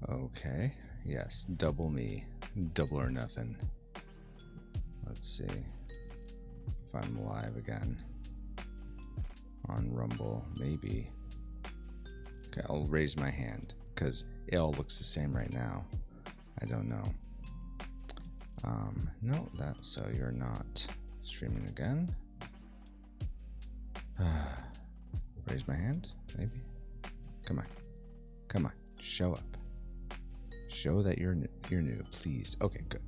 Okay. Yes, double me. Double or nothing. Let's see if I'm live again on Rumble. Maybe. Okay, I'll raise my hand because it all looks the same right now. I don't know. No, so you're not streaming again. Raise my hand, maybe. Come on, show up. Show that you're new, please. Okay, good.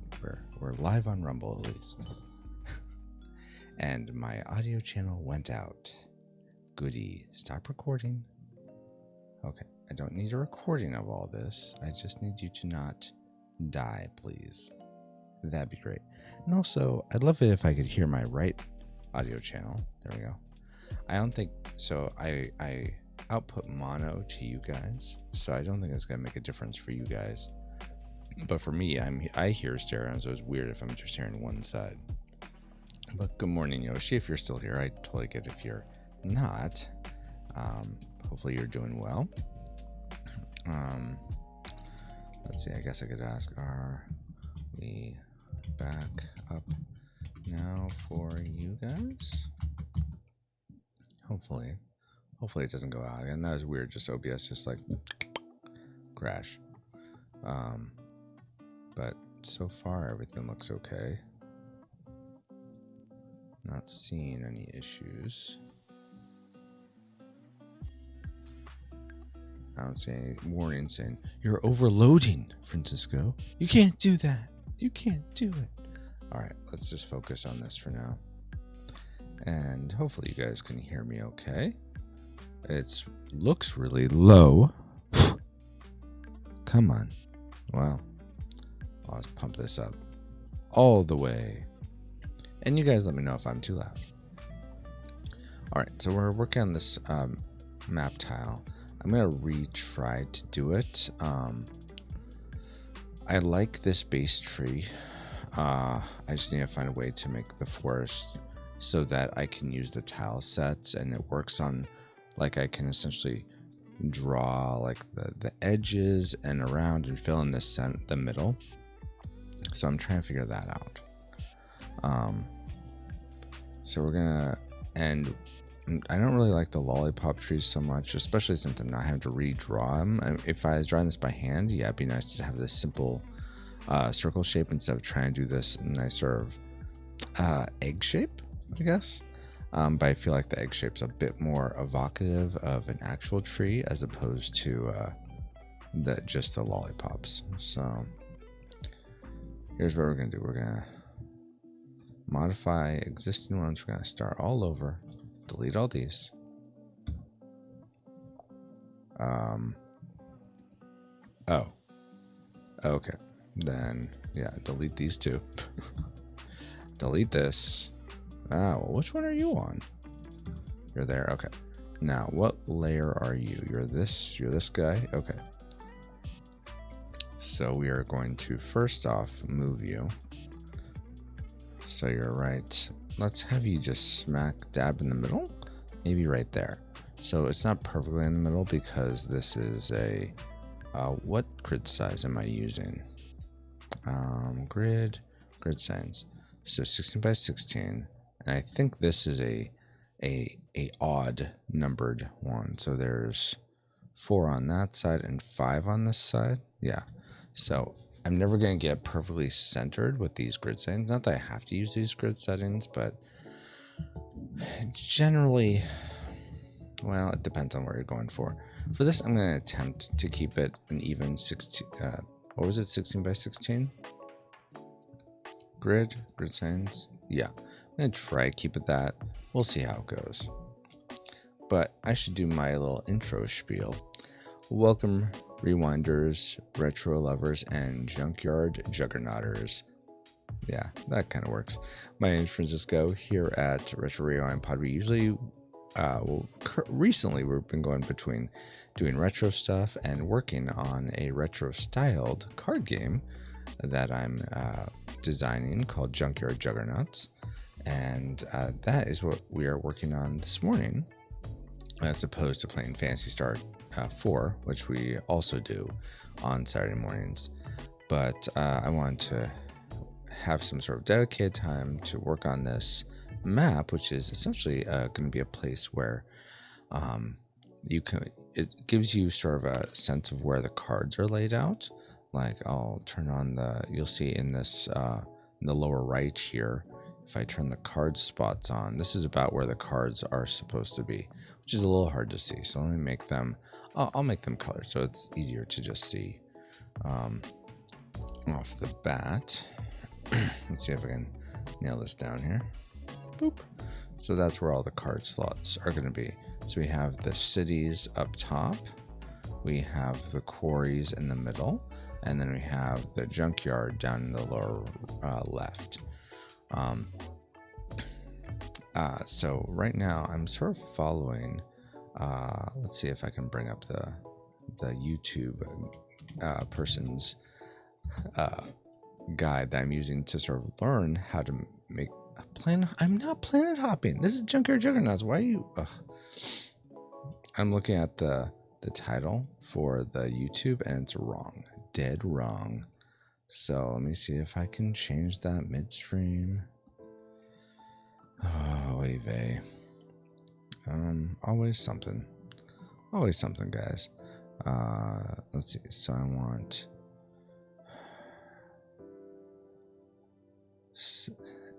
We're live on Rumble at least. And my audio channel went out. Goody. Stop recording. Okay, I don't need a recording of all this. I just need you to not die, please. That'd be great. And also, I'd love it if I could hear my right audio channel. There we go. I don't think so. I output mono to you guys, so I don't think it's gonna make a difference for you guys. But for me, I hear stereo, so it's weird if I'm just hearing one side. But good morning, Yoshi. If you're still here, I totally get it if you're not. Hopefully you're doing well. Let's see. I guess I could ask: are we back up now for you guys? Hopefully it doesn't go out again. That was weird. Just OBS just like crash. But so far everything looks okay. Not seeing any issues. I don't see any warning saying you're overloading, Francisco. You can't do that. You can't do it. All right, let's just focus on this for now. And hopefully you guys can hear me okay. It looks really low. Come on. Well, let's pump this up all the way. And you guys let me know if I'm too loud. All right, so we're working on this map tile. I'm going to retry to do it. I like this base tree. I just need to find a way to make the forest so that I can use the tile sets and it works on, like, I can essentially draw like the edges and around and fill in the middle. So I'm trying to figure that out. So we're gonna, and I don't really like the lollipop trees so much, especially since I'm not having to redraw them. If I was drawing this by hand, yeah, it'd be nice to have this simple circle shape instead of trying to do this nice sort of egg shape, I guess. But I feel like the egg shape's a bit more evocative of an actual tree as opposed to just the lollipops. So here's what we're gonna do. We're gonna modify existing ones. We're gonna start all over, delete all these. Oh, okay. Then yeah, delete these two. Delete this. Well, which one are you on? You're there. Okay. Now, what layer are you? You're this guy. Okay. So we are going to first off move you. So you're right. Let's have you just smack dab in the middle. Maybe right there. So it's not perfectly in the middle because this is a what grid size am I using? Grid signs. So 16 by 16. And I think this is a odd numbered one. So there's 4 on that side and 5 on this side. Yeah. So I'm never going to get perfectly centered with these grid settings. Not that I have to use these grid settings, but generally, well, it depends on what you're going for. For this, I'm going to attempt to keep it an even 16. What was it? 16 by 16? Grid settings. Yeah. I'm going to try to keep it that. We'll see how it goes. But I should do my little intro spiel. Welcome, Rewinders, Retro Lovers, and Junkyard Juggernauters. Yeah, that kind of works. My name is Francisco here at Retro Rewind Pod. We usually, recently we've been going between doing retro stuff and working on a retro-styled card game that I'm designing called Junkyard Juggernauts. And that is what we are working on this morning, as opposed to playing Phantasy Star 4, which we also do on Saturday mornings. But I wanted to have some sort of dedicated time to work on this map, which is essentially going to be a place where it gives you sort of a sense of where the cards are laid out. Like I'll turn on you'll see in this, in the lower right here, if I turn the card spots on, this is about where the cards are supposed to be, which is a little hard to see. So let me make them, I'll make them colored so it's easier to just see off the bat. Let's see if I can nail this down here. Boop. So that's where all the card slots are going to be. So we have the cities up top, we have the quarries in the middle, and then we have the junkyard down in the lower left. So right now I'm sort of following, let's see if I can bring up the YouTube person's guide that I'm using to sort of learn how to make a planet. I'm not planet hopping. This is Junkyard Juggernauts. Why are you? Ugh. I'm looking at the title for the YouTube and it's wrong. Dead wrong. So let me see if I can change that midstream. Oh, vey. Always something. Always something, guys. Let's see. So I want...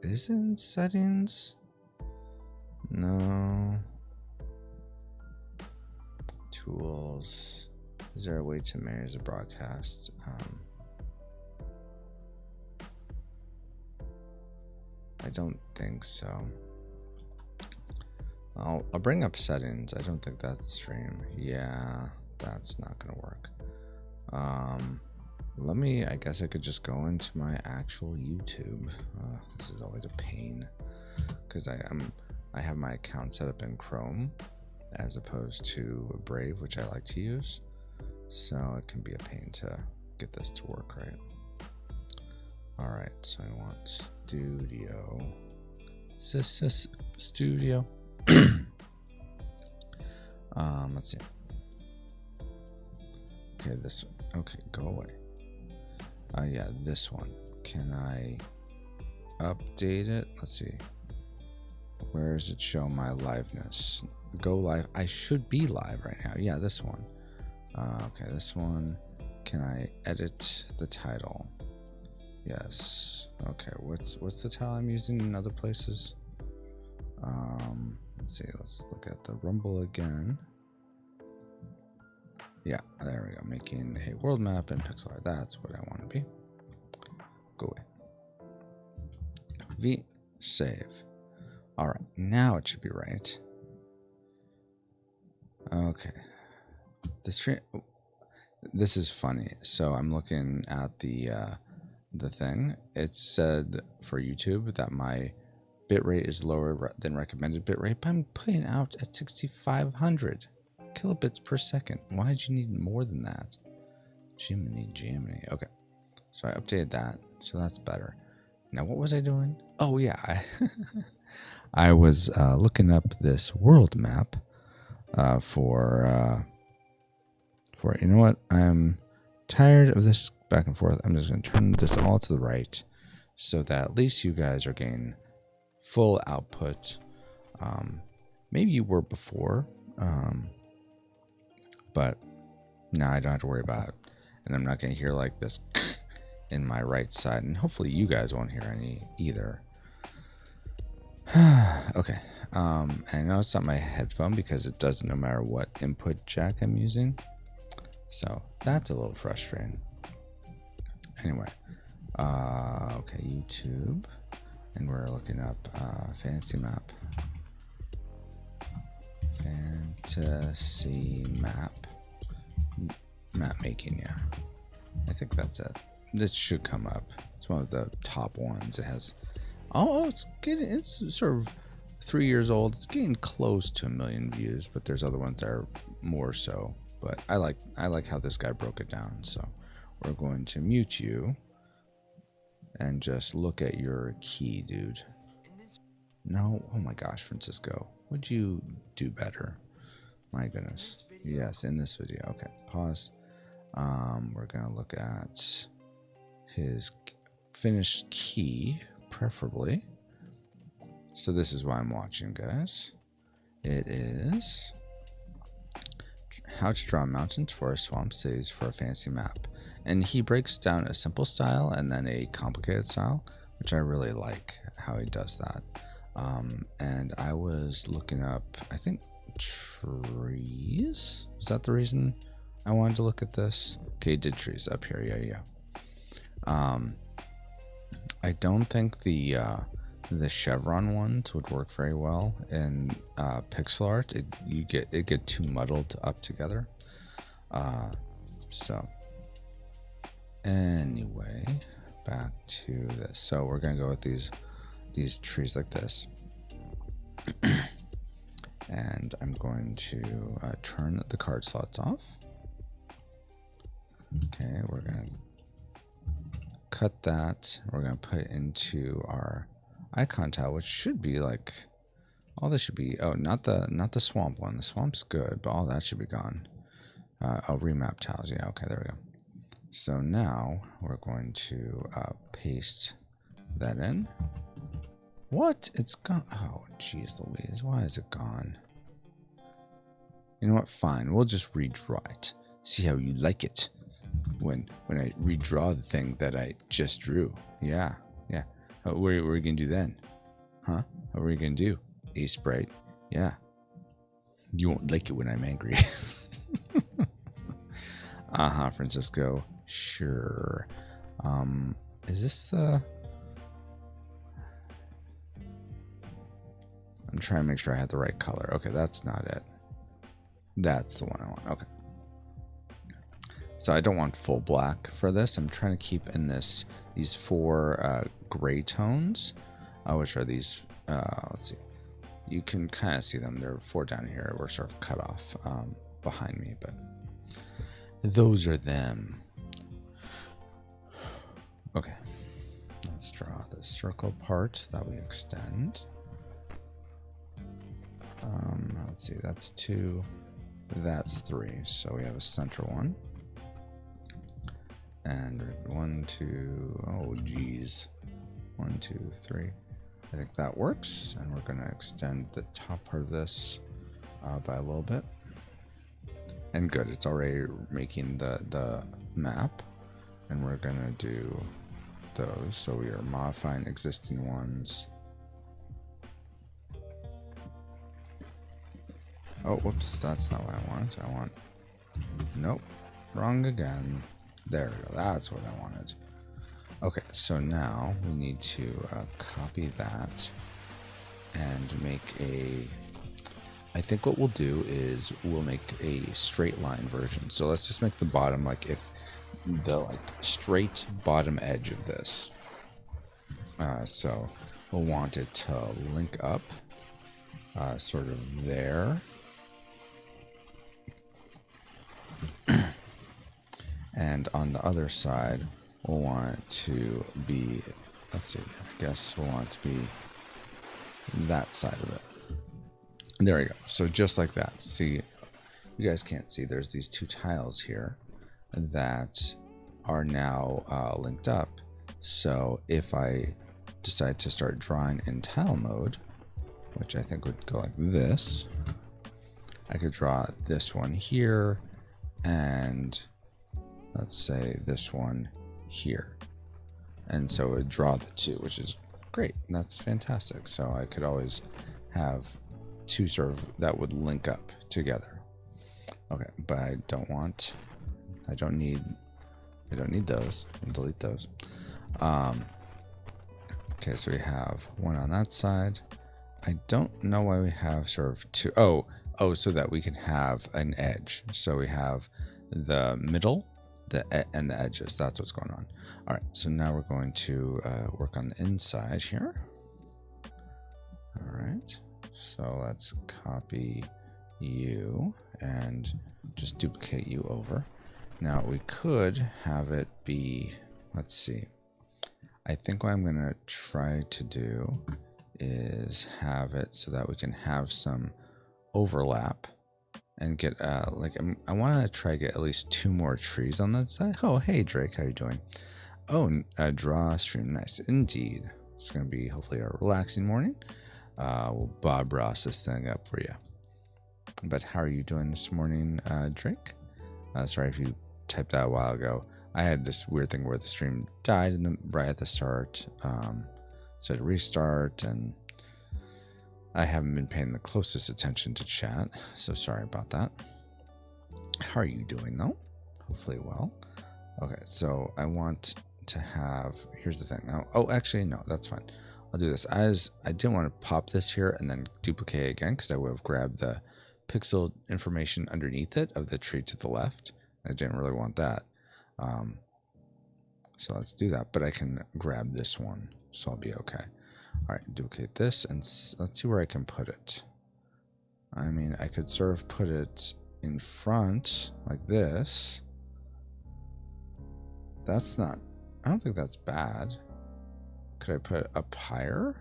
Isn't settings? No. Tools. Is there a way to manage the broadcast? I don't think so. I'll bring up settings. I don't think that's stream. Yeah, that's not gonna work. I guess I could just go into my actual YouTube. This is always a pain because I have my account set up in Chrome as opposed to Brave, which I like to use. So it can be a pain to get this to work right. All right, so I want studio. Is this studio? Let's see. Okay, this one. Okay, go away. Yeah, this one. Can I update it? Let's see. Where does it show my liveness? Go live. I should be live right now. Yeah, this one. Okay, this one. Can I edit the title? Yes. Okay, what's the title I'm using in other places? Let's see. Let's look at the Rumble again. Yeah, there we go. Making a world map in pixel art. That's what I want to be. Go away. V save. All right, now it should be right. Okay. This is funny. So I'm looking at the thing. It said for YouTube that my bitrate is lower than recommended bitrate, but I'm putting out at 6,500 kilobits per second. Why did you need more than that? Jiminy. Okay, so I updated that, so that's better. Now what was I doing? Oh yeah, I was looking up this world map for you know what? I'm tired of this back and forth. I'm just going to turn this all to the right so that at least you guys are getting full output. Maybe you were before, but now I don't have to worry about it. And I'm not going to hear like this in my right side. And hopefully you guys won't hear any either. Okay. I know it's not my headphone because it does no matter what input jack I'm using. So that's a little frustrating. Anyway, okay, YouTube, and we're looking up fantasy map. Fantasy map making, yeah. I think that's it. This should come up. It's one of the top ones. It has, it's sort of 3 years old. It's getting close to 1 million views, but there's other ones that are more so. But I like how this guy broke it down. So we're going to mute you and just look at your key, dude. No, oh my gosh, Francisco, would you do better? My goodness. Yes, in this video. Okay, pause. We're gonna look at his finished key, preferably. So this is why I'm watching, guys. It is how to draw mountains, forests, swamp cities for a fancy map. And he breaks down a simple style and then a complicated style, which I really like how he does that. And I was looking up, I think, trees. Is that the reason I wanted to look at this? Okay, did trees up here. Yeah. I don't think the chevron ones would work very well in pixel art. It get too muddled up together. So anyway, back to this. So we're gonna go with these trees like this. And I'm going to turn the card slots off. Okay, we're gonna cut that. We're gonna put it into our icon tile, which should be like, all this should be, oh, not the swamp one. The swamp's good, but all that should be gone. Oh, remap tiles. Yeah, okay, there we go. So now we're going to paste that in. What? It's gone. Oh, jeez Louise. Why is it gone? You know what? Fine. We'll just redraw it. See how you like it when I redraw the thing that I just drew. Yeah. What are we going to do then? Huh? What are we going to do? Ace Sprite. Yeah. You won't like it when I'm angry. Francisco. Sure. Is this the... I'm trying to make sure I have the right color. Okay, that's not it. That's the one I want. Okay. So I don't want full black for this. I'm trying to keep in these four gray tones, which are these, let's see. You can kind of see them. There are four down here. We're sort of cut off behind me, but those are them. Okay. Let's draw the circle part that we extend. Let's see, that's 2, that's 3. So we have a center one. And 1, 2, oh geez. 1, 2, 3. I think that works. And we're gonna extend the top part of this by a little bit. And good, it's already making the map. And we're gonna do those. So we are modifying existing ones. Oh, whoops, that's not what I want. Nope, wrong again. There we go, that's what I wanted. Okay, so now we need to copy that and make I think what we'll do is we'll make a straight line version. So let's just make the bottom, like if the straight bottom edge of this. So we'll want it to link up sort of there. And on the other side, we'll want it to be, let's see, I guess we'll want it to be that side of it. There we go. So just like that. See, you guys can't see, there's these two tiles here that are now linked up. So if I decide to start drawing in tile mode, which I think would go like this, I could draw this one here and let's say this one here. And so it would draw the two, which is great. That's fantastic. So I could always have two sort of that would link up together. Okay, but I don't need those. I'll delete those. Okay, so we have one on that side. I don't know why we have sort of two. Oh, so that we can have an edge. So we have the middle, and the edges. That's what's going on. All right, so now we're going to work on the inside here. All right, so let's copy you and just duplicate you over. Now we could have it be, let's see. I think what I'm gonna try to do is have it so that we can have some overlap and get like I want to try to get at least 2 more trees on that side. Oh, hey Drake, how you doing? Oh, draw stream, nice indeed. It's gonna be hopefully a relaxing morning. We'll Bob Ross this thing up for you. But how are you doing this morning, Drake? Sorry if you typed that a while ago. I had this weird thing where the stream died right at the start, so I had to restart, and I haven't been paying the closest attention to chat, so sorry about that. How are you doing though? Hopefully well. Okay, so I want to have, here's the thing. Oh, actually no, that's fine. I'll do this. As I didn't want to pop this here and then duplicate it again, because I would have grabbed the pixel information underneath it of the tree to the left. I didn't really want that. So let's do that, but I can grab this one, so I'll be okay. All right, duplicate this, and let's see where I can put it. I mean, I could sort of put it in front like this. That's not, I don't think that's bad. Could I put it up higher?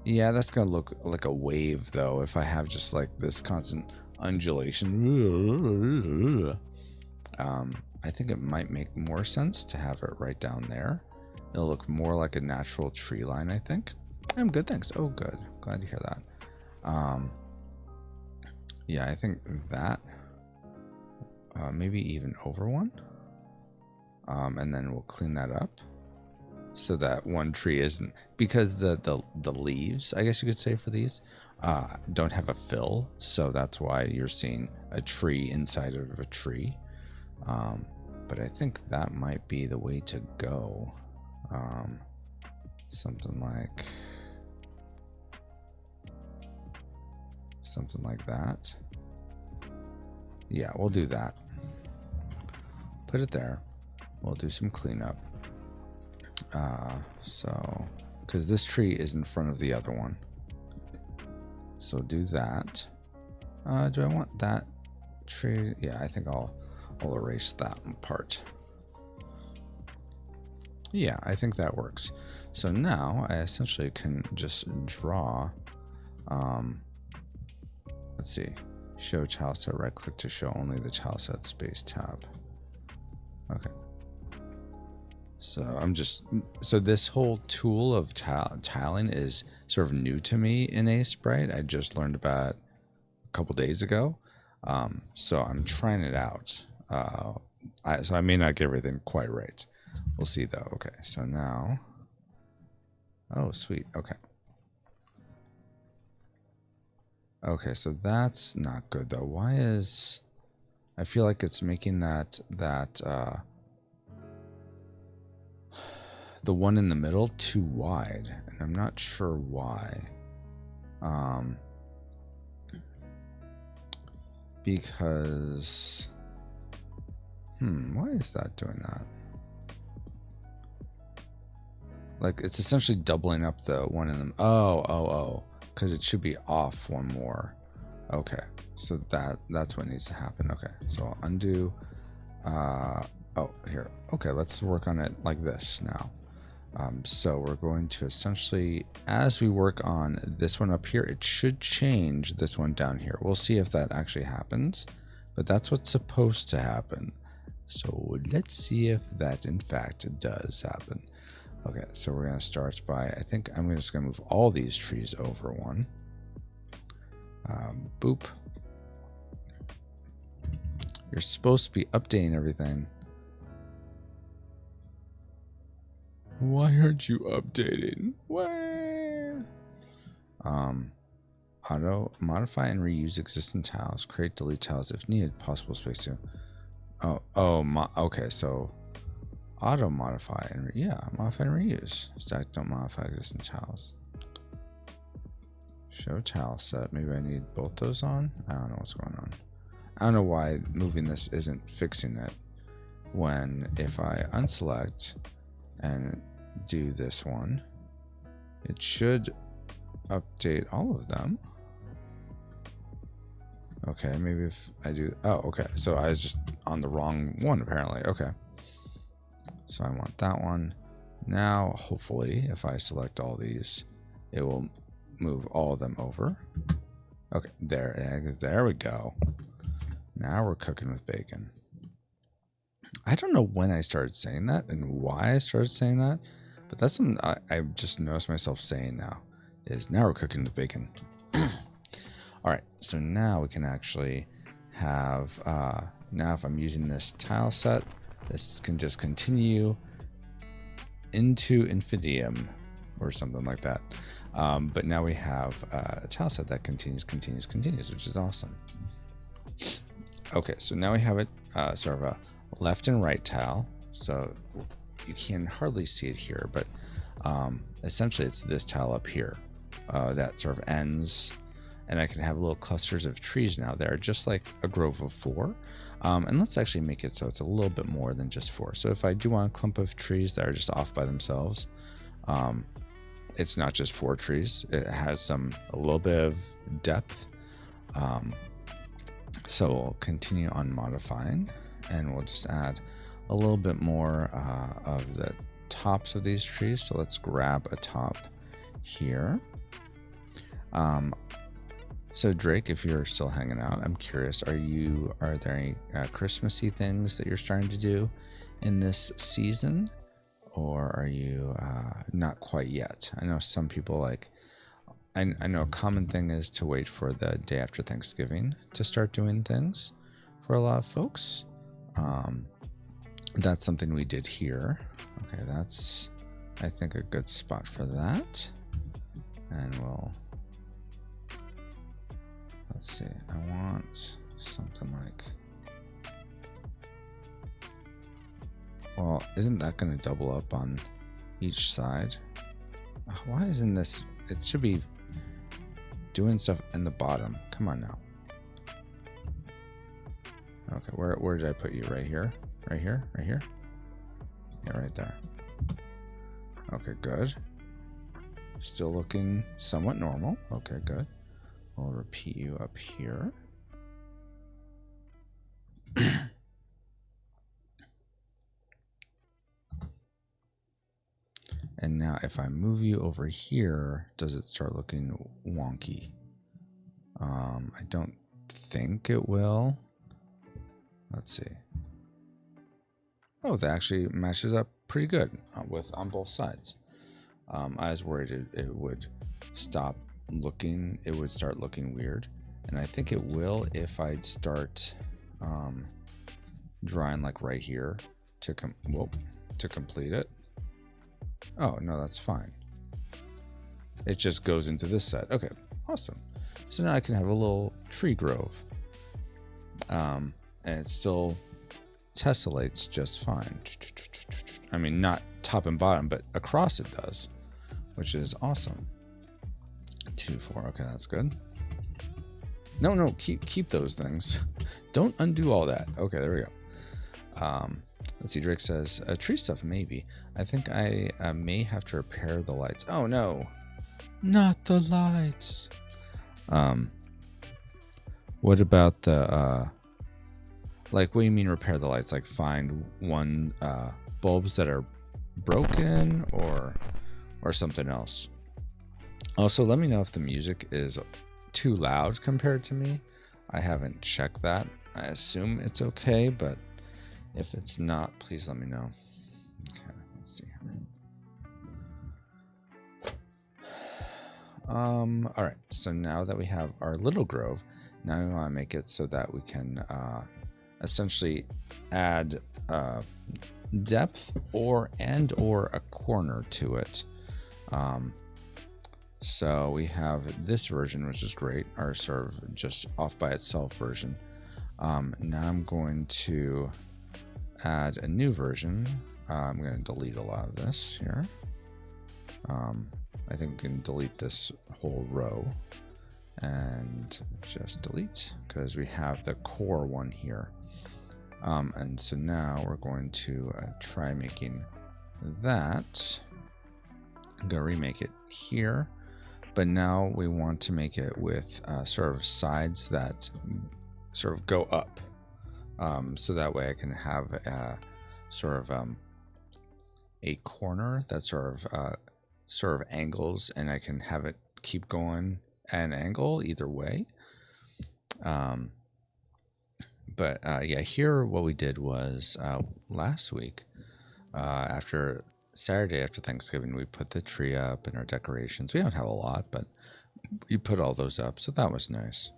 Yeah, that's gonna look like a wave though if I have just like this constant undulation. I think it might make more sense to have it right down there. It'll look more like a natural tree line, I think. I'm good, thanks. Oh, good. Glad to hear that. Yeah, I think that maybe even over one. And then we'll clean that up so that one tree isn't, because the leaves, I guess you could say, for these don't have a fill, so that's why you're seeing a tree inside of a tree. But I think that might be the way to go. Something like that. Yeah, we'll do that. Put it there. We'll do some cleanup. So, because this tree is in front of the other one. So do that. Do I want that tree? Yeah, I think I'll erase that part. Yeah, I think that works. So now I essentially can just draw, let's see, show tileset, right click to show only the tileset space tab. Okay. So this whole tool of tiling is sort of new to me in Sprite. I just learned about it a couple days ago. So I'm trying it out. So I may not get everything quite right. We'll see though. Okay, so now, oh sweet, okay. Okay, so that's not good though. Why is, I feel like it's making that the one in the middle too wide, and I'm not sure why. Because, why is that doing that? Like, it's essentially doubling up the one in the, oh, because it should be off one more. Okay, so that's what needs to happen. Okay, so I'll undo, oh, here. Okay, let's work on it like this now. So we're going to essentially, as we work on this one up here, it should change this one down here. We'll see if that actually happens, but that's what's supposed to happen. So let's see if that in fact does happen. Okay, so we're going to start by, I think I'm just going to move all these trees over one. Boop. You're supposed to be updating everything. Why aren't you updating? Where? Auto modify and reuse existing tiles. Create, delete tiles if needed. Possible space to. Okay. So auto modify and modify and reuse. Stack, don't modify existing tiles. Show tile set. Maybe I need both those on. I don't know what's going on. I don't know why moving this isn't fixing it. When if I unselect and do this one, it should update all of them. Okay, maybe if I do, oh, okay, so I was just on the wrong one apparently. Okay, so I want that one. Now hopefully if I select all these, it will move all of them over. Okay, there we go. Now we're cooking with bacon. I don't know when I started saying that and why I started saying that, but that's something I just noticed myself saying now, is now we're cooking with bacon. All right, so now we can actually have, now if I'm using this tile set, this can just continue into infinitum or something like that. But now we have a tile set that continues, which is awesome. Okay, so now we have it sort of a left and right tile. So you can hardly see it here, but essentially it's this tile up here that sort of ends, and I can have little clusters of trees now there, just like a grove of 4. And let's actually make it so it's a little bit more than just 4. So if I do want a clump of trees that are just off by themselves, it's not just 4 trees. It has a little bit of depth. So we'll continue on modifying, and we'll just add a little bit more of the tops of these trees. So let's grab a top here. So Drake, if you're still hanging out, I'm curious, are there any Christmassy things that you're starting to do in this season? Or are you not quite yet? I know some people I know a common thing is to wait for the day after Thanksgiving to start doing things for a lot of folks. That's something we did here. Okay, that's, I think, a good spot for that. And let's see, I want something like, well, isn't that going to double up on each side? Why isn't this, it should be doing stuff in the bottom. Come on now. Okay, where did I put you? Right here? Right here? Right here? Yeah, right there. Okay, good. Still looking somewhat normal. Okay, good. I'll repeat you up here. And now if I move you over here, does it start looking wonky? I don't think it will. Let's see. Oh, that actually matches up pretty good on both sides. I was worried it would stop looking, it would start looking weird. And I think it will if I'd start drawing like right here to complete it. Oh, no, that's fine. It just goes into this set. Okay, awesome. So now I can have a little tree grove. And it still tessellates just fine. I mean, not top and bottom, but across it does, which is awesome. 2, 4, okay, that's good. No, keep those things. Don't undo all that. Okay, there we go. Let's see, Drake says, tree stuff, maybe. I think I may have to repair the lights. Oh, no. Not the lights. What about the, like, what do you mean repair the lights? Like find bulbs that are broken or something else? Also, let me know if the music is too loud compared to me. I haven't checked that. I assume it's okay, but if it's not, please let me know. Okay, let's see here. All right, so now that we have our little grove, now we want to make it so that we can essentially add depth or a corner to it. So we have this version, which is great, our sort of just off by itself version. Now I'm going to add a new version. I'm going to delete a lot of this here. I think we can delete this whole row and just delete because we have the core one here. And so now we're going to try making that. I'm going to remake it here, but now we want to make it with sort of sides that sort of go up. So that way I can have sort of a corner that sort of angles, and I can have it keep going at an angle either way. Um, but yeah, here what we did was last week, after Saturday after Thanksgiving, we put the tree up and our decorations. We don't have a lot, but we put all those up, so that was nice.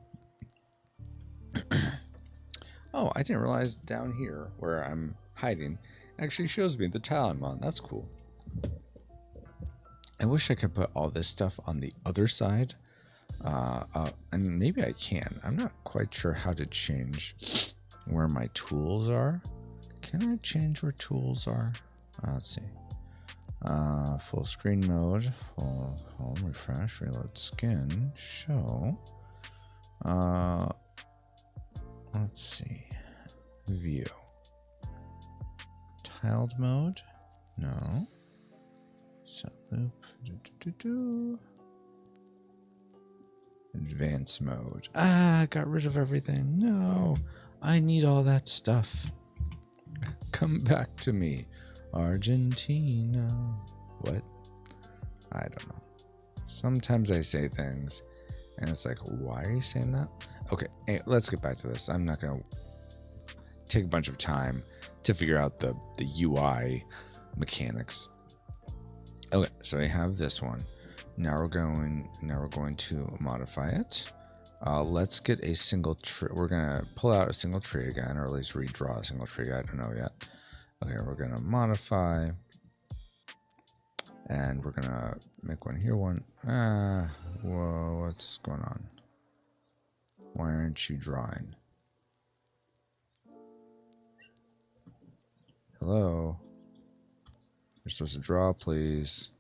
Oh, I didn't realize down here where I'm hiding actually shows me the tile I'm on. That's cool. I wish I could put all this stuff on the other side. And maybe I can. I'm not quite sure how to change where my tools are. Can I change where tools are? Let's see. Full screen mode. Full home, refresh, reload skin, show. Let's see. View. Tiled mode? No. Set loop. Advanced mode. I got rid of everything. No. I need all that stuff. Come back to me. Argentina. What? I don't know. Sometimes I say things and it's like, why are you saying that? Okay, hey, let's get back to this. I'm not going to take a bunch of time to figure out the UI mechanics. Okay, so I have this one. Now we're going to modify it. Let's get a single tree. We're going to pull out a single tree again, or at least redraw a single tree. I don't know yet. Okay, we're going to modify. And we're going to make one here, one. Whoa, what's going on? Why aren't you drawing? Hello? You're supposed to draw, please.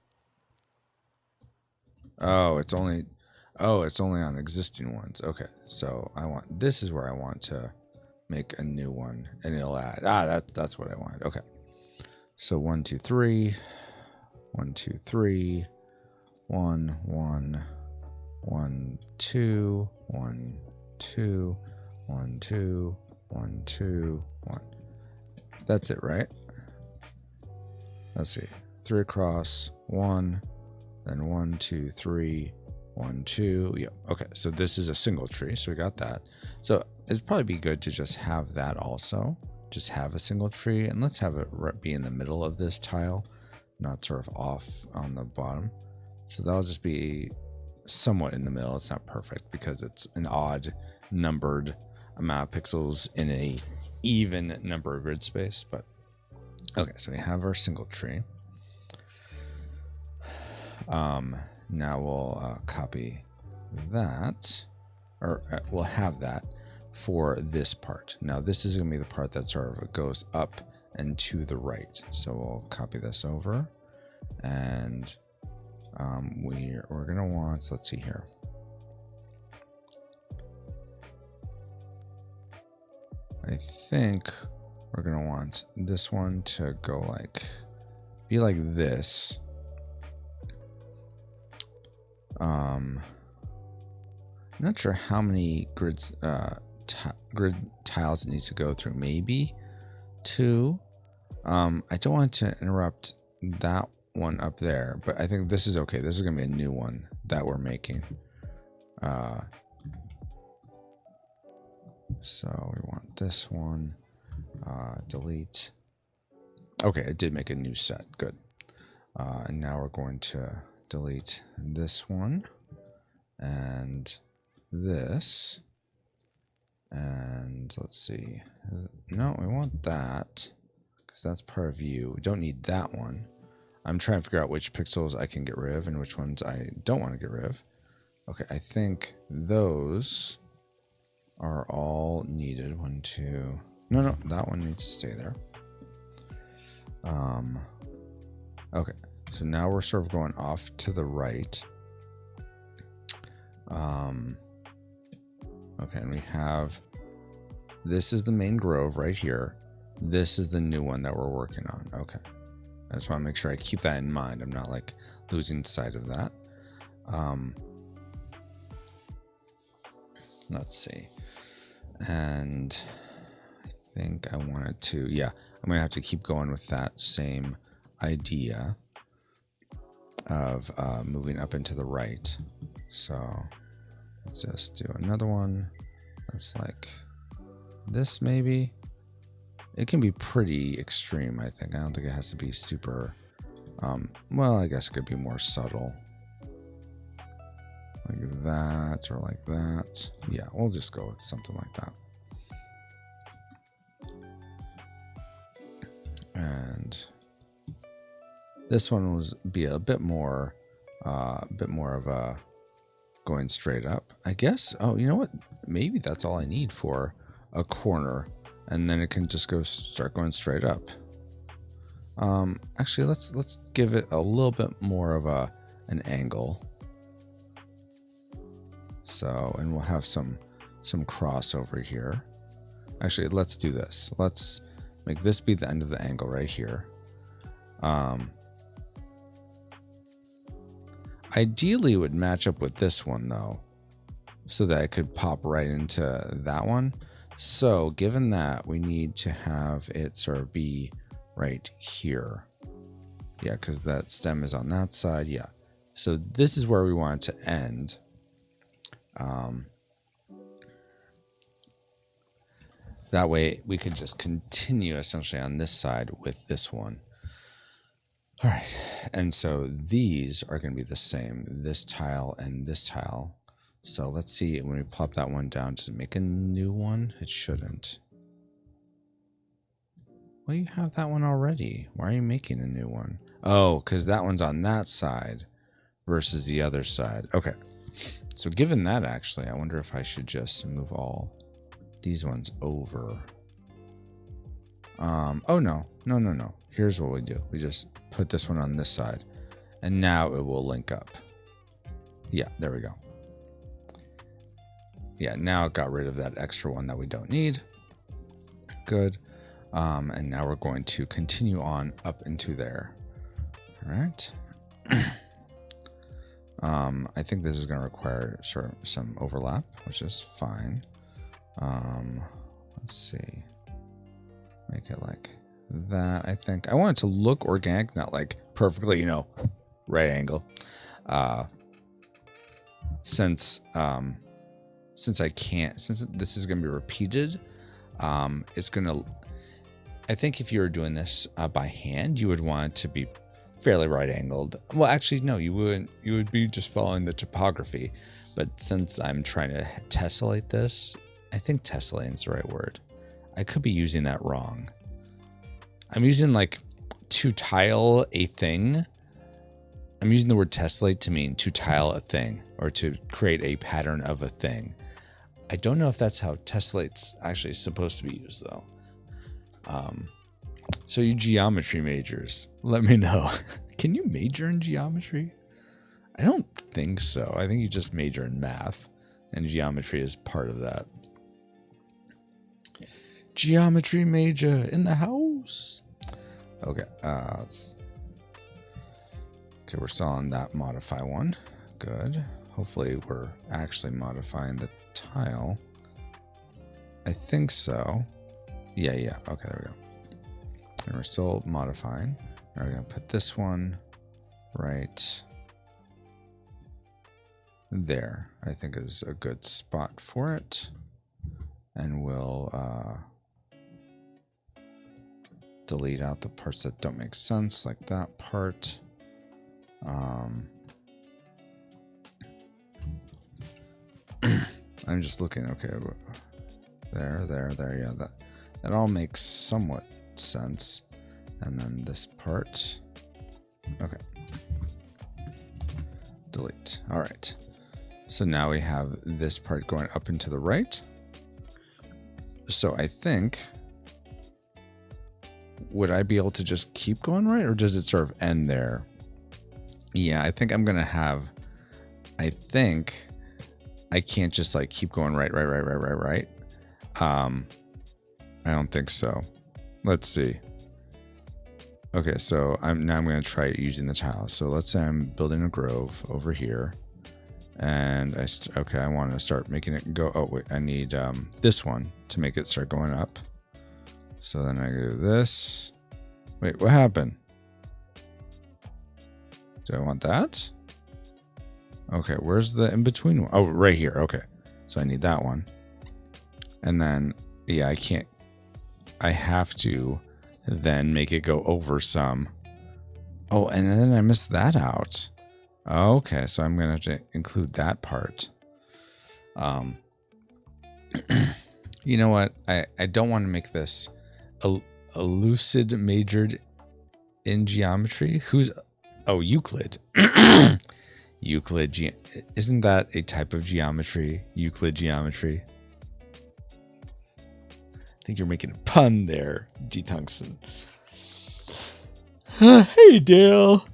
Oh, it's only on existing ones. Okay, so this is where I want to make a new one, and it'll add. That's what I wanted. Okay, so 1, 2, 3, 1, 2, 3, 1, 1, 1, 2, 1, 2, 1, 2, 1, 2, 1. That's it, right? Let's see. 3 across, 1, then 1, 2, 3, 1, 2. Yeah. Okay. So this is a single tree. So we got that. So it'd probably be good to just have that also. Just have a single tree, and let's have it be in the middle of this tile, not sort of off on the bottom. So that'll just be somewhat in the middle. It's not perfect because it's an odd numbered amount of pixels in a even number of grid space, but okay, so we have our single tree. Now we'll copy that, or we'll have that for this part. Now this is going to be the part that sort of goes up and to the right. So we'll copy this over, and we're going to want, let's see here. I think we're going to want this one to go be like this. I'm not sure how many grid tiles it needs to go through. Maybe 2. I don't want to interrupt that one up there, but I think this is okay. This is going to be a new one that we're making. So we want this one. Delete. Okay, I did make a new set. Good. And now we're going to delete this one and this. And let's see. No, we want that because that's part of view. We don't need that one. I'm trying to figure out which pixels I can get rid of and which ones I don't want to get rid of. Okay, I think those are all needed. 1, 2. No, that one needs to stay there. Okay, so now we're sort of going off to the right. Okay, and we have, this is the main grove right here. This is the new one that we're working on. Okay, I just want to make sure I keep that in mind. I'm not losing sight of that. Let's see. And I think I wanted to, yeah, I'm going to have to keep going with that same idea of moving up into the right. So let's just do another one. That's like this maybe. It can be pretty extreme, I think. I don't think it has to be super, well, I guess it could be more subtle. Like that or like that. Yeah, we'll just go with something like that. And this one will be a bit more of a going straight up, I guess. Oh, you know what? Maybe that's all I need for a corner, and then it can just start going straight up. Actually, let's give it a little bit more of an angle. So, and we'll have some crossover here. Actually, let's do this. Let's make this be the end of the angle right here. Ideally, it would match up with this one, though, so that I could pop right into that one. So, given that, we need to have it sort of be right here. Yeah, because that stem is on that side. Yeah. So, this is where we want it to end. That way we could just continue essentially on this side with this one. All right. And so these are going to be the same, this tile and this tile. So let's see, when we plop that one down, does it make a new one? It shouldn't. Well, you have that one already. Why are you making a new one? Oh, because that one's on that side versus the other side. Okay. So given that, actually, I wonder if I should just move all these ones over. Oh, no. Here's what we do. We just put this one on this side, and now it will link up. Yeah, there we go. Yeah, now it got rid of that extra one that we don't need. Good. And now we're going to continue on up into there. All right. I think this is going to require sort of some overlap, which is fine. Let's see. Make it like that, I think. I want it to look organic, not like perfectly, right angle. Since this is going to be repeated, it's going to, I think if you were doing this by hand, you would want it to be fairly right angled. Well, actually, no, you wouldn't. You would be just following the topography. But since I'm trying to tessellate this, I think tessellating is the right word. I could be using that wrong. I'm using like to tile a thing. I'm using the word tessellate to mean to tile a thing or to create a pattern of a thing. I don't know if that's how tessellate's actually supposed to be used, though. So you geometry majors, let me know. Can you major in geometry? I don't think so. I think you just major in math, and geometry is part of that. Geometry major in the house. Okay, okay, we're still on that modify one. Good. Hopefully we're actually modifying the tile. I think so. Yeah. Okay, there we go. And we're still modifying. Now we're going to put this one right there. I think is a good spot for it. And we'll delete out the parts that don't make sense, like that part. I'm just looking. Okay, there. Yeah, that all makes somewhat sense. And then this part. Okay. Delete. All right. So now we have this part going up and to the right. So I think, would I be able to just keep going right, or does it sort of end there? Yeah, I think I'm going to have, I think I can't just like keep going right. I don't think so. Let's see. Okay, so I'm going to try using the tile. So let's say I'm building a grove over here, and I want to start making it go. Oh wait, I need this one to make it start going up. So then I do this. Wait, what happened? Do I want that? Okay, where's the in between one? Oh, right here. Okay, so I need that one. And then, yeah, I have to then make it go over some. Oh, and then I missed that out. Okay, so I'm going to have to include that part. You know what? I don't want to make this a lucid majored in geometry. Euclid. Euclid. Isn't that a type of geometry? Euclid geometry. I think you're making a pun there, G Tungsten. Hey, Dale.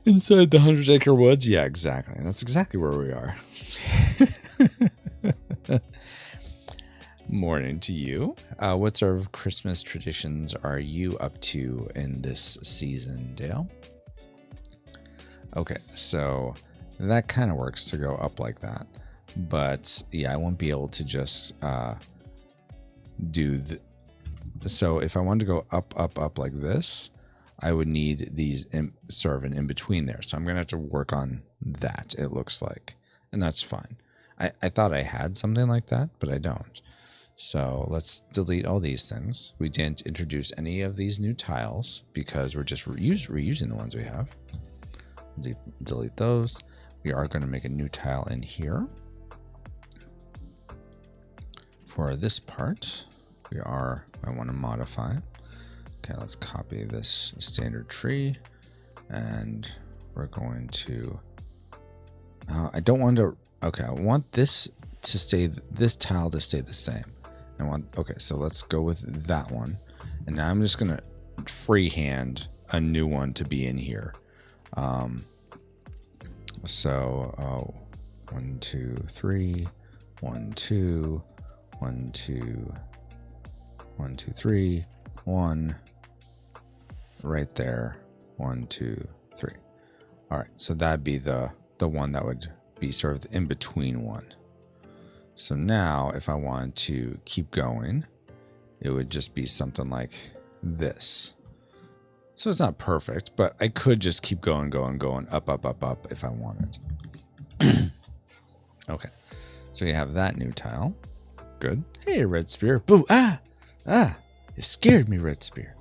Inside the 100-acre woods? Yeah, exactly. That's exactly where we are. Morning to you. What sort of Christmas traditions are you up to in this season, Dale? Okay, so that kind of works to go up like that. But yeah, I won't be able to just so if I wanted to go up like this, I would need these sort of an in-between there. So I'm going to have to work on that, it looks like. And that's fine. I thought I had something like that, but I don't. So let's delete all these things. We didn't introduce any of these new tiles because we're just reusing the ones we have. Delete those. We are going to make a new tile in here. For this part, I want to modify. Okay, let's copy this standard tree, and we're going to, I don't want to, okay, I want this tile to stay the same. Okay, so let's go with that one. And now I'm just going to freehand a new one to be in here. 1, 2, 3, 1, 2, 1, 2, 1, 2, 3, 1, right there, 1, 2, 3. All right, so that'd be the one that would be sort of the in-between one. So now if I wanted to keep going, it would just be something like this. So it's not perfect, but I could just keep going, up if I wanted. Okay, so you have that new tile. Good. Hey, Red Spear. Boo! It scared me, Red Spear.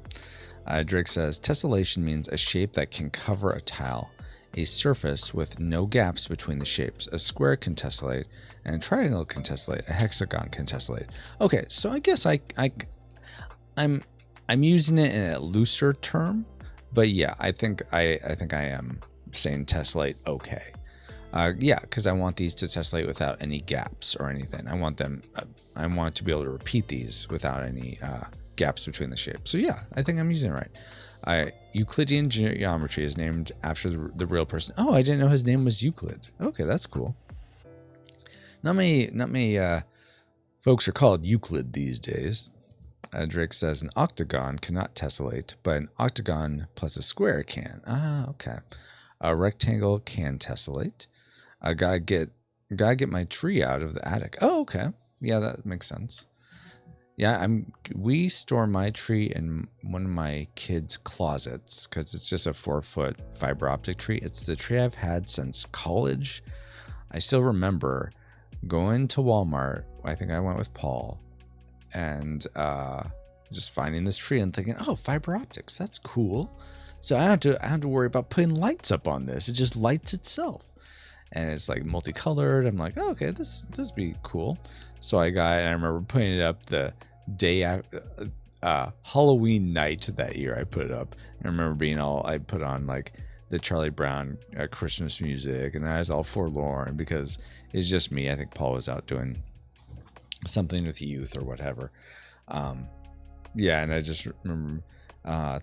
Drake says, tessellation means a shape that can cover a tile, a surface with no gaps between the shapes. A square can tessellate, and a triangle can tessellate, a hexagon can tessellate. Okay, so I guess I'm using it in a looser term, but yeah, I think I am saying tessellate okay. Yeah, because I want these to tessellate without any gaps or anything. I want it to be able to repeat these without any gaps between the shapes. So yeah, I think I'm using it right. Euclidean geometry is named after the real person. Oh, I didn't know his name was Euclid. Okay, that's cool. Not many folks are called Euclid these days. Drake says an octagon cannot tessellate, but an octagon plus a square can. Okay. A rectangle can tessellate. I gotta get my tree out of the attic. Oh, okay. Yeah, that makes sense. Yeah, we store my tree in one of my kids' closets because it's just a 4-foot fiber optic tree. It's the tree I've had since college. I still remember going to Walmart. I think I went with Paul, and just finding this tree and thinking, oh, fiber optics, that's cool. So I don't have to worry about putting lights up on this. It just lights itself. And it's like multicolored. I'm like, oh, okay, this would be cool. So I remember putting it up the day after Halloween night that year. I put it up. I remember I put on like the Charlie Brown Christmas music, and I was all forlorn because it's just me. I think Paul was out doing something with youth or whatever. Yeah, and I just remember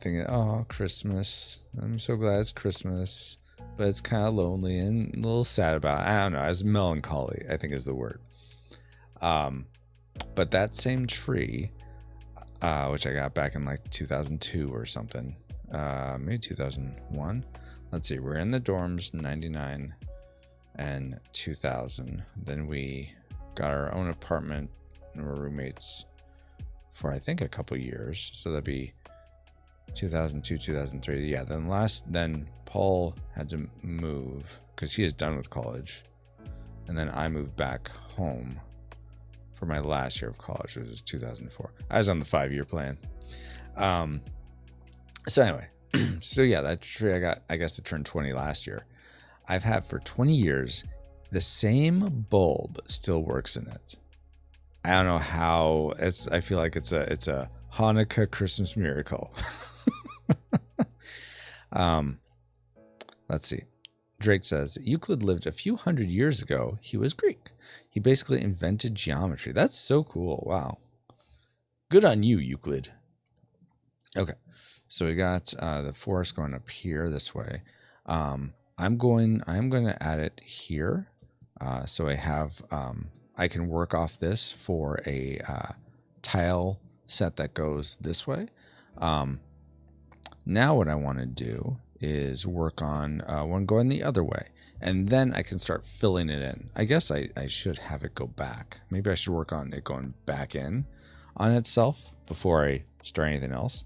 thinking, oh, Christmas. I'm so glad it's Christmas. But it's kind of lonely and a little sad about it. I don't know. As melancholy, I think is the word. But that same tree, which I got back in like 2002 or something, maybe 2001. Let's see. We're in the dorms 99 and 2000. Then we got our own apartment and we're roommates for I think a couple years. So that'd be 2002, 2003. Yeah. Then Paul had to move because he is done with college, and then I moved back home for my last year of college, which was 2004. I was on the 5-year plan. So anyway, so yeah, that tree I guess it turned 20 last year. I've had for 20 years, the same bulb still works in it. I don't know how. I feel like it's a Hanukkah Christmas miracle. Let's see. Drake says, Euclid lived a few hundred years ago. He was Greek. He basically invented geometry. That's so cool. Wow. Good on you, Euclid. Okay. So we got the forest going up here this way. I'm going to add it here. So I have, I can work off this for a tile set that goes this way. Now what I want to do is work on one going the other way, and then I can start filling it in. I guess I should have it go back. Maybe I should work on it going back in on itself before I start anything else.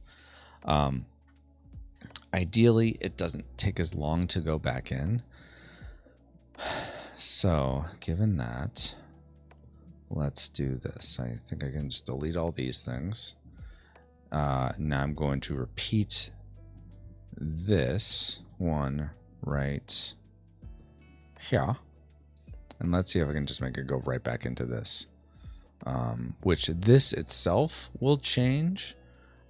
Ideally, it doesn't take as long to go back in. So given that, let's do this. I think I can just delete all these things. Now I'm going to repeat this one right here. And let's see if I can just make it go right back into this. Which this itself will change.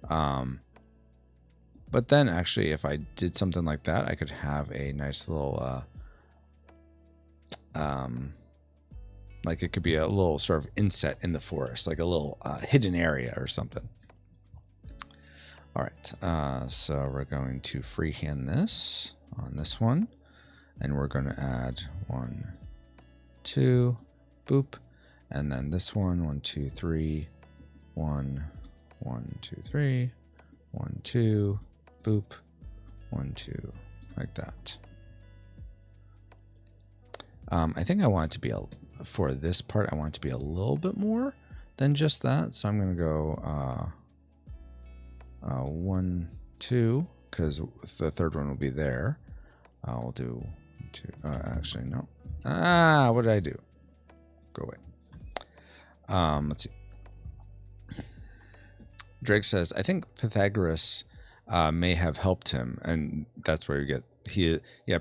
But then actually, if I did something like that, I could have a nice little, like it could be a little sort of inset in the forest, like a little hidden area or something. All right, so we're going to freehand this on this one, and we're going to add 1, 2, boop, and then this one, 1, 2, 3, 1, 1, 2, 3, 1, 2, boop, 1, 2, like that. I think I want it to be for this part, I want it to be a little bit more than just that, so I'm going to go 1, 2, because the third one will be there. I'll do 2. Actually, no. What did I do? Go away. Let's see. Drake says, I think Pythagoras may have helped him, and that's where you get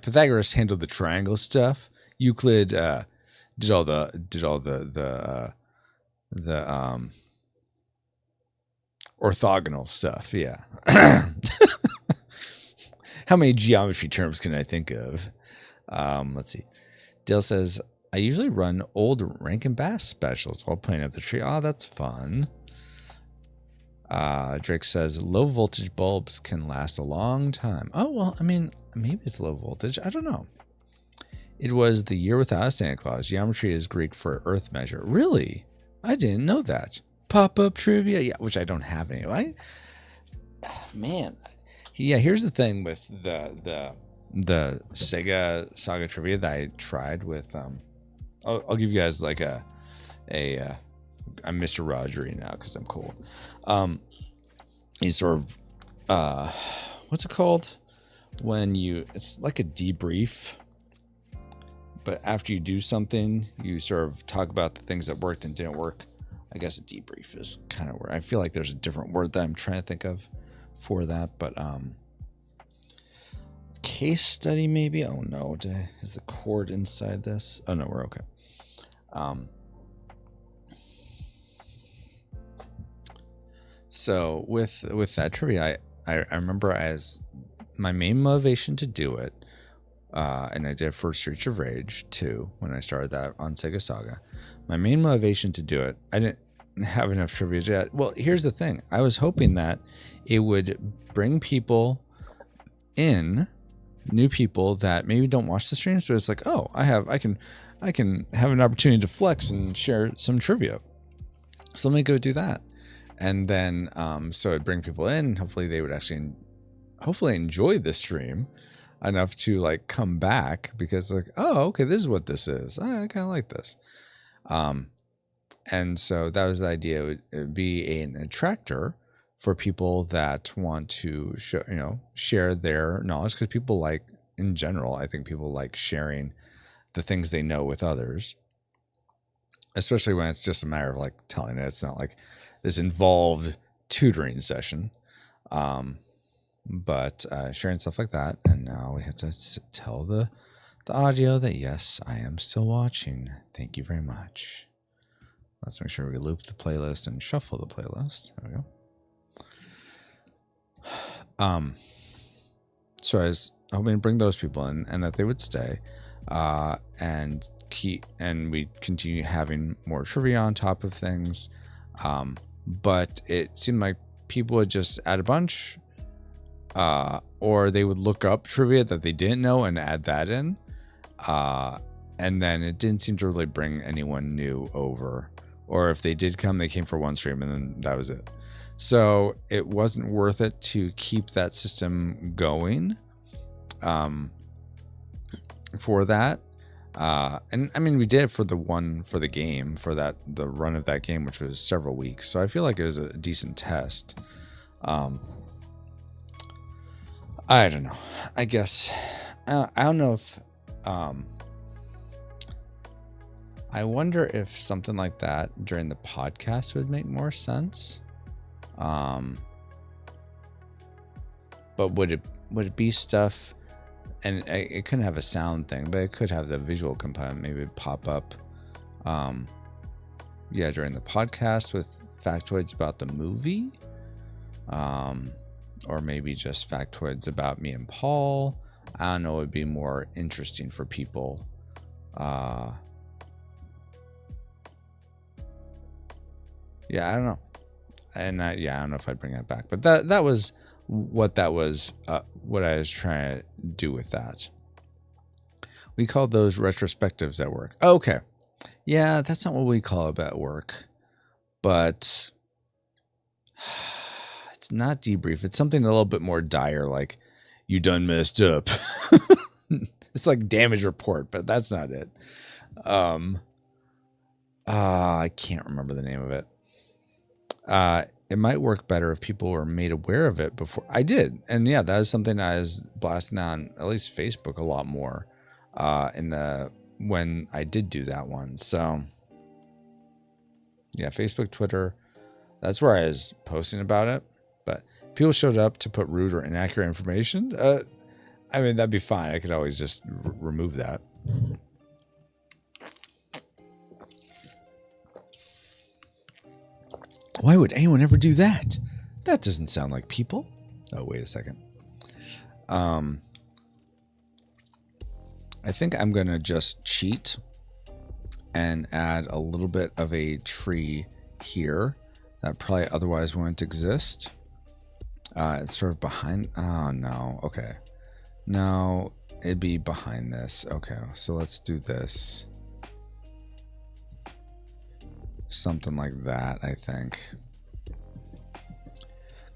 Pythagoras handled the triangle stuff. Euclid did all the orthogonal stuff. Yeah. How many geometry terms can I think of? Let's see. Dale says, I usually run old Rankin Bass specials while playing up the tree. Oh, that's fun. Drake says, low voltage bulbs can last a long time. Oh, well, I mean, maybe it's low voltage. I don't know. It was the year without a Santa Claus. Geometry is Greek for earth measure. Really? I didn't know that. Pop-up trivia, yeah, which I don't have any. Man, yeah. Here's the thing with the Sega Saga trivia that I tried with. I'll give you guys like I'm Mr. Rogery now because I'm cool. He's sort of what's it called when it's like a debrief. But after you do something, you sort of talk about the things that worked and didn't work. I guess a debrief is kind of where I feel like there's a different word that I'm trying to think of for that. But case study maybe? Oh no, is the cord inside this? Oh no, we're okay. So with that trivia, I remember as my main motivation to do it, and I did for Streets of Rage 2 when I started that on Sega Saga. My main motivation to do it, I didn't have enough trivia yet. Well, here's the thing. I was hoping that it would bring people in, new people that maybe don't watch the streams, but it's like, oh, I can have an opportunity to flex and share some trivia. So let me go do that. And then, so it'd bring people in. Hopefully they would actually enjoy the stream enough to like come back because like, oh, okay, this is what this is. I kind of like this. And so that was the idea. It would be an attractor for people that want to share their knowledge, because people like, in general, I think people like sharing the things they know with others. especially when it's just a matter of like telling it. It's not like this involved tutoring session. But sharing stuff like that. And now we have to tell the audio that yes, I am still watching. Thank you very much. Let's make sure we loop the playlist and shuffle the playlist. There we go. So I was hoping to bring those people in and that they would stay, and we continue having more trivia on top of things. But it seemed like people would just add a bunch, or they would look up trivia that they didn't know and add that in. And then it didn't seem to really bring anyone new over. Or if they did come, they came for one stream and then that was it. So it wasn't worth it to keep that system going for that. And I mean, we did it for the game, for the run of that game, which was several weeks. So I feel like it was a decent test. I don't know. I guess I don't know if I wonder if something like that during the podcast would make more sense. But would it be stuff, and it couldn't have a sound thing, but it could have the visual component, maybe pop up during the podcast with factoids about the movie, or maybe just factoids about me and Paul. I don't know, it would be more interesting for people. I don't know. And I don't know if I'd bring it back, but that was what what I was trying to do with that. We called those retrospectives at work. Okay. Yeah, that's not what we call it at work, but it's not debrief. It's something a little bit more dire, like you done messed up. It's like damage report, but that's not it. I can't remember the name of it. It might work better if people were made aware of it before I did. And yeah, that is something I was blasting on at least Facebook a lot more when I did do that one. So yeah, Facebook, Twitter, that's where I was posting about it. But people showed up to put rude or inaccurate information. I mean, that'd be fine. I could always just remove that. Why would anyone ever do that? That doesn't sound like people. Oh, wait a second. I think I'm going to just cheat and add a little bit of a tree here that probably otherwise wouldn't exist. It's sort of behind. Oh, no. Okay. No, it'd be behind this. Okay, so let's do this. Something like that, I think.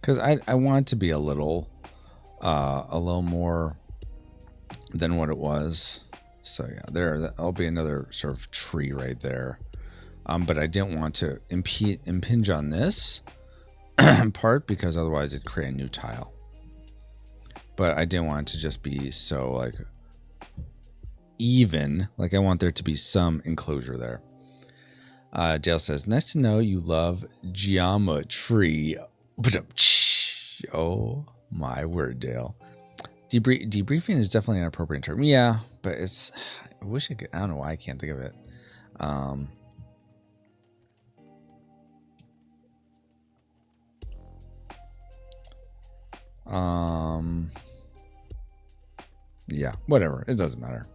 Because I want it to be a little more than what it was. So yeah, that'll be another sort of tree right there. But I didn't want to impinge on this part because otherwise it'd create a new tile. But I didn't want it to just be so like even. Like I want there to be some enclosure there. Dale says, nice to know you love geometry. Oh my word, Dale. Debriefing is definitely an appropriate term. Yeah, but it's, I wish I could, I don't know why I can't think of it. Yeah, whatever. It doesn't matter.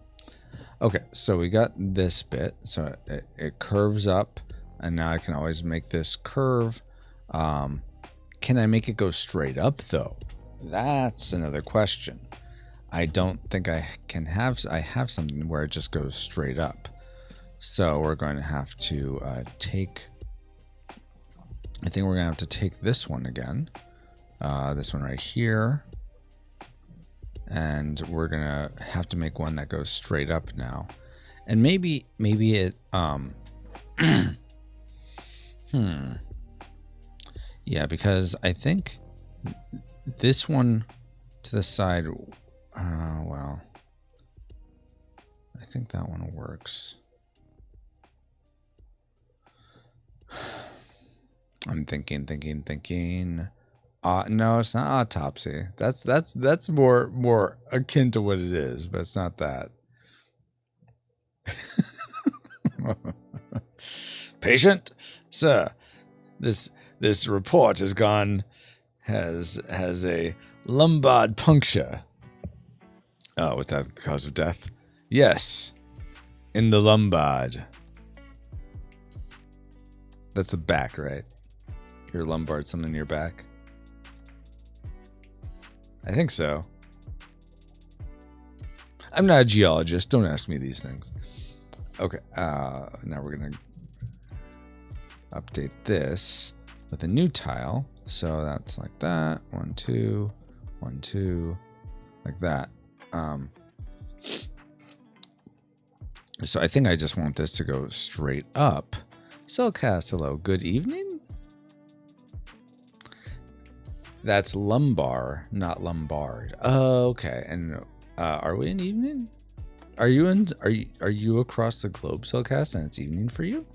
Okay, so we got this bit. So it curves up, and now I can always make this curve. Can I make it go straight up, though? That's another question. I don't think I have something where it just goes straight up. So we're going to have to take this one again. This one right here. And we're going to have to make one that goes straight up now. And maybe it, yeah, because I think this one to the side, well, I think that one works. I'm thinking. No, it's not autopsy. That's more akin to what it is, but it's not that. Patient, sir, this report has a lumbar puncture. Oh, was that the cause of death? Yes, in the lumbar. That's the back, right? Your lumbar, something in your back. I think so. I'm not a geologist. Don't ask me these things. Okay. Now we're gonna update this with a new tile. So that's like that. 1, 2, 1, 2, like that. So I think I just want this to go straight up. Cellcast, hello. Good evening. That's lumbar, not lombard. Oh, okay. And are we in evening? Are you across the globe, Cellcast, and it's evening for you?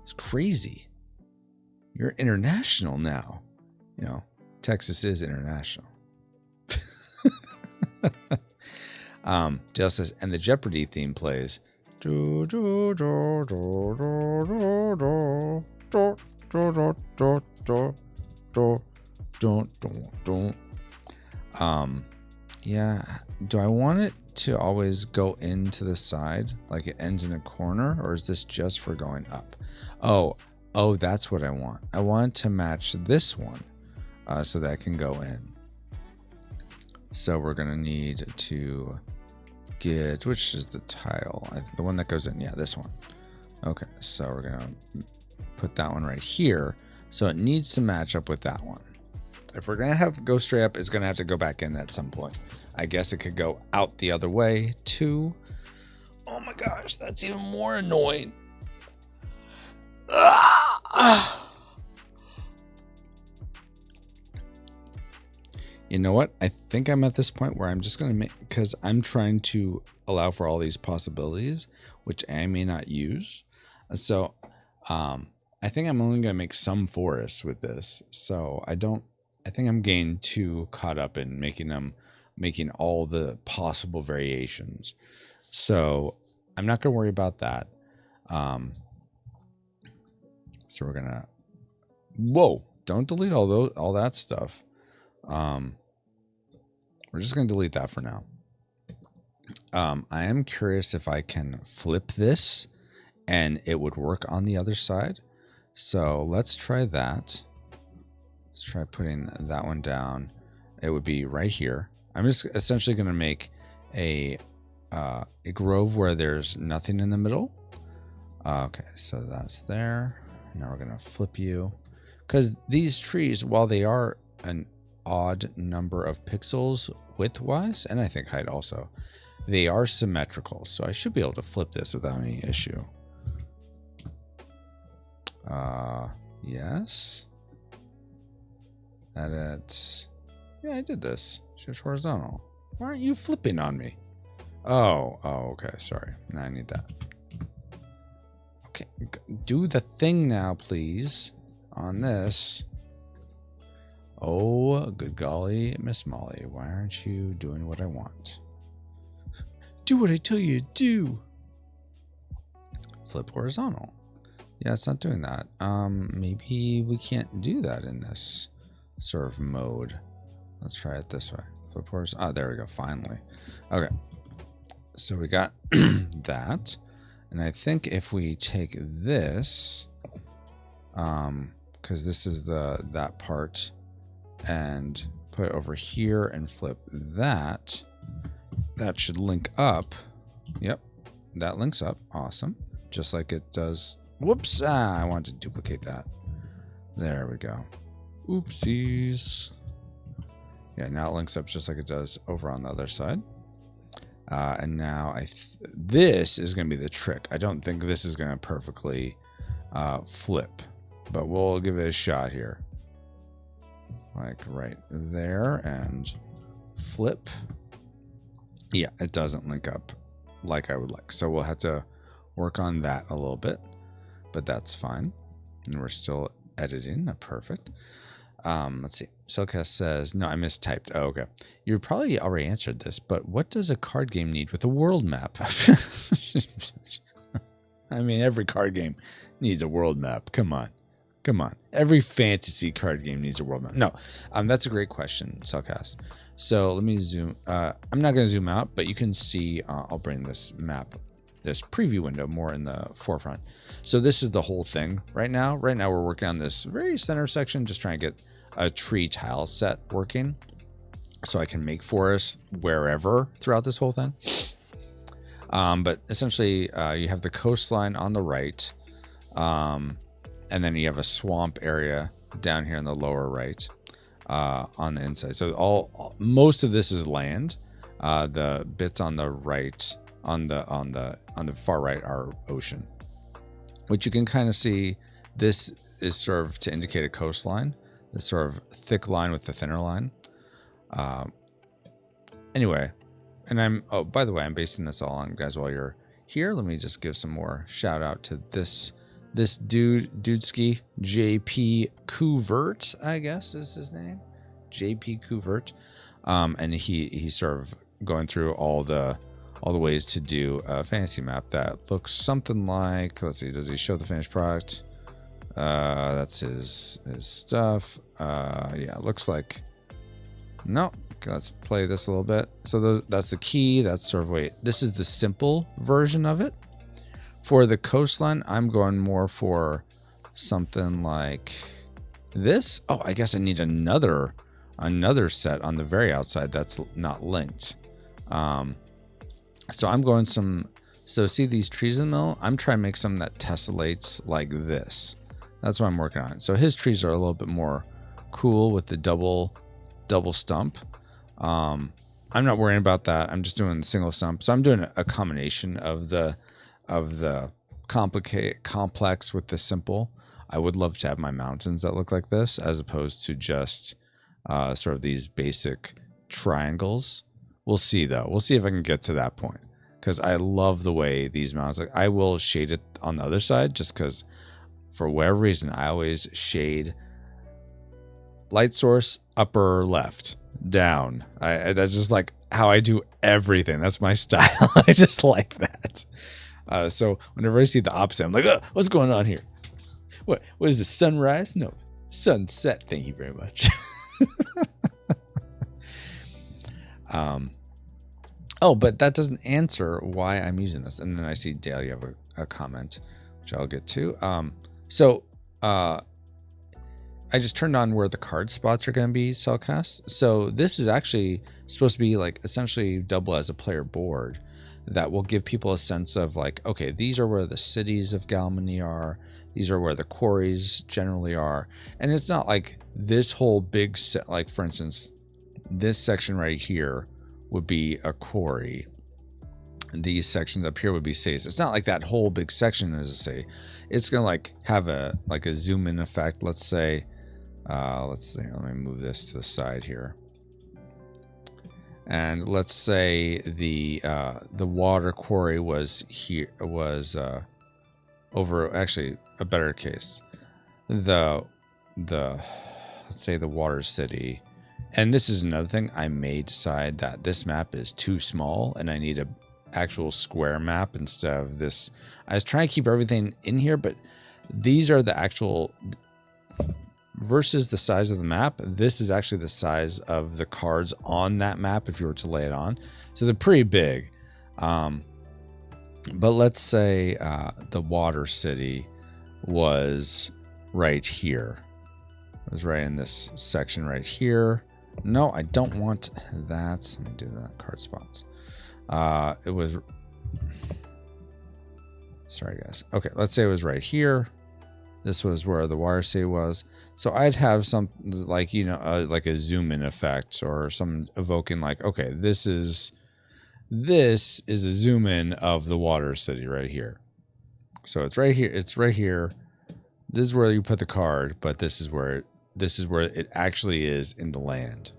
It's crazy. You're international now. You know, Texas is international. Jill says, and the Jeopardy theme plays. Yeah. Do I want it to always go into the side, like it ends in a corner, or is this just for going up? Oh, that's what I want. I want to match this one, so that I can go in. So we're gonna need to get, which is the tile, the one that goes in. Yeah, this one. Okay, so we're gonna put that one right here. So it needs to match up with that one. If we're gonna go straight up, it's gonna have to go back in at some point. I guess it could go out the other way too. Oh my gosh, that's even more annoying. You know what? I think I'm at this point where I'm just gonna make, because I'm trying to allow for all these possibilities, which I may not use. So, I think I'm only gonna make some forests with this. So I think I'm getting too caught up in making all the possible variations. So I'm not gonna worry about that. So we're gonna, whoa, don't delete all that stuff. We're just gonna delete that for now. I am curious if I can flip this and it would work on the other side. So let's try that. Let's try putting that one down. It would be right here. I'm just essentially going to make a grove where there's nothing in the middle. Okay, so that's there. Now we're going to flip you. Because these trees, while they are an odd number of pixels width-wise, and I think height also, they are symmetrical. So I should be able to flip this without any issue. Yes. Edit. Yeah, I did this. Shift horizontal. Why aren't you flipping on me? Oh, okay. Sorry. Now I need that. Okay. Do the thing now, please. On this. Oh, good golly, Miss Molly. Why aren't you doing what I want? Do what I tell you to do. Flip horizontal. Yeah, it's not doing that. Maybe we can't do that in this sort of mode. Let's try it this way. Flip horizontal. Oh, there we go. Finally. Okay. So we got that. And I think if we take this, because this is that part, and put it over here and flip that, that should link up. Yep. That links up. Awesome. Just like it does. Whoops. I wanted to duplicate that. There we go. Oopsies. Yeah, now it links up just like it does over on the other side. And now this is going to be the trick. I don't think this is going to perfectly flip, but we'll give it a shot here. Like right there and flip. Yeah, it doesn't link up like I would like. So we'll have to work on that a little bit, but that's fine. And we're still editing. Perfect. Let's see. Cellcast says, no, I mistyped. Oh, okay. You probably already answered this, but what does a card game need with a world map? I mean, every card game needs a world map. Come on. Come on. Every fantasy card game needs a world map. No, that's a great question, Cellcast. So let me zoom. I'm not going to zoom out, but you can see, I'll bring this map, this preview window more in the forefront. So this is the whole thing right now. Right now we're working on this very center section, just trying to get a tree tile set working so I can make forests wherever throughout this whole thing. But essentially you have the coastline on the right, and then you have a swamp area down here in the lower right, on the inside. So most of this is land. The bits on the right, on the far right, are ocean, which you can kind of see. This is sort of to indicate a coastline, this sort of thick line with the thinner line. Anyway, and by the way, I'm basing this all on, guys, while you're here. Let me just give some more shout out to this dudeski, JP Couvert, I guess is his name, JP Couvert. And he's sort of going through all the ways to do a fantasy map that looks something like, let's see, does he show the finished product? That's his stuff. Yeah, it looks like, no. Let's play this a little bit. So that's the key. That's sort of, this is the simple version of it. For the coastline, I'm going more for something like this. Oh, I guess I need another set on the very outside that's not linked. So I'm going so see these trees in the middle? I'm trying to make something that tessellates like this. That's what I'm working on. So his trees are a little bit more cool with the double stump. I'm not worrying about that. I'm just doing the single stump. So I'm doing a combination of the complex with the simple. I would love to have my mountains that look like this, as opposed to just sort of these basic triangles. We'll see though. We'll see if I can get to that point, because I love the way these mountains look. I will shade it on the other side, just because for whatever reason I always shade light source upper left down. That's just like how I do everything. That's my style. I just like that. So whenever I see the opposite, I'm like, oh, what's going on here? What is the sunrise? No, sunset. Thank you very much. Oh, but that doesn't answer why I'm using this. And then I see Dale, you have a comment, which I'll get to. I just turned on where the card spots are going to be cellcast. So this is actually supposed to be like essentially double as a player board that will give people a sense of like, okay, these are where the cities of Galmany are. These are where the quarries generally are. And it's not like this whole big set, like for instance, this section right here would be a quarry. These sections up here would be cities. It's not like that whole big section is a city. It's going to like have a zoom in effect. Let's say, let's see, let me move this to the side here. And let's say the water quarry was here, over, actually a better case. Let's say the water city. And this is another thing, I may decide that this map is too small and I need a actual square map instead of this. I was trying to keep everything in here, but these are the actual versus the size of the map. This is actually the size of the cards on that map if you were to lay it on. So they're pretty big. But let's say the water city was right here. It was right in this section right here. No, I don't want that. Let me do that. Card spots. It was, sorry guys. Okay, let's say it was right here. This was where the water city was. So I'd have some like, you know, like a zoom in effect or some evoking like, okay, this is a zoom in of the water city right here. So it's right here. It's right here. This is where you put the card, but this is where it actually is in the land.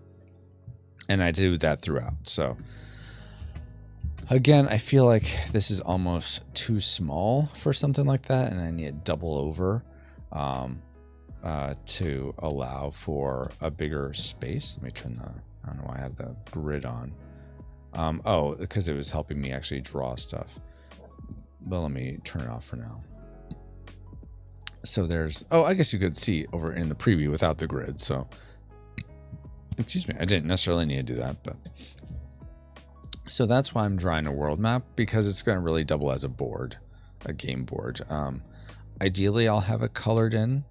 And I do that throughout. So again, I feel like this is almost too small for something like that, and I need to double over. to allow for a bigger space. Let me turn I don't know why I have the grid on. Oh, because it was helping me actually draw stuff. But let me turn it off for now. So there's, oh, I guess you could see over in the preview without the grid. So, excuse me, I didn't necessarily need to do that, but. So that's why I'm drawing a world map, because it's going to really double as a board, a game board. Ideally, I'll have it colored in.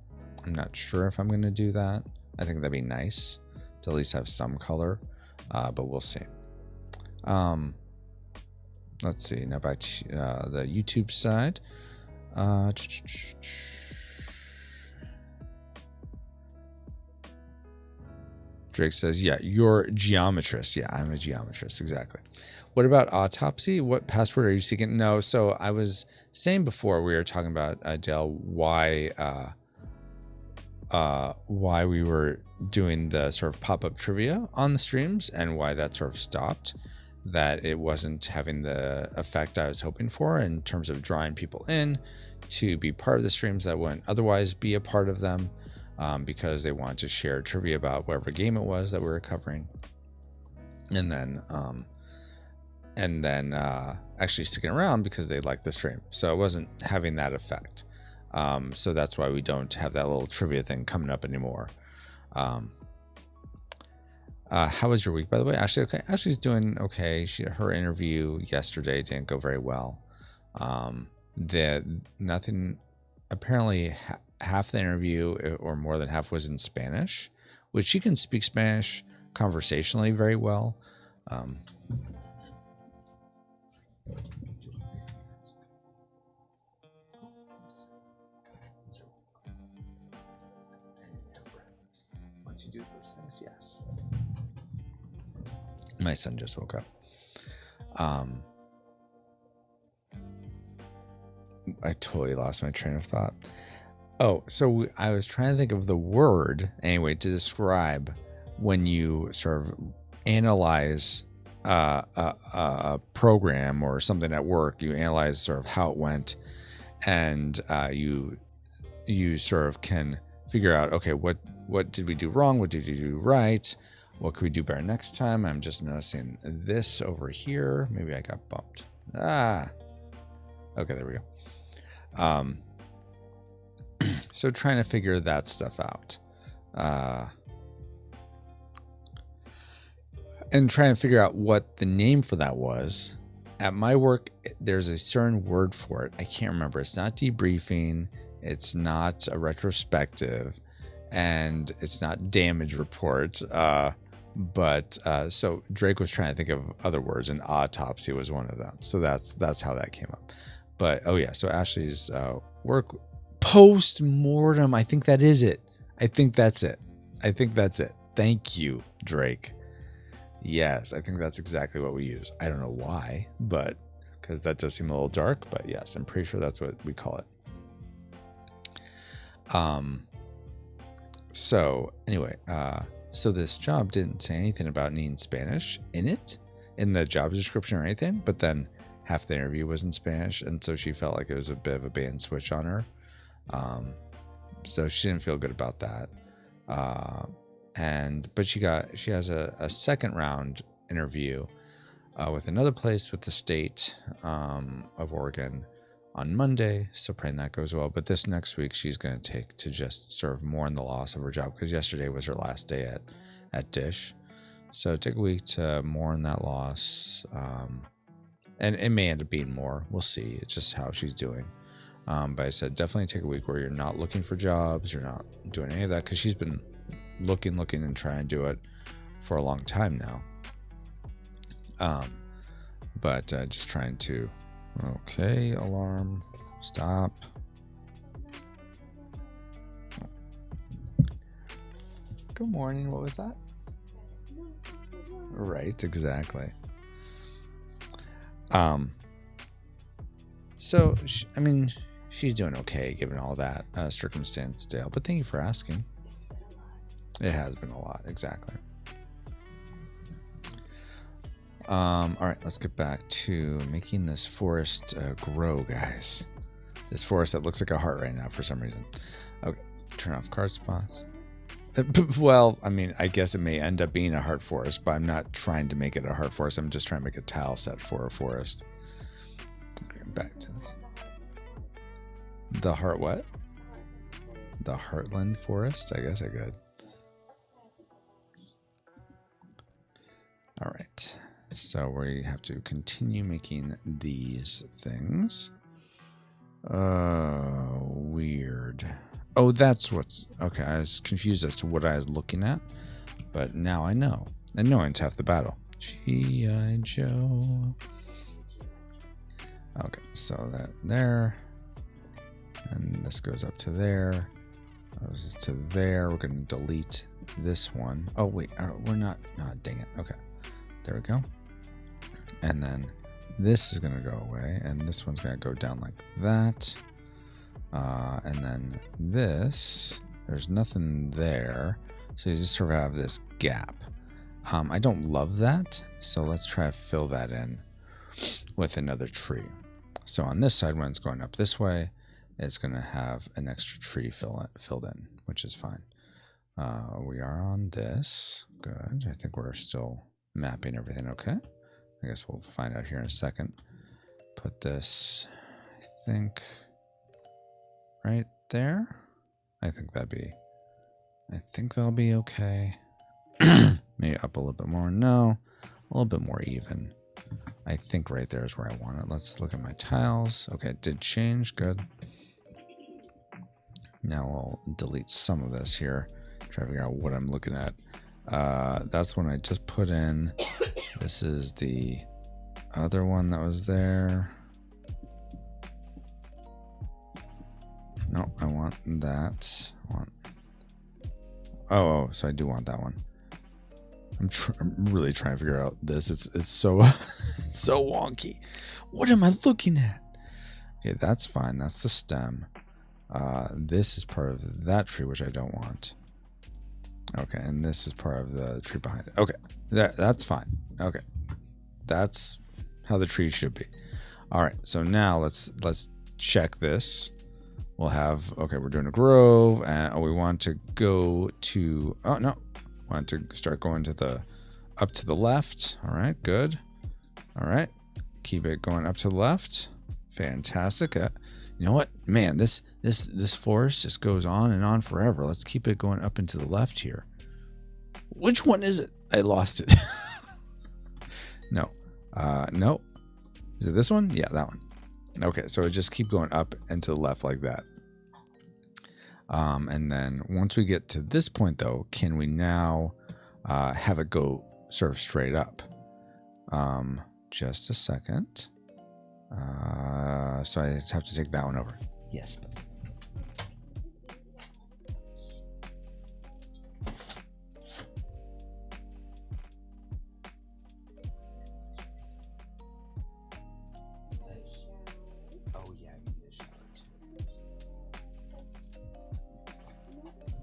I'm not sure if I'm going to do that. I think that'd be nice to at least have some color, but we'll see. Let's see, now back to the YouTube side. Drake says, yeah, you're geometrist. Yeah, I'm a geometrist, exactly. What about autopsy? What password are you seeking? No, so I was saying before we were talking about, Dale, why we were doing the sort of pop-up trivia on the streams and why that sort of stopped, that it wasn't having the effect I was hoping for in terms of drawing people in to be part of the streams that wouldn't otherwise be a part of them, because they wanted to share trivia about whatever game it was that we were covering, and then actually sticking around because they liked the stream. So it wasn't having that effect. So that's why we don't have that little trivia thing coming up anymore. How was your week, by the way? Ashley, okay. Ashley's doing okay. Her interview yesterday didn't go very well. Apparently half the interview or more than half was in Spanish, which she can speak Spanish conversationally very well. Once you do those things, yes. My son just woke up. I totally lost my train of thought. Oh, so I was trying to think of the word anyway to describe when you sort of analyze a program or something at work. You analyze sort of how it went, and you sort of can figure out, okay, what did we do wrong? What did we do right? What could we do better next time? I'm just noticing this over here. Maybe I got bumped. Okay, there we go. So trying to figure that stuff out. And trying to figure out what the name for that was. At my work, there's a certain word for it. I can't remember. It's not debriefing. It's not a retrospective. And it's not damage report. So Drake was trying to think of other words, and autopsy was one of them. So that's how that came up. But, oh yeah, so Ashley's work post-mortem. I think that is it. I think that's it. Thank you, Drake. Yes, I think that's exactly what we use. I don't know why, but because that does seem a little dark, but yes, I'm pretty sure that's what we call it. So anyway, so this job didn't say anything about needing Spanish in it, in the job description or anything, but then half the interview was in Spanish, and so she felt like it was a bit of a bait and switch on her. So she didn't feel good about that. But she has a second round interview with another place with the state of Oregon on Monday, so praying that goes well. But this next week she's going to take to just sort of mourn the loss of her job, because yesterday was her last day at Dish. So take a week to mourn that loss, and it may end up being more. We'll see. It's just how she's doing. But I said definitely take a week where you're not looking for jobs, you're not doing any of that, because she's been looking and trying to do it for a long time now. But just trying to, okay, alarm, stop. Good morning. What was that? Right, exactly. So, I mean, she's doing okay given all that circumstance, Dale. But thank you for asking. It has been a lot, exactly. All right, let's get back to making this forest grow, guys. this forest that looks like a heart right now for some reason. Okay, turn off card spots. Well, I mean, I guess it may end up being a heart forest, but I'm not trying to make it a heart forest. I'm just trying to make a tile set for a forest. Okay, back to this. The heart what? The Heartland Forest? I guess I could. All right. So we have to continue making these things. Weird. Oh, that's what's... Okay, I was confused as to what I was looking at. But now I know. And knowing's half the battle. G.I. Joe. Okay, so that there. And this goes up to there. Goes to there. We're going to delete this one. Oh, wait. We're not... No, dang it. Okay. There we go. And then this is going to go away. And this one's going to go down like that. And then this, there's nothing there. So you just sort of have this gap. I don't love that. So let's try to fill that in with another tree. So on this side, when it's going up this way, it's going to have an extra tree filled in, which is fine. We are on this. Good. I think we're still mapping everything okay. I guess we'll find out here in a second. Put this, I think, right there. I think that'll be okay. Maybe up a little bit more. No, a little bit more even. I think right there is where I want it. Let's look at my tiles. Okay, it did change. Good. Now I'll delete some of this here. Try to figure out what I'm looking at. That's one I just put in. This is the other one that was there. No, I want that. Oh, so I do want that one. I'm really trying to figure out this. It's so it's so wonky. What am I looking at? Okay, that's fine. That's the stem. This is part of that tree, which I don't want. Okay, and this is part of the tree behind it. Okay, that's fine. Okay, that's how the tree should be. All right, so now let's check this. We'll have, okay, we're doing a grove, and we want to go to, oh no, want to start going to the, up to the left. All right, good. All right, keep it going up to the left. Fantastic. You know what, man, this forest just goes on and on forever. Let's keep it going up and to the left here. Which one is it? I lost it. No. No. Is it this one? Yeah, that one. Okay, so it just keep going up and to the left like that. And then once we get to this point, though, can we now have it go sort of straight up? Just a second. So I have to take that one over. Yes. Oh yeah, you need a shower too.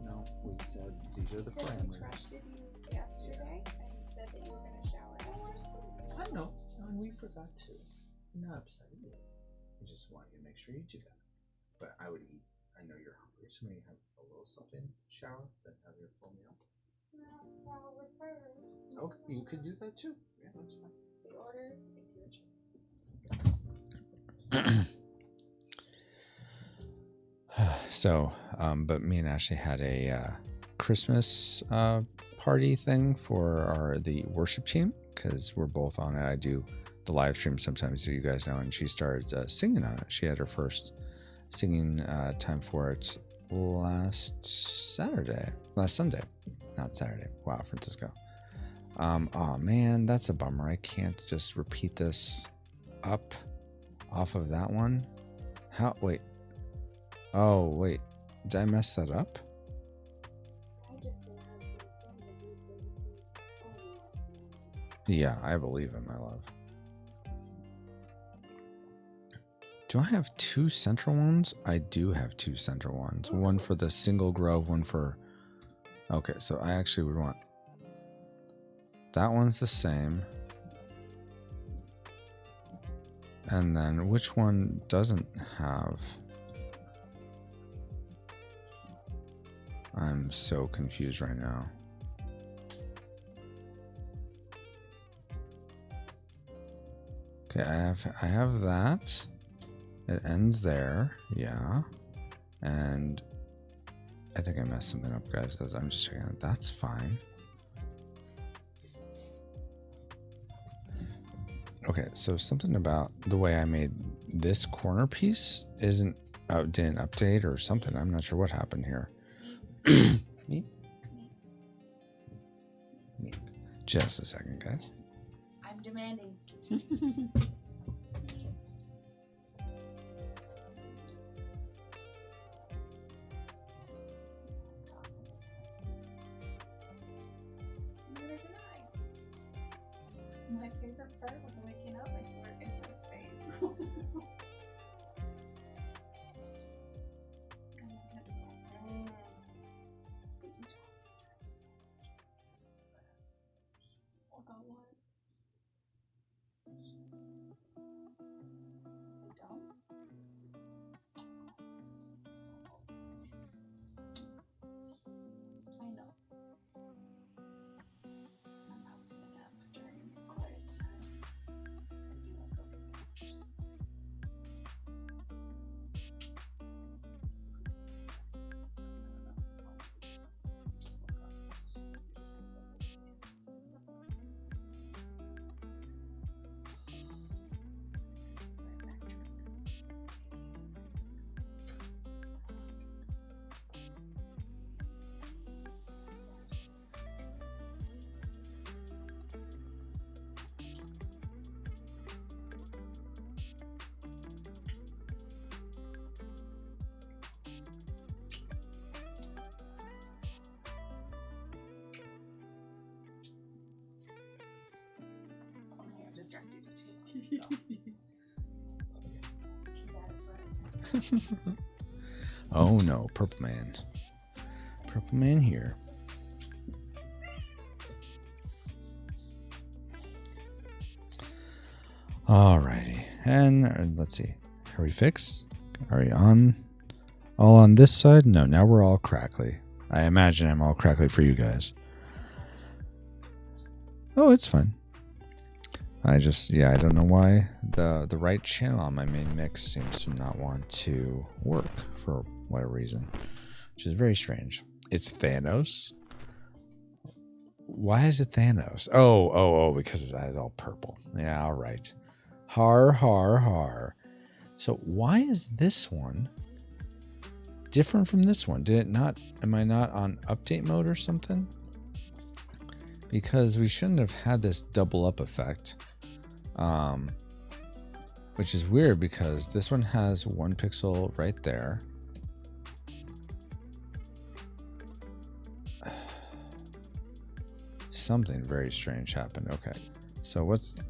No, we said these are the parameters. I trusted you yesterday, and you said that you were going to shower. I know, and we forgot to. I'm not upset at you. I just want you to make sure you do that. But I would eat. I know you're hungry, so maybe have a little something, shower, then have your full meal. Okay, you could do that too. Yeah, that's fine. The order is your choice. So, but me and Ashley had a Christmas party thing for the worship team because we're both on it. I do the live stream sometimes, so you guys know, and she started singing on it. She had her first singing time for it last Sunday, not Saturday. Wow, Francisco. Oh man, that's a bummer. I can't just repeat this up off of that one. How? Wait. Oh wait, did I mess that up? Yeah, I believe in my love. Do I have two central ones? I do have two central ones. One for the single grove, one for... Okay, so I actually would want... That one's the same. And then which one doesn't have... I'm so confused right now. Okay, I have that. It ends there, yeah. And I think I messed something up, guys. I'm just checking it. That's fine. Okay, so something about the way I made this corner piece didn't update or something. I'm not sure what happened here. Me? Just a second, guys. I'm demanding. My favorite part of waking up is working my space. About what? The dump? I know. I'm having a nap during quiet time. I do like a weekends just distracted you too. Oh no, Purple Man. Purple Man here. Alrighty. And let's see. Are we fixed? Are we on? All on this side? No, now we're all crackly. I imagine I'm all crackly for you guys. Oh, it's fine. I don't know why the right channel on my main mix seems to not want to work for whatever reason, which is very strange. It's Thanos. Why is it Thanos? Oh, because it's all purple. Yeah, all right. Har. So why is this one different from this one? Am I not on update mode or something? Because we shouldn't have had this double up effect. Which is weird because this one has 1 pixel right there. Something very strange happened. Okay. So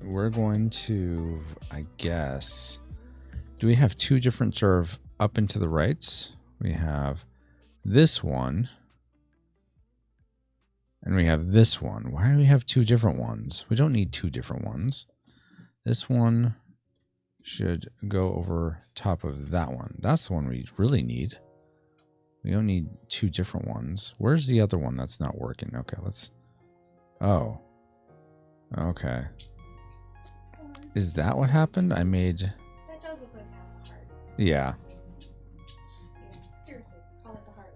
we're going to, I guess, do we have 2 different sort of up and to the rights? We have this one and we have this one. Why do we have 2 different ones? We don't need 2 different ones. This one should go over top of that one. That's the one we really need. We don't need 2 different ones. Where's the other one that's not working? Okay, oh. Okay. Is that what happened? That does look like half a heart. Yeah. Seriously, call it the heart.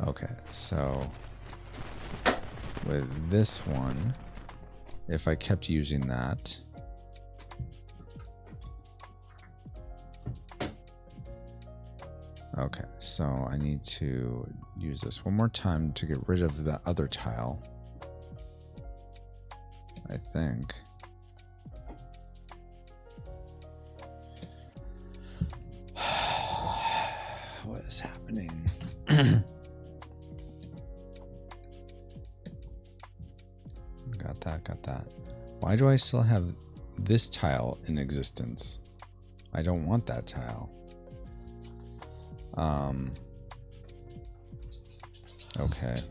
Okay, so with this one, if I kept using that, okay, so I need to use this one more time to get rid of the other tile, I think. What is happening? Got that. Why do I still have this tile in existence? I don't want that tile. Okay.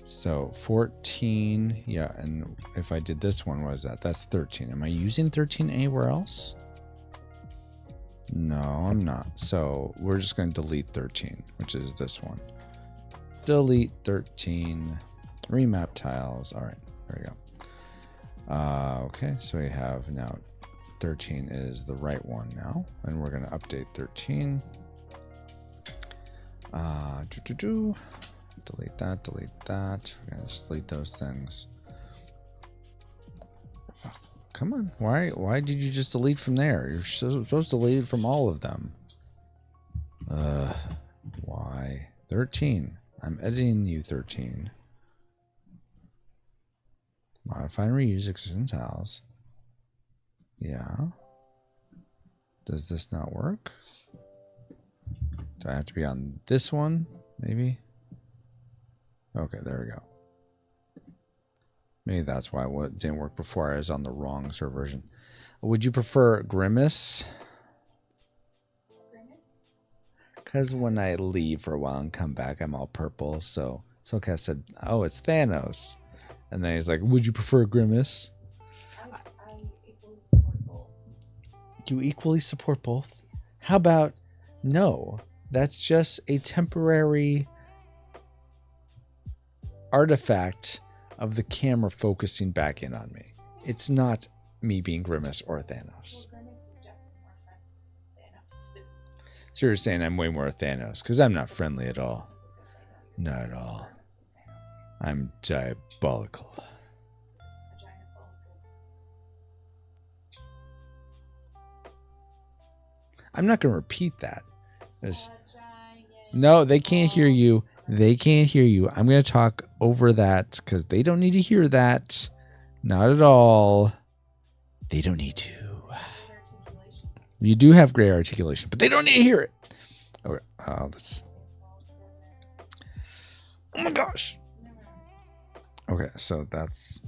So 14, yeah, and if I did this one, what is that? That's 13. Am I using 13 anywhere else? No, I'm not. So we're just going to delete 13, which is this one. Delete 13. Remap tiles. All right, there we go. Okay, so we have now 13 is the right one now, and we're going to update 13. Delete that, delete that. We're going to just delete those things. Oh, come on. Why did you just delete from there? You're supposed to delete from all of them. Why? 13. I'm editing you, 13. Modify and reuse existing tiles. Yeah. Does this not work? Do I have to be on this one? Maybe? Okay, there we go. Maybe that's why what didn't work before. I was on the wrong server version. Would you prefer Grimace? Because when I leave for a while and come back, I'm all purple. So Soulcast said, oh, it's Thanos. And then he's like, would you prefer Grimace? I equally support both. You equally support both? How about no? That's just a temporary artifact of the camera focusing back in on me. It's not me being Grimace or Thanos. Well, Grimace is definitely more friendly than Thanos. So you're saying I'm way more Thanos because I'm not friendly at all. Not at all. I'm diabolical. A giant ball of goodness. I'm not going to repeat that. No, they can't hear you. They can't hear you. I'm going to talk over that because they don't need to hear that. Not at all. They don't need to. You do have great articulation, but they don't need to hear it. Okay, let's. Oh my gosh. Okay, so that's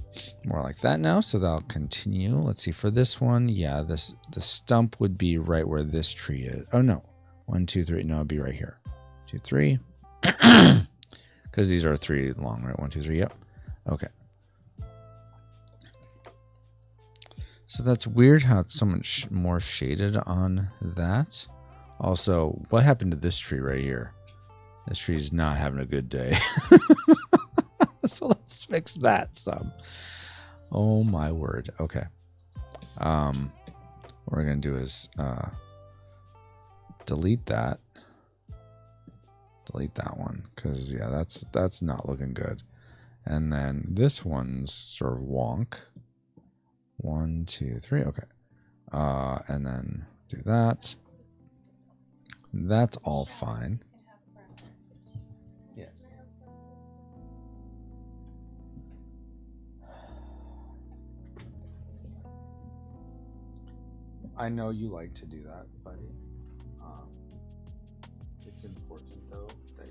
more like that now. So that'll continue. Let's see for this one. Yeah, the stump would be right where this tree is. Oh no, 1, 2, 3. No, it'd be right here. 2, 3. Because these are 3 long, right? 1, 2, 3. Yep. Okay. So that's weird how it's so much more shaded on that. Also, what happened to this tree right here? This tree is not having a good day. So let's fix that some. Oh my word. Okay. What we're gonna do is delete that. Delete that one because yeah, that's not looking good. And then this one's sort of wonk. 1, 2, 3. Okay. And then do that. That's all fine. Yeah. I know you like to do that, buddy. It's important though that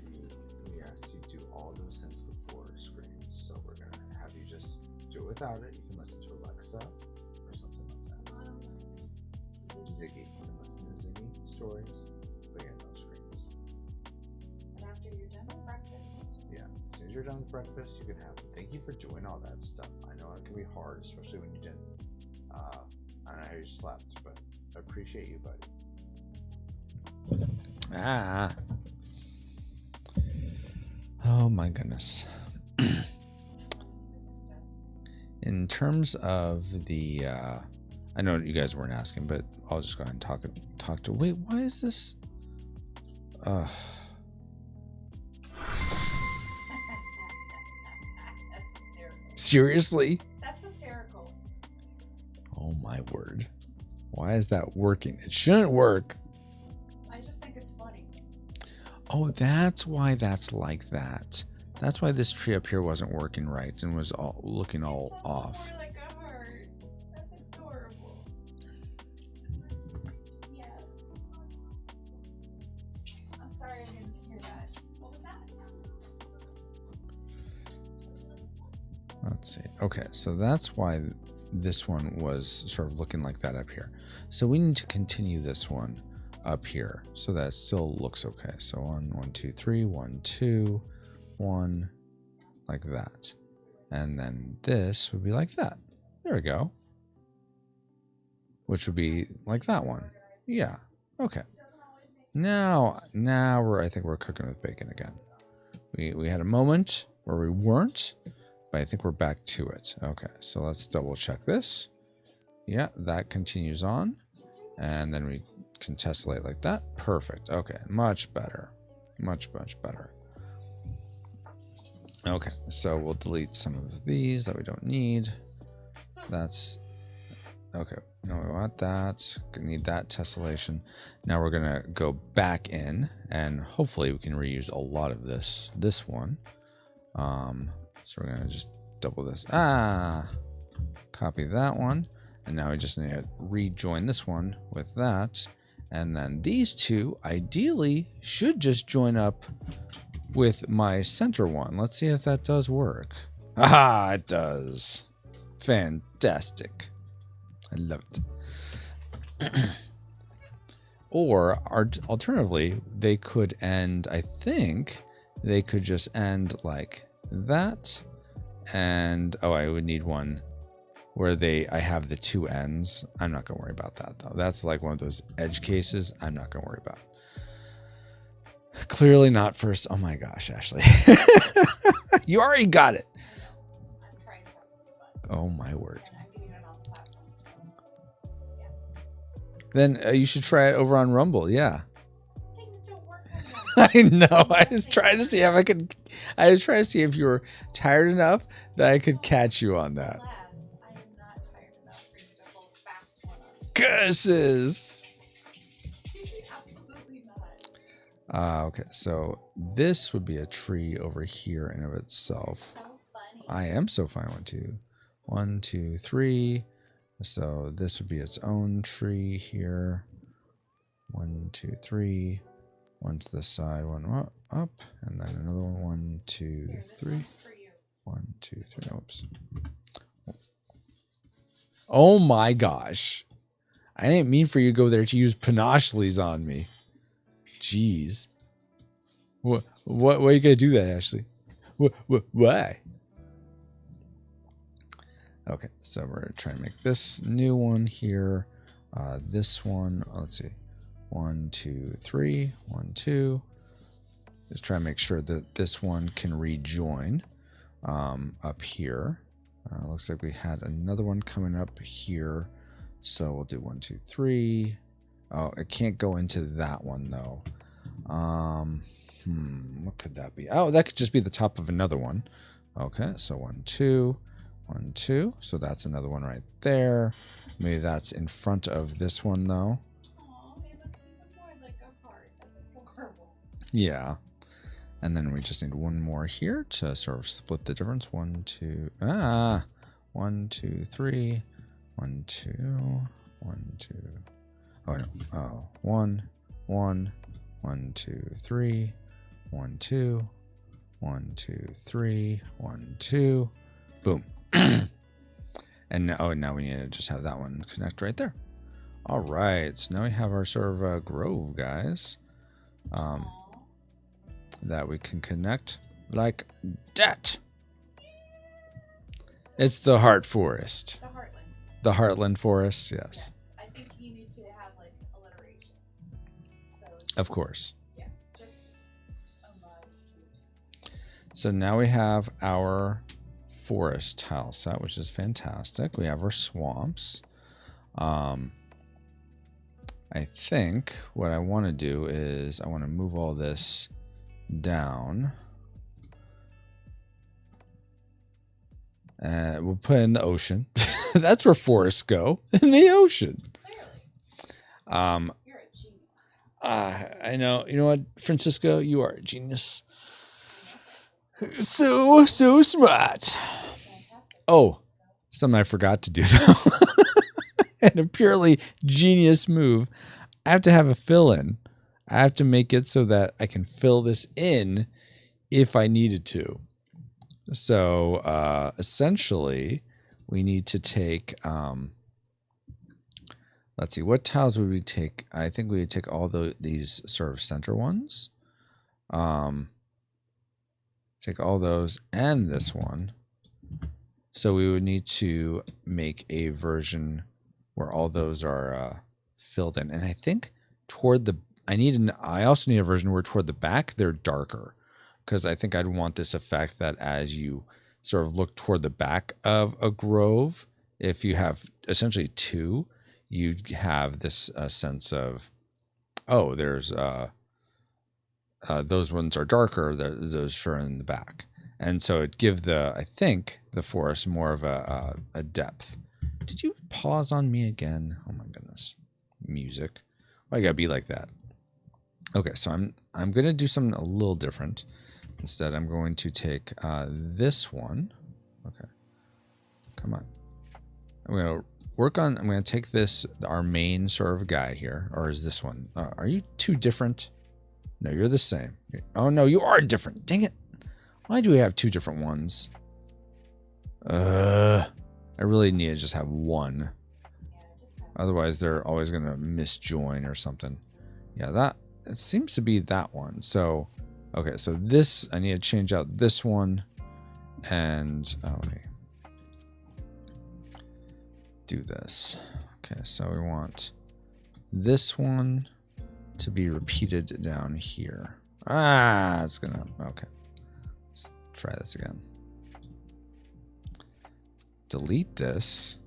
we asked you to do all those things before screens. So we're gonna have you just do it without it. You can listen to Alexa or something like that. Ziggy. You can listen to Ziggy stories, but yeah, no screens. And after you're done with breakfast. Yeah, as soon as you're done with breakfast, you can have. Thank you for doing all that stuff. I know it can be hard, especially when you didn't. I don't know how you slept, but I appreciate you, buddy. Ah. Oh my goodness. In terms of the, I know you guys weren't asking, but I'll just go ahead and talk to. Wait, why is this? That's hysterical. Seriously? That's hysterical. Oh my word. Why is that working? It shouldn't work. I just think it's funny. Oh, that's why that's like that. That's why this tree up here wasn't working right and was all looking all off. More like a heart. That's adorable. Yes. I'm sorry I didn't hear that. What was that? Let's see. Okay, so that's why this one was sort of looking like that up here. So we need to continue this one up here so that it still looks okay. So 1, 1, 2, 3, 1, 2, 1, like that. And then this would be like that. There we go. Which would be like that one. Yeah. Okay. Now I think we're cooking with bacon again. We had a moment where we weren't, but I think we're back to it. Okay, so let's double check this. Yeah, that continues on. And then we can tessellate like that. Perfect. Okay, much better. Much better. Okay, so we'll delete some of these that we don't need. That's... Okay, no, we want that. Need that tessellation. Now we're going to go back in, and hopefully we can reuse a lot of this one. So we're going to just double this. Copy that one. And now we just need to rejoin this one with that. And then these two, ideally, should just join up with my center one. Let's see if that does work. Aha, it does. Fantastic. I love it. Or alternatively, they could end, I think they could just end like that. And oh, I would need one where I have the two ends. I'm not gonna worry about that though. That's like one of those edge cases I'm not gonna worry about. Clearly not first. Oh my gosh, Ashley. You already got it. I'm trying to have some fun. Oh my word. And I'm getting it on the platform, so yeah. Then you should try it over on Rumble. Yeah. Things don't work on I know. I was trying to see if I could. I was trying to see if you were tired enough that I could catch you on that. Alas, I am not tired enough for you to hold fast one on. Curses. Absolutely not. Okay, so this would be a tree over here in of itself. So funny. I am so fine. 1, 2, 3. So this would be its own tree here. 1, 2, 3. One to the side, one up, and then another one. 1, 2, 3. 1, 2, 3. Oops. Oh my gosh. I didn't mean for you to go there to use panochles on me. Jeez. Why you gotta do that, Ashley? Why? Okay, so we're gonna try and make this new one here. This one, let's see. 1, 2, 3. 1, 2. Just try and make sure that this one can rejoin up here. Looks like we had another one coming up here. So we'll do 1, 2, 3. Oh, it can't go into that one though. What could that be? Oh, that could just be the top of another one. Okay, so 1, 2. 1, 2. So that's another one right there. Maybe that's in front of this one though. Aw, it looks even more like a heart. That's adorable. Yeah. And then we just need one more here to sort of split the difference. 1, 2. 1, 2, 3. 1, 2. 1, 2. Oh no. Oh, 1, 1. 1, 2, 3. 1, 2. 1, 2, 3. 1, 2. Boom. And now we need to just have that one connect right there. All right. So now we have our sort of grove, guys. That we can connect like that. It's the Heart Forest. The Heartland. The Heartland Forest, yes. Yes. I think you need to have like alliterations. So Of course. Yeah. Just homage to it. So now we have our forest tile set, which is fantastic. We have our swamps. I think what I want to do is I want to move all this down. We'll put in the ocean. That's where forests go, in the ocean. Clearly. You're a genius. I know. You know what, Francisco? You are a genius. So smart. Fantastic. Oh, something I forgot to do though. And a purely genius move. I have to have a fill-in. I have to make it so that I can fill this in if I needed to. So essentially, we need to take, let's see, what tiles would we take? I think we would take all these sort of center ones. Take all those and this one. So we would need to make a version where all those are filled in. And I think toward the, I also need a version where toward the back, they're darker. Because I think I'd want this effect that as you sort of look toward the back of a grove, if you have essentially two, you have this sense of, oh, there's those ones are darker, those are in the back. And so it give I think, the forest more of a depth. Did you pause on me again? Oh my goodness. Music. Why you gotta be like that? Okay, so I'm gonna do something a little different. Instead, I'm going to take this one. Okay. Come on. I'm going to take this, our main sort of guy here. Or is this one? Are you two different? No, you're the same. Oh, no, you are different. Dang it. Why do we have two different ones? I really need to just have one. Otherwise, they're always going to misjoin or something. Yeah, it seems to be that one. So... okay, so this, I need to change out this one, and let me do this. Okay, so we want this one to be repeated down here. It's gonna, okay. Let's try this again. Delete this.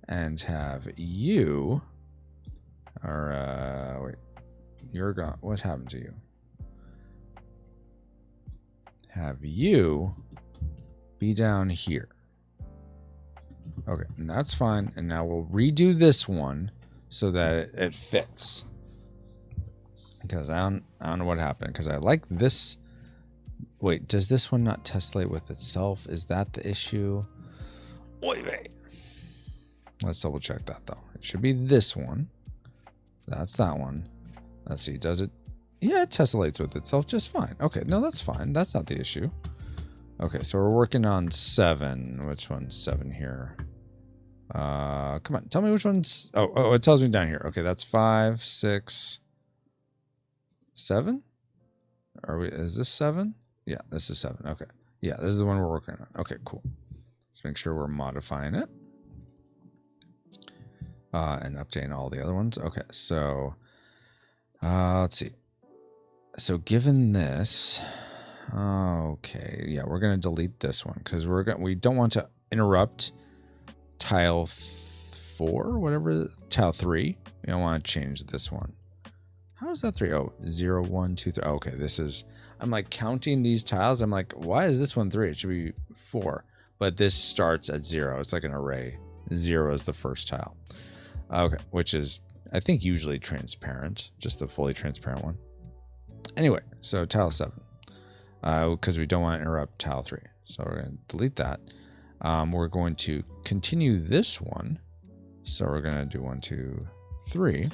And have you... or, wait, you're gone. What happened to you? Have you be down here. Okay, and that's fine. And now we'll redo this one so that it fits. Because I don't know what happened. Because I like this. Wait, does this one not tessellate with itself? Is that the issue? Wait. Let's double check that though. It should be this one. That's that one. Let's see, does it? Yeah, it tessellates with itself just fine. Okay, no, that's fine. That's not the issue. Okay, so we're working on 7. Which one's 7 here? Come on, tell me which one's... Oh, it tells me down here. Okay, that's 5, 6, 7? Is this 7? Yeah, this is 7. Okay. Yeah, this is the one we're working on. Okay, cool. Let's make sure we're modifying it. And updating all the other ones. Okay, so let's see. So given this, okay, yeah, we're gonna delete this one because we don't want to interrupt tile 4, whatever, tile 3. We don't want to change this one. How is that 3? Oh, 0, 1, 2, 3. Okay, this is. I'm like counting these tiles. I'm like, why is this one 3? It should be 4. But this starts at 0. It's like an array. 0 is the first tile. Okay, which is, I think, usually transparent, just the fully transparent one. Anyway, so tile 7, because we don't want to interrupt tile 3. So we're going to delete that. We're going to continue this one. So we're going to do 1, 2, 3.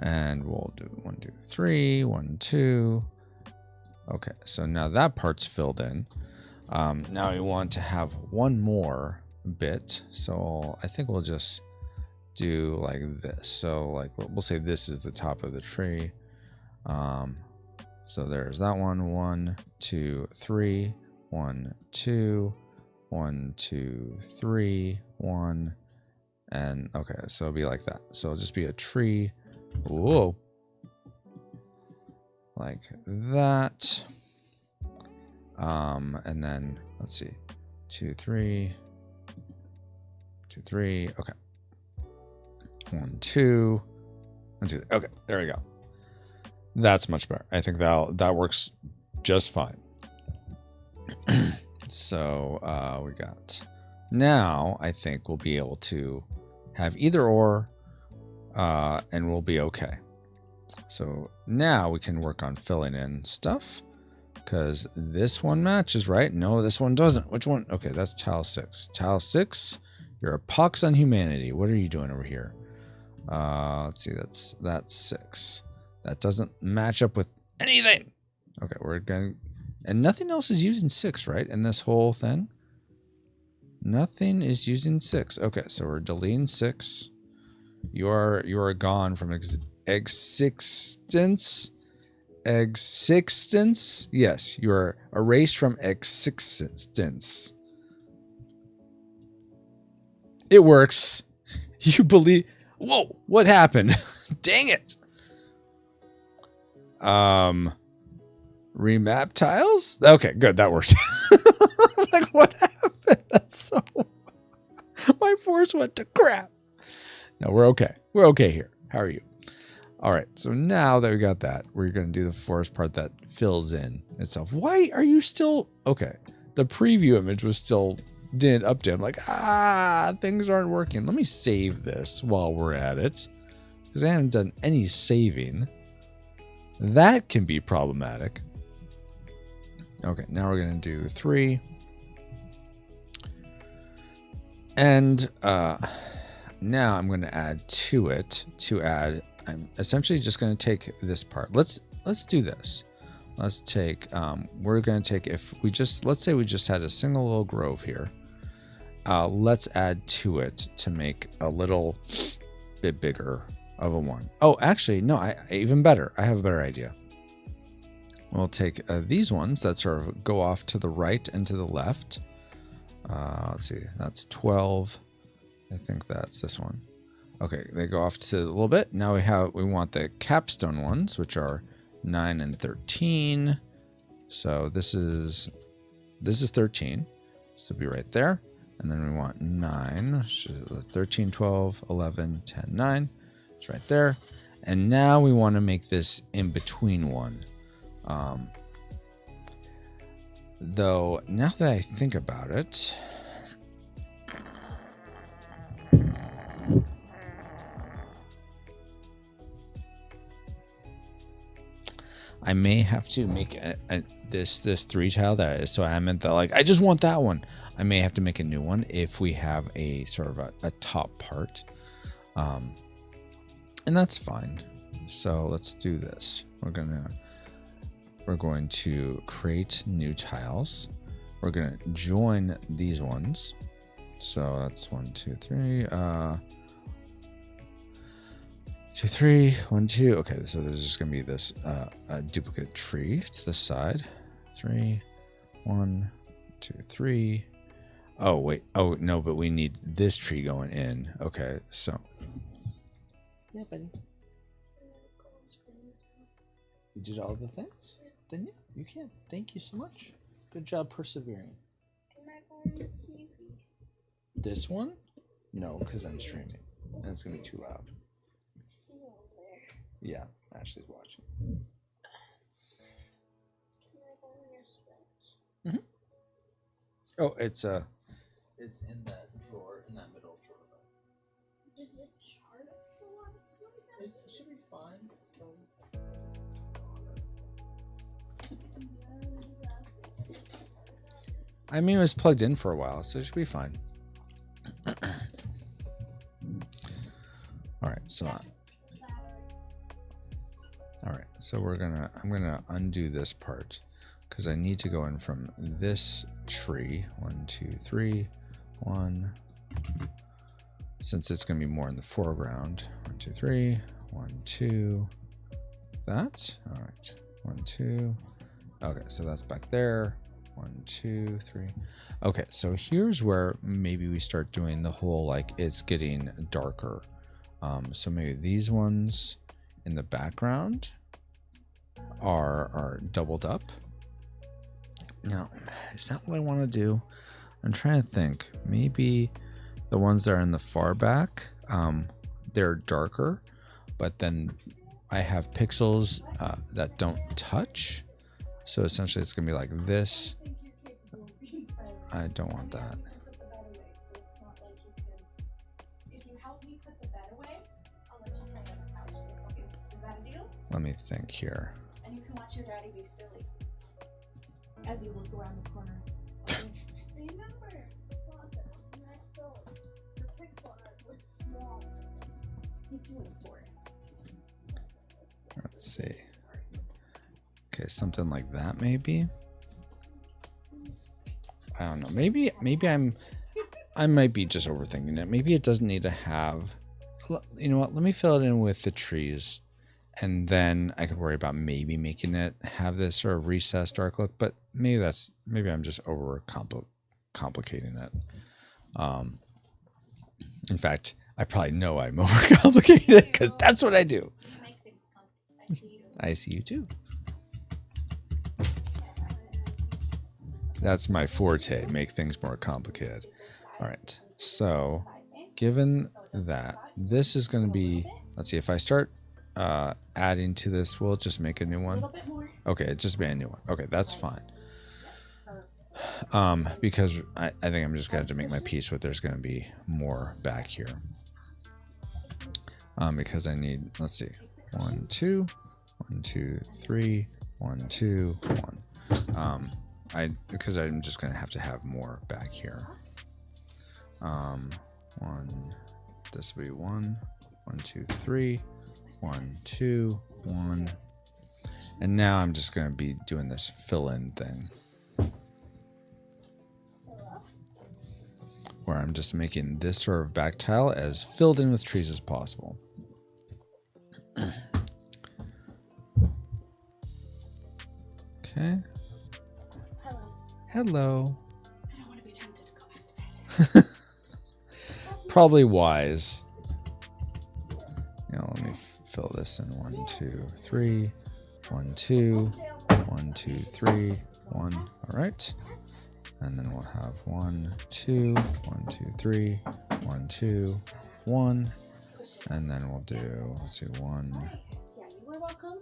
And we'll do 1, 2, 3, 1, 2. Okay, so now that part's filled in. Now we want to have one more bit, so I think we'll just do like this. So like we'll say this is the top of the tree. So there's that one. 1, 2, 3. 1, 2. 1, 2, 3. 1. And okay, so it'll be like that. So it'll just be a tree. Whoa. Like that. And then let's see. 2, 3. 2, 3. Okay. 1, 2. 1, 2. Okay, there we go. That's much better. I think that works just fine. So we got. Now I think we'll be able to have either or, and we'll be okay. So now we can work on filling in stuff. Because this one matches, right? No, this one doesn't. Which one? Okay, that's tile 6. Tile 6, you're a pox on humanity. What are you doing over here? Let's see, that's 6. That doesn't match up with anything. Okay, we're going... And nothing else is using 6, right? In this whole thing? Nothing is using 6. Okay, so we're deleting 6. You are gone from existence. Existence? Yes, you are erased from existence. It works. You believe... Whoa, what happened? Dang it. Remap tiles? Okay, good. That works. Like, what happened? That's so... My force went to crap. No, we're okay. We're okay here. How are you? All right, so now that we got that, we're going to do the forest part that fills in itself. Why are you still... Okay, the preview image was still... didn't update. I'm like, things aren't working. Let me save this while we're at it, because I haven't done any saving. That can be problematic. Okay, now we're going to do 3. And now I'm going to add to it. I'm essentially just going to take this part. Let's do this. Let's take, we're going to take, let's say we just had a single little grove here. Let's add to it to make a little bit bigger of a one. Oh, actually, no, even better. I have a better idea. We'll take these ones that sort of go off to the right and to the left. Let's see, that's 12. I think that's this one. Okay, they go off to a little bit. Now we want the capstone ones, which are 9 and 13. So this is 13. So it'll be right there. And then we want 9, 13, 12, 11, 10, 9. It's right there. And now we want to make this in between one. Though, now that I think about it, I may have to make this 3 tile that is, so I meant that, like, I just want that one. I may have to make a new one if we have a sort of a top part. And that's fine. So let's do this. We're going to create new tiles. We're going to join these ones. So that's 1, 2, 3. 2, 3, 1, 2. Okay, so there's just going to be this duplicate tree to the side. 3, 1, 2, 3. Oh, wait. Oh, no, but we need this tree going in. Okay, so. Yeah, buddy. You did all the things? Then yeah, you can. Thank you so much. Good job persevering. Can I go on the TV? This one? No, because I'm streaming. And it's going to be too loud. Yeah, Ashley's watching. Can I go on your Switch? Mm-hmm. Oh, it's in that drawer, in that middle drawer. Did you chart it for last one? It should be fine. I mean, it was plugged in for a while, so it should be fine. All right, so I'm gonna undo this part because I need to go in from this tree. 1, 2, 3, 1. Since it's gonna be more in the foreground. 1, 2, 3, 1, 2. That. All right. 1, 2. Okay, so that's back there. 1, 2, 3. Okay, so here's where maybe we start doing the whole, like, it's getting darker. So maybe these ones in the background are doubled up. Now, is that what I want to do? I'm trying to think. Maybe the ones that are in the far back, they're darker, but then I have pixels that don't touch. So essentially it's going to be like this. I don't want that. Let me think here. And you can watch your daddy be silly as you look around the corner. Remember, the pixel art looks small. He's doing a forest. Let's see. Okay, something like that maybe. I don't know. Maybe I might be just overthinking it. Maybe it doesn't need to have. You know what? Let me fill it in with the trees, and then I could worry about maybe making it have this sort of recessed dark look. But maybe I'm just over complicating it. In fact, I probably know I'm overcomplicated it because that's what I do. You make things complicated. I see you too. That's my forte, make things more complicated. All right, so given that this is going to be, let's see, if I start adding to this, we'll just make a new one. Okay, it's just be a new one. Okay, that's fine. Because I think I'm just going to make my peace with there's going to be more back here. Because I need, let's see, 1, 2, 1, 2, 3, 1, 2, 1. Because I'm just going to have more back here. This will be 1, 1, 2, 3, 1, 2, 1. And now I'm just going to be doing this fill-in thing. Where I'm just making this sort of back tile as filled in with trees as possible. Okay. Hello. I don't want to be tempted to go back to bed. Probably wise. You know, let me fill this in 1, 2, 3, 1, 2, 1, 2, 3, 1. All right. And then we'll have 1, 2, 1, 2, 3, 1, 2, 1. And then we'll do, let's see, 1. Yeah, you are welcome.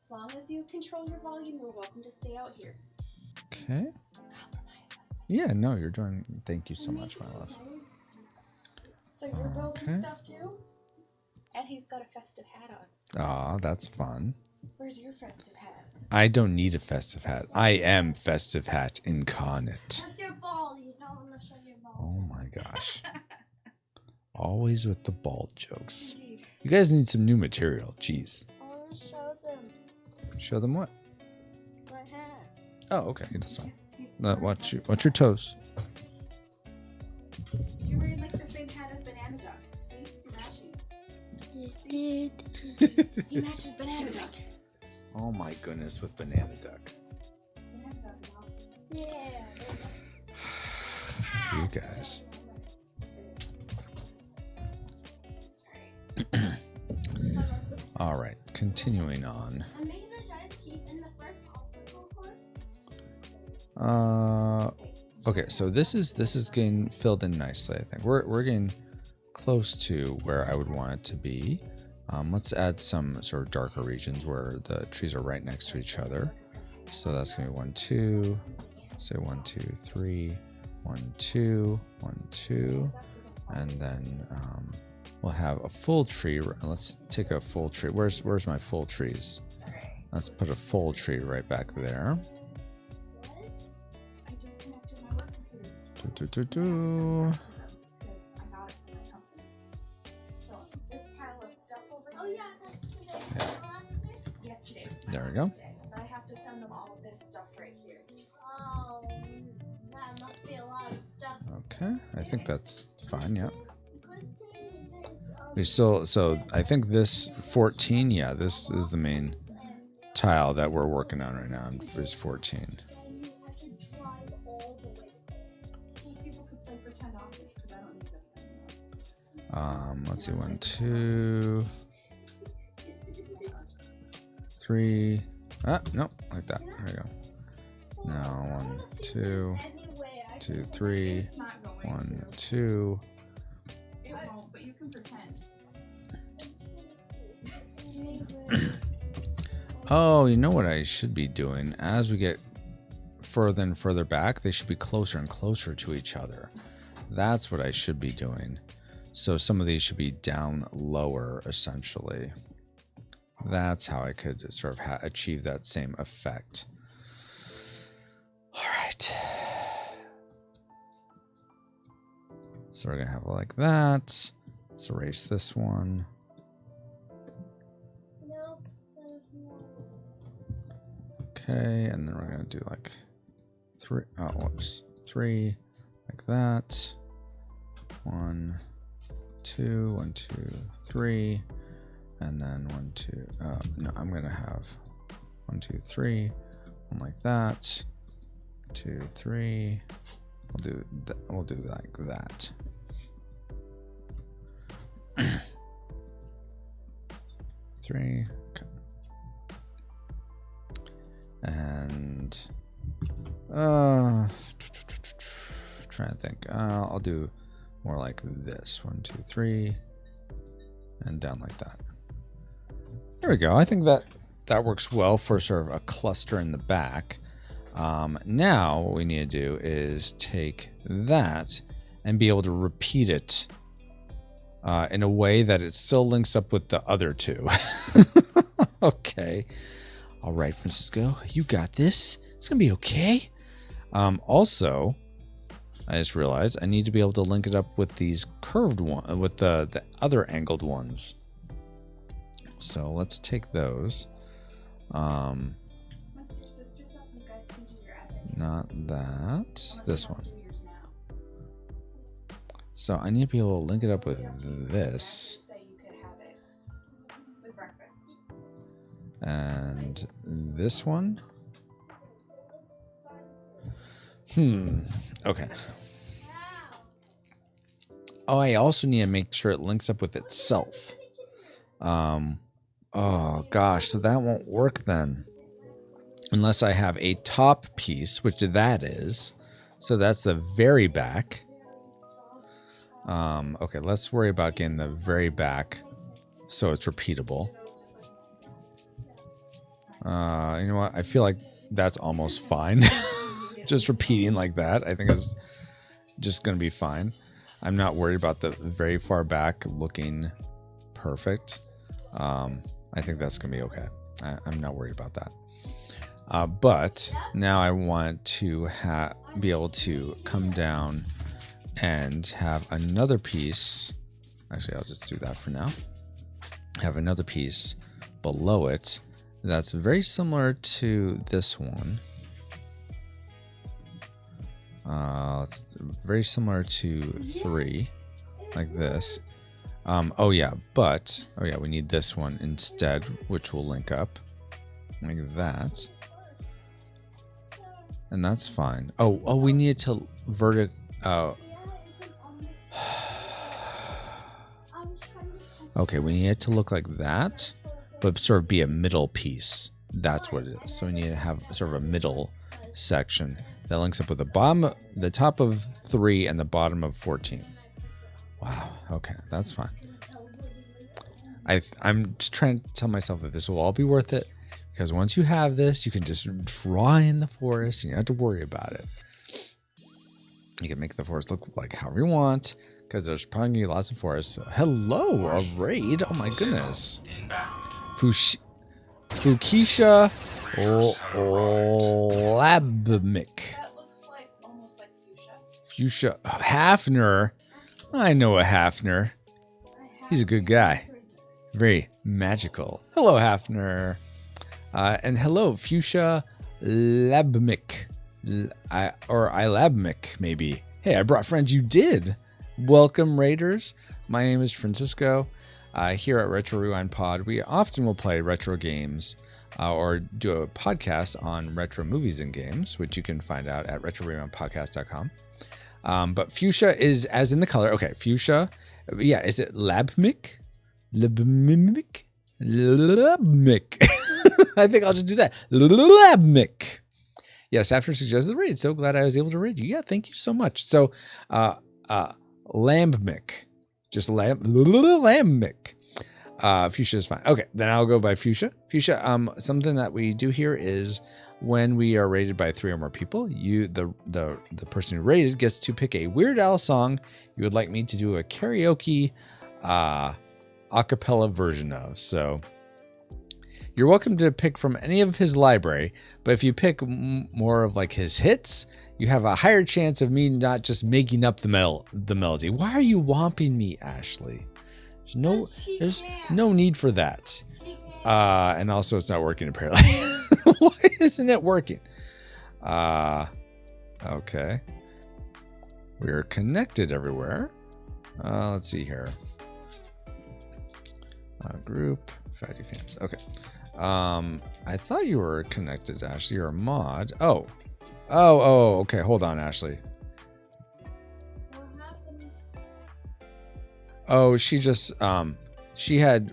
As long as you control your volume, you're welcome to stay out here. Okay. Compromise, husband. Yeah, no, you're doing, thank you so much, my love. So you're building Okay. stuff too? And he's got a festive hat on. Aw, that's fun. Where's your festive hat? I don't need a festive hat. I am festive hat incarnate. That's your ball. You don't want to show your ball. Oh my gosh. Always with the bald jokes. Indeed. You guys need some new material. Jeez. I want to show them Show them what? my hat. Oh, okay. That's fine. He's Watch your toes. You're wearing like the same hat as Banana Duck. See? You're matching. Dude. He matches Banana Duck. Oh my goodness, with Banana Duck. Banana Duck is awesome. Yeah. You guys. All right, continuing on. I'm making a giant keep in the first obstacle course. Okay, so this is getting filled in nicely. I think we're getting close to where I would want it to be. Let's add some sort of darker regions where the trees are right next to each other. So that's gonna be 1, 2. Say 1, 2, 3, 1, 2, 1, 2, and then we'll have a full tree. Let's take a full tree. Where's my full trees? Let's put a full tree right back there. I just connected my work computer. Because I got it from my company. So this pile of stuff over Oh here. yeah, that's today. Yeah. Yesterday was my There we last go. day, but I have to send them all of this stuff right here. Oh, that must be a lot of stuff. Okay, I think that's fine. Yeah. Good thing is, We still, so I think this 14, yeah, this is the main tile that we're working on right now, is 14. I have to drive all the way home. People could play pretend office because I don't need this anymore. Let's see, 1, 2, 3. No, like that. There we go. Now 1, 2, 2, 3, It's not going 1, to. 2. It won't, but you can pretend. Oh, you know what I should be doing? As we get further and further back, they should be closer and closer to each other. That's what I should be doing. So some of these should be down lower, essentially. That's how I could sort of achieve that same effect. All right. So we're going to have it like that. Let's erase this one. Nope, there's more. Okay, and then we're going to do like 3. Oh, whoops. 3, like that. 1, 2, 1, 2, 3. And then 1, 2. No, I'm going to have 1, 2, 3. One like that. 2, 3. We'll do like that. 3. Okay. And trying to think. I'll do more like this. 1, 2, 3, and down like that. There we go. I think that works well for sort of a cluster in the back. Now what we need to do is take that and be able to repeat it in a way that it still links up with the other two. Okay. All right, Francisco, you got this. It's going to be okay. Also, I just realized I need to be able to link it up with these curved ones, with the other angled ones. So let's take those. Once your sister's up, you guys can do your epic. Not that. Unless This you don't one. do yours now. So I need to be able to link it up with this. Say you could have it with breakfast. And this one. Okay. Oh, I also need to make sure it links up with itself. Oh gosh, so that won't work then. Unless I have a top piece, which that is. So that's the very back. Okay, let's worry about getting the very back so it's repeatable. You know what? I feel like that's almost fine. Just repeating like that, I think is just going to be fine. I'm not worried about the very far back looking perfect. I think that's going to be okay. I'm not worried about that. But now I want to be able to come down and have another piece. Actually, I'll just do that for now. Have another piece below it that's very similar to this one. It's very similar to 3, like this. Oh yeah, we need this one instead, which will link up like that, and that's fine. Oh, we need to okay, we need it to look like that, but sort of be a middle piece. That's what it is. So we need to have sort of a middle section that links up with the top of 3 and the bottom of 14. Wow. Okay, that's fine. I'm just trying to tell myself that this will all be worth it, because once you have this, you can just draw in the forest and you don't have to worry about it. You can make the forest look like however you want, because there's probably going to be lots of forests. Hello, a raid? Oh my goodness. Fukisha Labmic. That looks like almost like Fuchsia Hafner. I know a Hafner. He's a good guy. Very magical. Hello, Hafner. And hello, Fuchsia Labmic. Or Ilabmic, maybe. Hey, I brought friends. You did. Welcome, Raiders. My name is Francisco. Here at Retro Rewind Pod, we often will play retro games or do a podcast on retro movies and games, which you can find out at retrorewindpodcast.com. But fuchsia is as in the color. Okay, fuchsia. Yeah, is it Labmic? Labmic? Labmic. I think I'll just do that. Labmic. Yes, after suggested the raid. So glad I was able to raid you. Yeah, thank you so much. So, Lambmic. Just Lambmic. Fuchsia is fine. Okay, then I'll go by Fuchsia. Fuchsia, something that we do here is when we are rated by 3 or more people, the person who rated gets to pick a Weird Al song you would like me to do a karaoke a cappella version of. So you're welcome to pick from any of his library, but if you pick more of like his hits, you have a higher chance of me not just making up the melody. Why are you whomping me, Ashley? There's no need for that. And also it's not working apparently. Why isn't it working? Okay. We're connected everywhere. Let's see here. Group, Fatty Fans. Okay. I thought you were connected, Ashley. You're a mod. Oh, okay. Hold on, Ashley. Oh, she just I had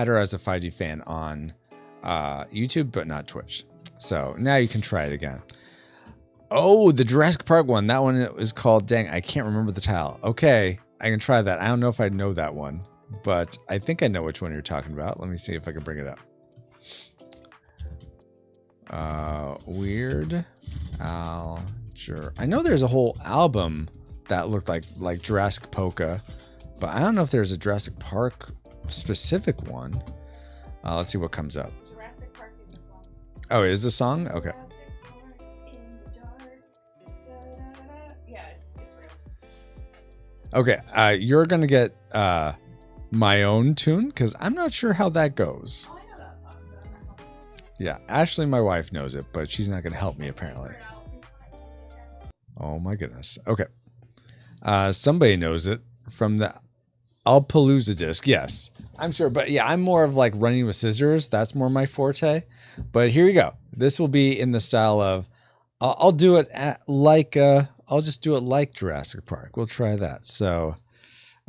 her as a 5D fan on YouTube, but not Twitch. So now you can try it again. Oh, the Jurassic Park one. That one is called, dang, I can't remember the title. Okay, I can try that. I don't know if I know that one, but I think I know which one you're talking about. Let me see if I can bring it up. Weird Al. I know there's a whole album that looked like Jurassic Polka, but I don't know if there's a Jurassic Park specific one. Let's see what comes up. Jurassic Park is a song. Oh, it is a song? Okay. Jurassic Park in the dark. Da-da-da-da. Yeah, it's real. Okay, you're going to get my own tune because I'm not sure how that goes. Oh, I know that song, but I'm not helping. Yeah, Ashley, my wife, knows it, but she's not going to help me apparently. Figure it out before I test it again. Oh my goodness. Okay. Somebody knows it from the Alpalooza disc. Yes, I'm sure. But yeah, I'm more of like running with scissors. That's more my forte. But here you go. This will be in the style of, I'll do it I'll just do it like Jurassic Park. We'll try that. So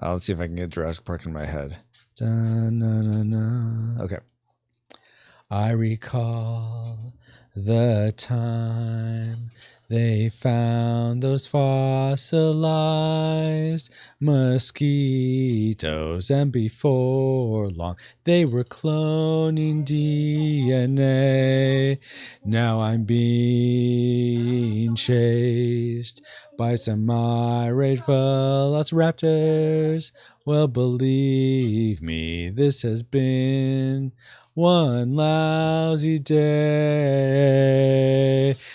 let's see if I can get Jurassic Park in my head. Da-na-na-na. Okay. I recall the time they found those fossilized mosquitoes, and before long they were cloning DNA. Now I'm being chased by some irate velociraptors. Well, believe me, this has been one lousy day.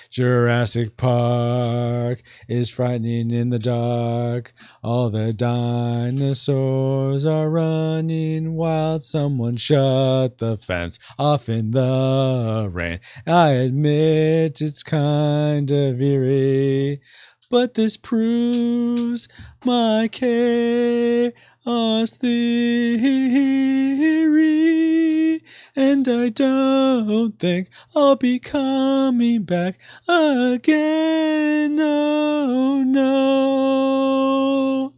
Jurassic Park is frightening in the dark. All the dinosaurs are running wild. Someone shut the fence off in the rain. I admit it's kind of eerie, but this proves my chaos theory. And I don't think I'll be coming back again. Oh no.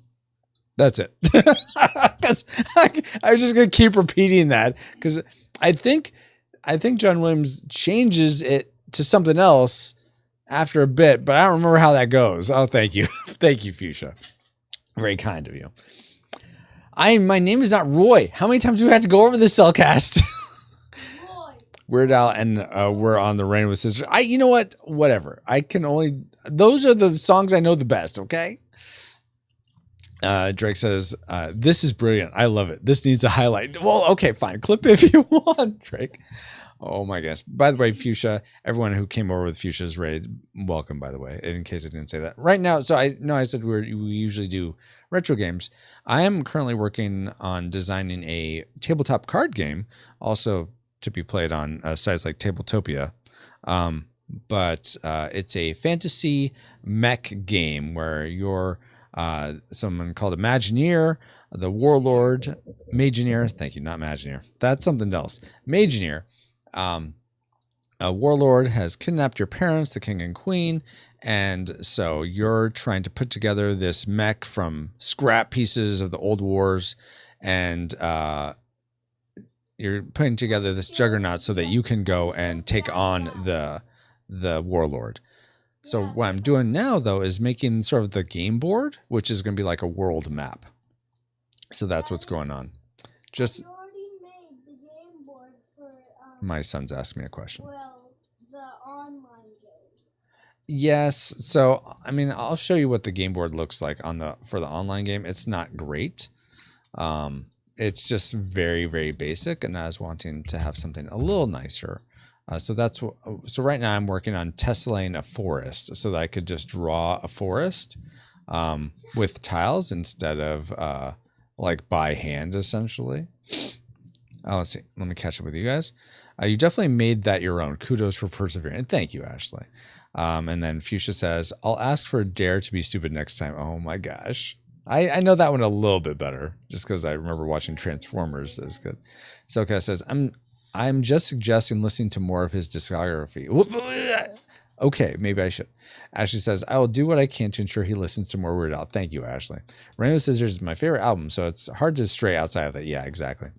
That's it. I was just gonna keep repeating that because I think John Williams changes it to something else after a bit, but I don't remember how that goes. Oh, thank you. Thank you, Fuchsia. Very kind of you. My name is not Roy. How many times do we have to go over this cellcast? Weird Al and we're on the Rain with Sisters. You know what? Whatever. Those are the songs I know the best, okay? Drake says, this is brilliant. I love it. This needs a highlight. Well, okay, fine. Clip if you want, Drake. Oh my gosh. By the way, Fuchsia, everyone who came over with Fuchsia's raid, welcome, by the way, in case I didn't say that. Right now, so I said we usually do retro games. I am currently working on designing a tabletop card game, also to be played on sites like Tabletopia. But it's a fantasy mech game where you're someone called Imagineer, the Warlord, Mageneer. Thank you, not Imagineer. That's something else. Mageneer. A warlord has kidnapped your parents, the king and queen, and so you're trying to put together this mech from scrap pieces of the old wars, and you're putting together this juggernaut so that you can go and take on the warlord. So what I'm doing now, though, is making sort of the game board, which is going to be like a world map. So that's what's going on. Just You already made the game board for my son's asking me a question. well, the online game. Yes. So, I mean, I'll show you what the game board looks like for the online game. It's not great. It's just very, very basic, and I was wanting to have something a little nicer. So right now I'm working on tesseling a forest so that I could just draw a forest with tiles instead of like by hand, essentially. Let's see. Let me catch up with you guys. You definitely made that your own. Kudos for persevering. And thank you, Ashley. And then Fuchsia says, I'll ask for Dare to be stupid next time. Oh my gosh. I know that one a little bit better just because I remember watching Transformers as good. Soka says, I'm just suggesting listening to more of his discography. Okay, maybe I should. Ashley says, I will do what I can to ensure he listens to more Weird Al. Thank you, Ashley. Rainbow Scissors is my favorite album, so it's hard to stray outside of it. Yeah, exactly.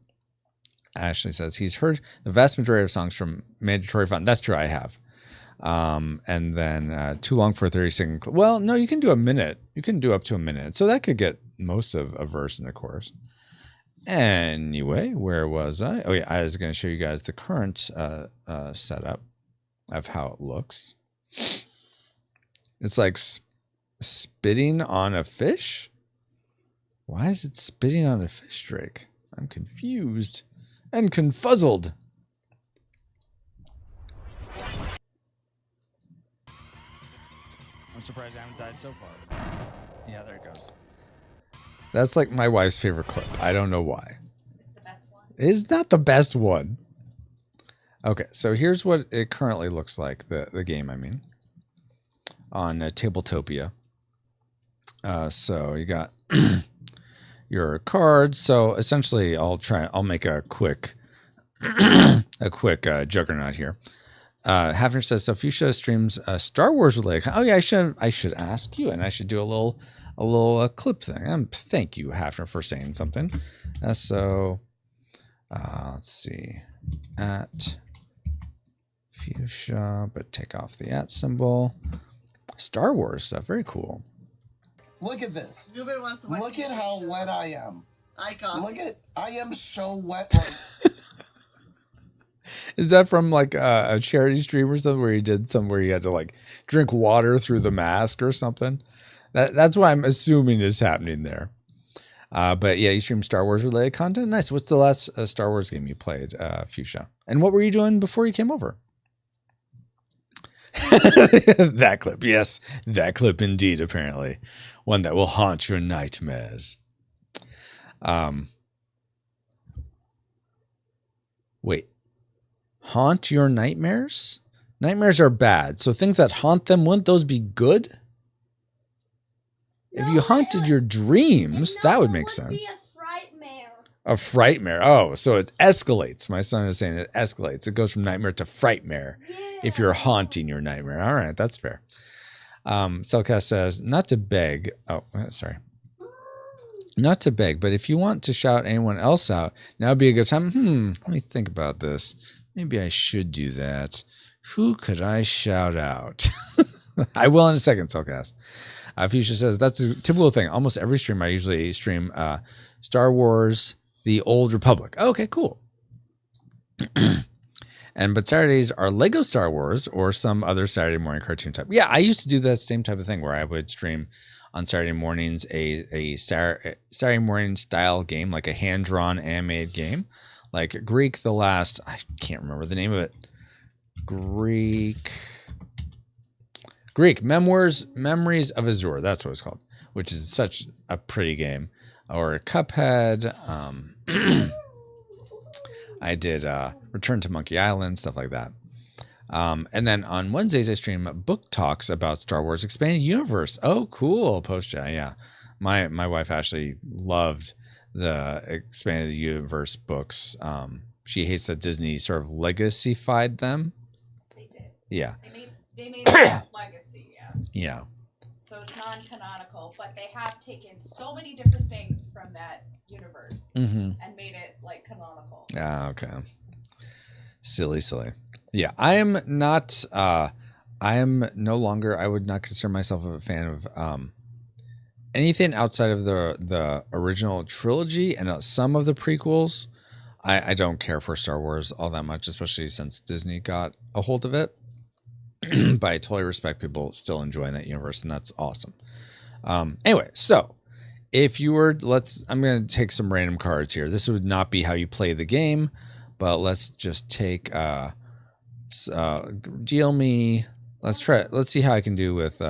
Ashley says he's heard the vast majority of songs from Mandatory Fun. That's true, I have. And then Too Long for a 30-second clip. Well, no, you can do a minute. You can do up to a minute. So that could get most of a verse in the chorus. Anyway, where was I? Oh, yeah, I was going to show you guys the current setup of how it looks. It's like spitting on a fish? Why is it spitting on a fish, Drake? I'm confused and confuzzled. I'm surprised I haven't died so far. Yeah, there it goes. That's like my wife's favorite clip. I don't know why. It's the best one. It's not the best one. Okay, so here's what it currently looks like, the game, I mean, on Tabletopia. So you got your cards. So essentially, I'll make a quick juggernaut here. Hafner says, so Fuchsia streams Star Wars related. Oh yeah, I should ask you, and I should do a little clip thing. Thank you, Hafner, for saying something. So let's see, at Fuchsia, but take off the at symbol. Star Wars stuff, very cool. Look at this. Nobody wants to watch. Look at how wet I am. I am so wet. Is that from like a charity stream or something where you did something where you had to like drink water through the mask or something? That's what I'm assuming is happening there. But yeah, you stream Star Wars related content. Nice. What's the last Star Wars game you played, Fuchsia? And what were you doing before you came over? That clip. Yes, that clip indeed, apparently. One that will haunt your nightmares. Wait. Haunt your nightmares? Nightmares are bad. So things that haunt them, wouldn't those be good? If you haunted your dreams, that would make sense. Be a frightmare. A frightmare. Oh, so it escalates. My son is saying it escalates. It goes from nightmare to frightmare. Yeah. If you're haunting your nightmare. All right, that's fair. Cellcast says, not to beg. Oh, sorry. Not to beg, but if you want to shout anyone else out, now would be a good time. Let me think about this. Maybe I should do that. Who could I shout out? I will in a second, Cellcast. Fuchsia says, that's a typical thing. Almost every stream, I usually stream Star Wars, The Old Republic. Okay, cool. But Saturdays are Lego Star Wars or some other Saturday morning cartoon type. Yeah, I used to do that same type of thing where I would stream on Saturday mornings a Saturday morning style game, like a hand-drawn animated game. Like Greek the Last, I can't remember the name of it. Greek Memories of Azure. That's what it's called, which is such a pretty game. Or Cuphead. I did Return to Monkey Island, stuff like that. And then on Wednesdays, I stream book talks about Star Wars Expanded Universe. Oh, cool. Post-chat, yeah. My wife actually loved the Expanded Universe books. She hates that Disney sort of legacy-fied them. They did. Yeah. They made that legacy, yeah. Yeah. So it's non-canonical, but they have taken so many different things from that universe and made it like canonical. Ah, okay. Silly. Yeah, I am not. I am no longer. I would not consider myself a fan of anything outside of the original trilogy and some of the prequels. I don't care for Star Wars all that much, especially since Disney got a hold of it. But I totally respect people still enjoying that universe, and that's awesome. Anyway, so if you were, I'm going to take some random cards here. This would not be how you play the game, but let's just take, deal me, let's see how I can do with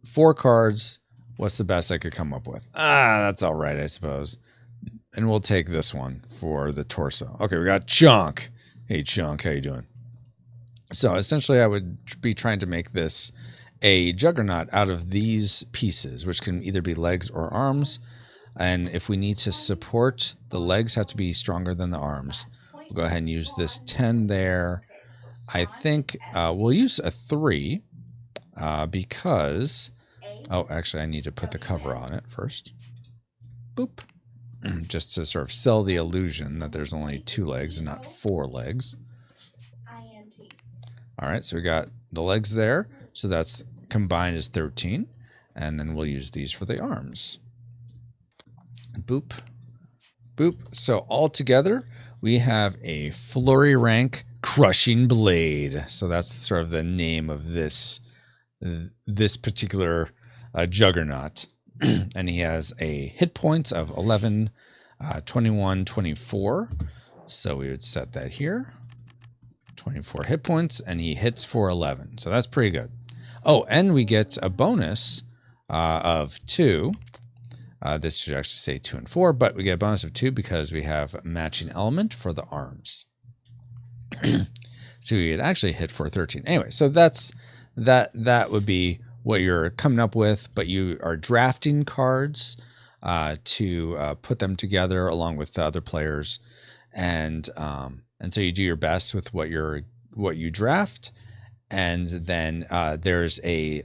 4 cards. What's the best I could come up with? That's all right, I suppose. And we'll take this one for the torso. Okay, we got Chunk. Hey, Chunk, how you doing? So essentially, I would be trying to make this a juggernaut out of these pieces, which can either be legs or arms. And if we need to support, the legs have to be stronger than the arms. We'll go ahead and use this 10 there. I think we'll use a 3 because... Oh, actually, I need to put the cover on it first. Boop. Just to sort of sell the illusion that there's only 2 legs and not 4 legs. All right, so we got the legs there. So that's combined is 13. And then we'll use these for the arms. Boop. Boop. So all together, we have a flurry rank crushing blade. So that's sort of the name of this particular juggernaut. And he has a hit points of 11, 21, 24. So we would set that here. 24 hit points, and he hits for 11. So that's pretty good. Oh, and we get a bonus of 2. This should actually say 2 and 4, but we get a bonus of 2 because we have matching element for the arms. So we would actually hit for 13. Anyway, so that would be what you're coming up with, but you are drafting cards to put them together along with the other players, and so you do your best with what you draft, and then there's a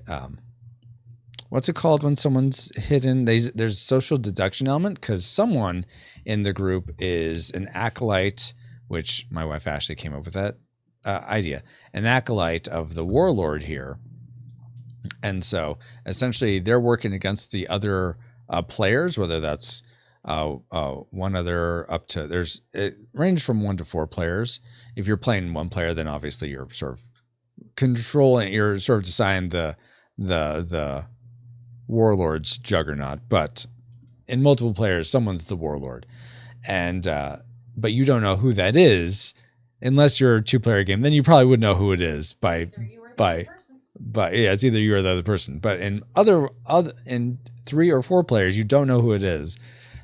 what's it called when someone's hidden? There's a social deduction element because someone in the group is an acolyte, which my wife Ashley came up with that idea, an acolyte of the warlord here. And so essentially they're working against the other players, whether that's one other up to, it ranges from 1 to 4 players. If you're playing 1 player, then obviously you're sort of controlling, you're sort of deciding the warlord's juggernaut. But in multiple players, someone's the warlord. And, but you don't know who that is unless you're a 2-player game. Then you probably would know who it is by yeah, it's either you or the other person. But in in 3 or 4 players, you don't know who it is.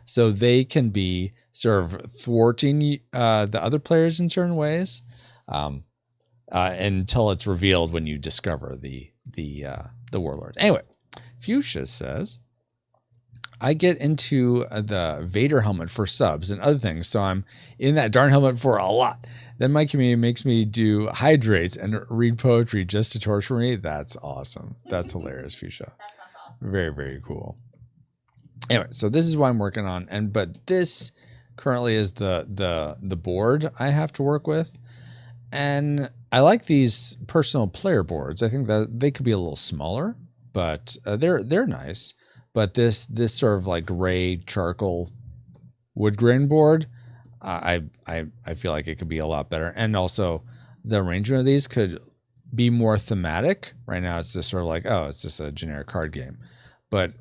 So they can be sort of thwarting the other players in certain ways until it's revealed when you discover the warlord. Anyway, Fuchsia says, I get into the Vader helmet for subs and other things, so I'm in that darn helmet for a lot. Then my community makes me do hydrates and read poetry just to torture me. That's awesome. That's hilarious, Fuchsia. That sounds awesome. Very, very cool. Anyway, so this is what I'm working on, but this currently is the board I have to work with, and I like these personal player boards. I think that they could be a little smaller, but they're nice. But this sort of like gray charcoal wood grain board, I feel like it could be a lot better, and also the arrangement of these could be more thematic. Right now, it's just sort of like, oh, it's just a generic card game. But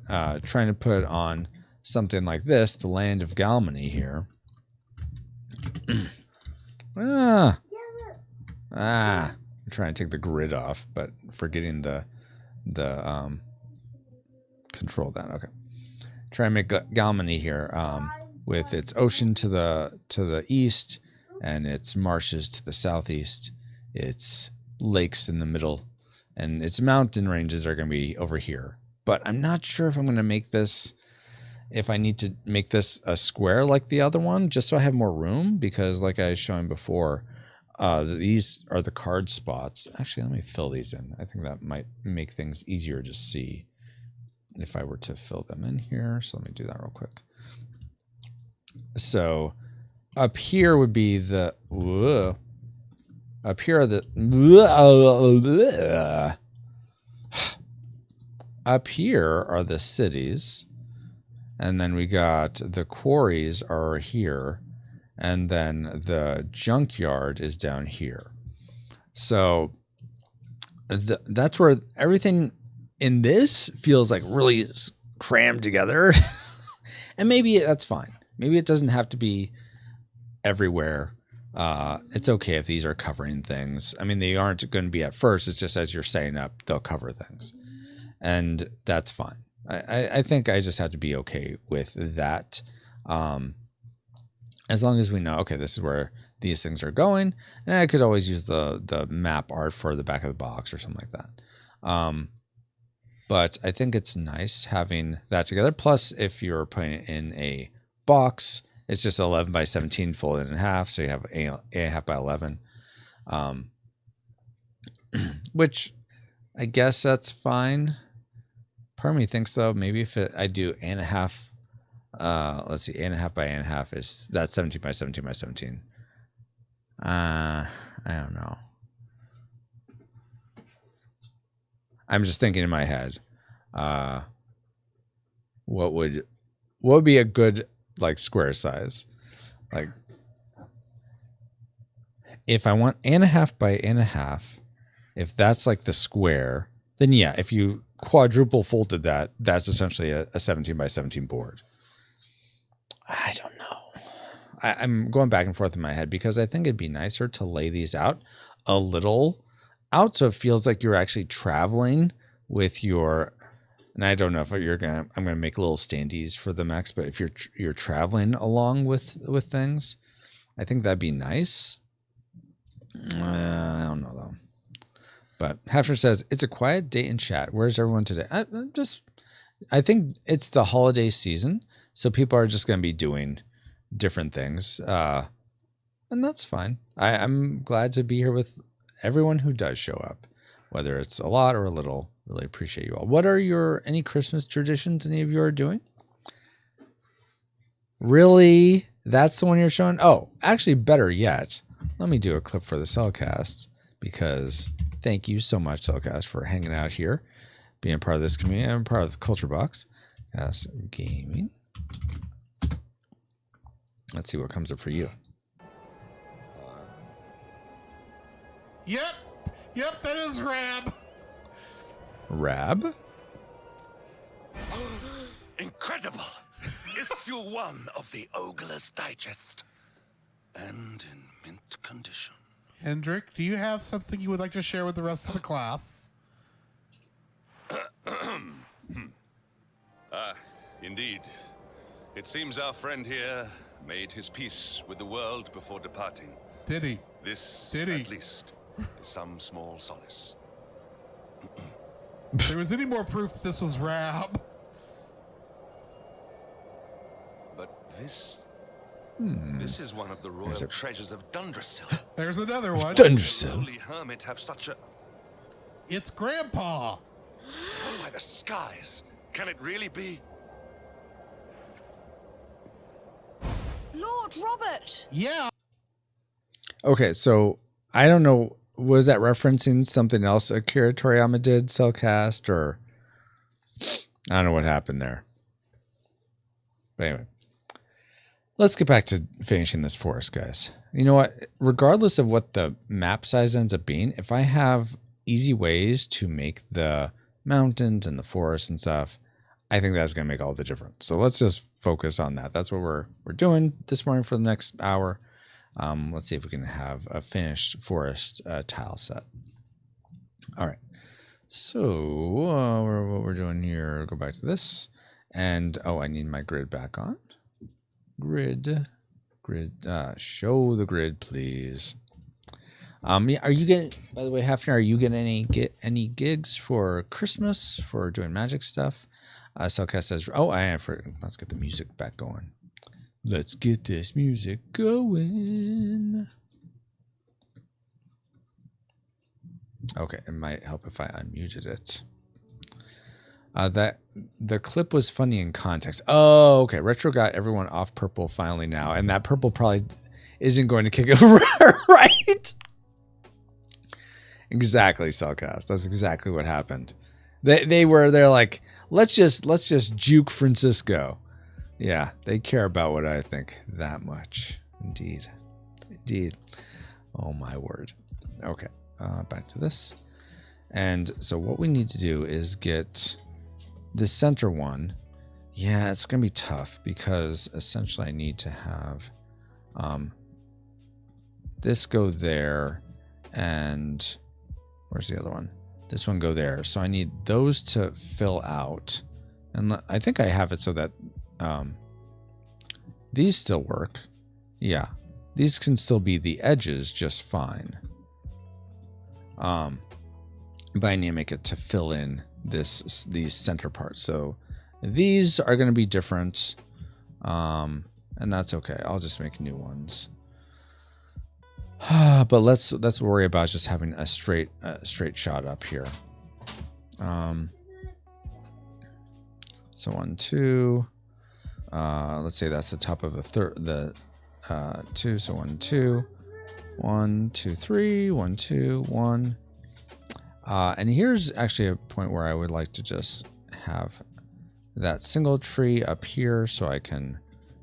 trying to put on something like this, the Land of Galmany here. I'm trying to take the grid off, but forgetting the control that. Okay, try and make Galmany here with its ocean to the east and its marshes to the southeast, its lakes in the middle, and its mountain ranges are going to be over here. But I'm not sure if I'm going to make this, if I need to make this a square like the other one, just so I have more room, because like I was showing before, these are the card spots. Actually, let me fill these in. I think that might make things easier to see if I were to fill them in here. So let me do that real quick. So up here would be the, up here are the, up here are the cities, and then we got the quarries are here, and then the junkyard is down here. So that's where everything in this feels like really crammed together. And maybe that's fine. Maybe it doesn't have to be everywhere. It's okay if these are covering things. I mean, they aren't going to be at first. It's just as you're setting up, they'll cover things. And that's fine. I think I just have to be okay with that. As long as we know, okay, this is where these things are going. And I could always use the map art for the back of the box or something like that. But I think it's nice having that together. Plus, if you're putting it in a box, it's just 11 by 17 folded in half. So you have 8.5 by 11. which I guess that's fine. Part of me thinks though, maybe if I do 8.5, let's see, 8.5 by 8.5 is that's 17 by 17 by 17. I don't know. I'm just thinking in my head, what would be a good like square size? Like if I want 8.5 by 8.5, if that's like the square, then yeah, if you quadruple folded that, that's essentially a 17 by 17 board. I don't know. I'm going back and forth in my head because I think it'd be nicer to lay these out a little out so it feels like you're actually traveling with your. And I don't know if I'm gonna make little standees for the mechs, but if you're traveling along with things, I think that'd be nice. I don't know though. But Hafner says it's a quiet day in chat. Where's everyone today? I think it's the holiday season, so people are just gonna be doing different things, and that's fine. I'm glad to be here with everyone who does show up, whether it's a lot or a little. Really appreciate you all. What are any Christmas traditions any of you are doing? Really? That's the one you're showing? Oh, actually, better yet, let me do a clip for the Cellcast, because thank you so much, Cellcast, for hanging out here, being part of this community. I'm part of the Culture Box. Yes, gaming. Let's see what comes up for you. Yep, that is Rab. Rab? Incredible! Issue 1 of the Ogler's Digest. And in mint condition. Hendrik, do you have something you would like to share with the rest of the class? Indeed. It seems our friend here made his peace with the world before departing. Did he? This, Did he? at least, is some small solace. If there was any more proof that this was Rab. But this is one of the royal treasures of Dundrasil. There's another one. Dundrasil. Holy hermit have such a... It's Grandpa. Oh, by the skies! Can it really be? Lord Robert! Yeah. Okay, so I don't know. Was that referencing something else Akira Toriyama did, Cellcast, or I don't know what happened there. But anyway, let's get back to finishing this forest, guys. You know what? Regardless of what the map size ends up being, if I have easy ways to make the mountains and the forest and stuff, I think that's going to make all the difference. So let's just focus on that. That's what we're doing this morning for the next hour. Let's see if we can have a finished forest tile set. All right. So what we're doing here, go back to this. And, oh, I need my grid back on. Grid, show the grid, please. Yeah, are you getting, by the way, Hafner, are you getting any gigs for Christmas for doing magic stuff? Cellcast says, oh, let's get the music back going. Let's get this music going. Okay, it might help if I unmuted it. That the clip was funny in context. Oh, okay. Retro got everyone off purple finally now, and that purple probably isn't going to kick it right. Exactly, Cellcast. That's exactly what happened. They're like, let's just juke Francisco. Yeah, they care about what I think that much. Indeed. Oh my word. Okay, back to this. And so what we need to do is get the center one. Yeah, it's gonna be tough because essentially I need to have this go there, and where's the other one? This one go there. So I need those to fill out, and I think I have it so that these still work. Yeah, these can still be the edges just fine. But I need to make it to fill in these center parts. So these are going to be different, and that's okay. I'll just make new ones. But let's worry about just having a straight shot up here. So 1, 2. Let's say that's the top of the 2. So 1, 2, 1, 2, 3, 1, 2, 1. And here's actually a point where I would like to just have that single tree up here, so I can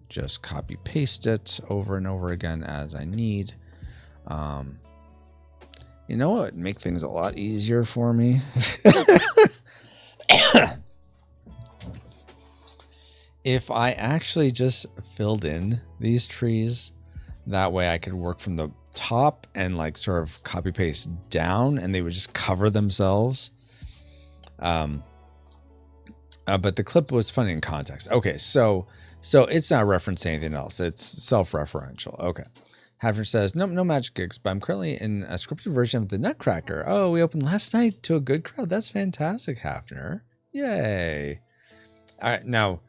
just copy paste it over and over again as I need. You know what would make things a lot easier for me? If I actually just filled in these trees, that way I could work from the top and like sort of copy paste down, and they would just cover themselves. But the clip was funny in context. Okay, so it's not referencing anything else. It's self-referential. Okay. Hafner says, nope, no magic gigs, but I'm currently in a scripted version of the Nutcracker. Oh, we opened last night to a good crowd. That's fantastic, Hafner. Yay. All right, now,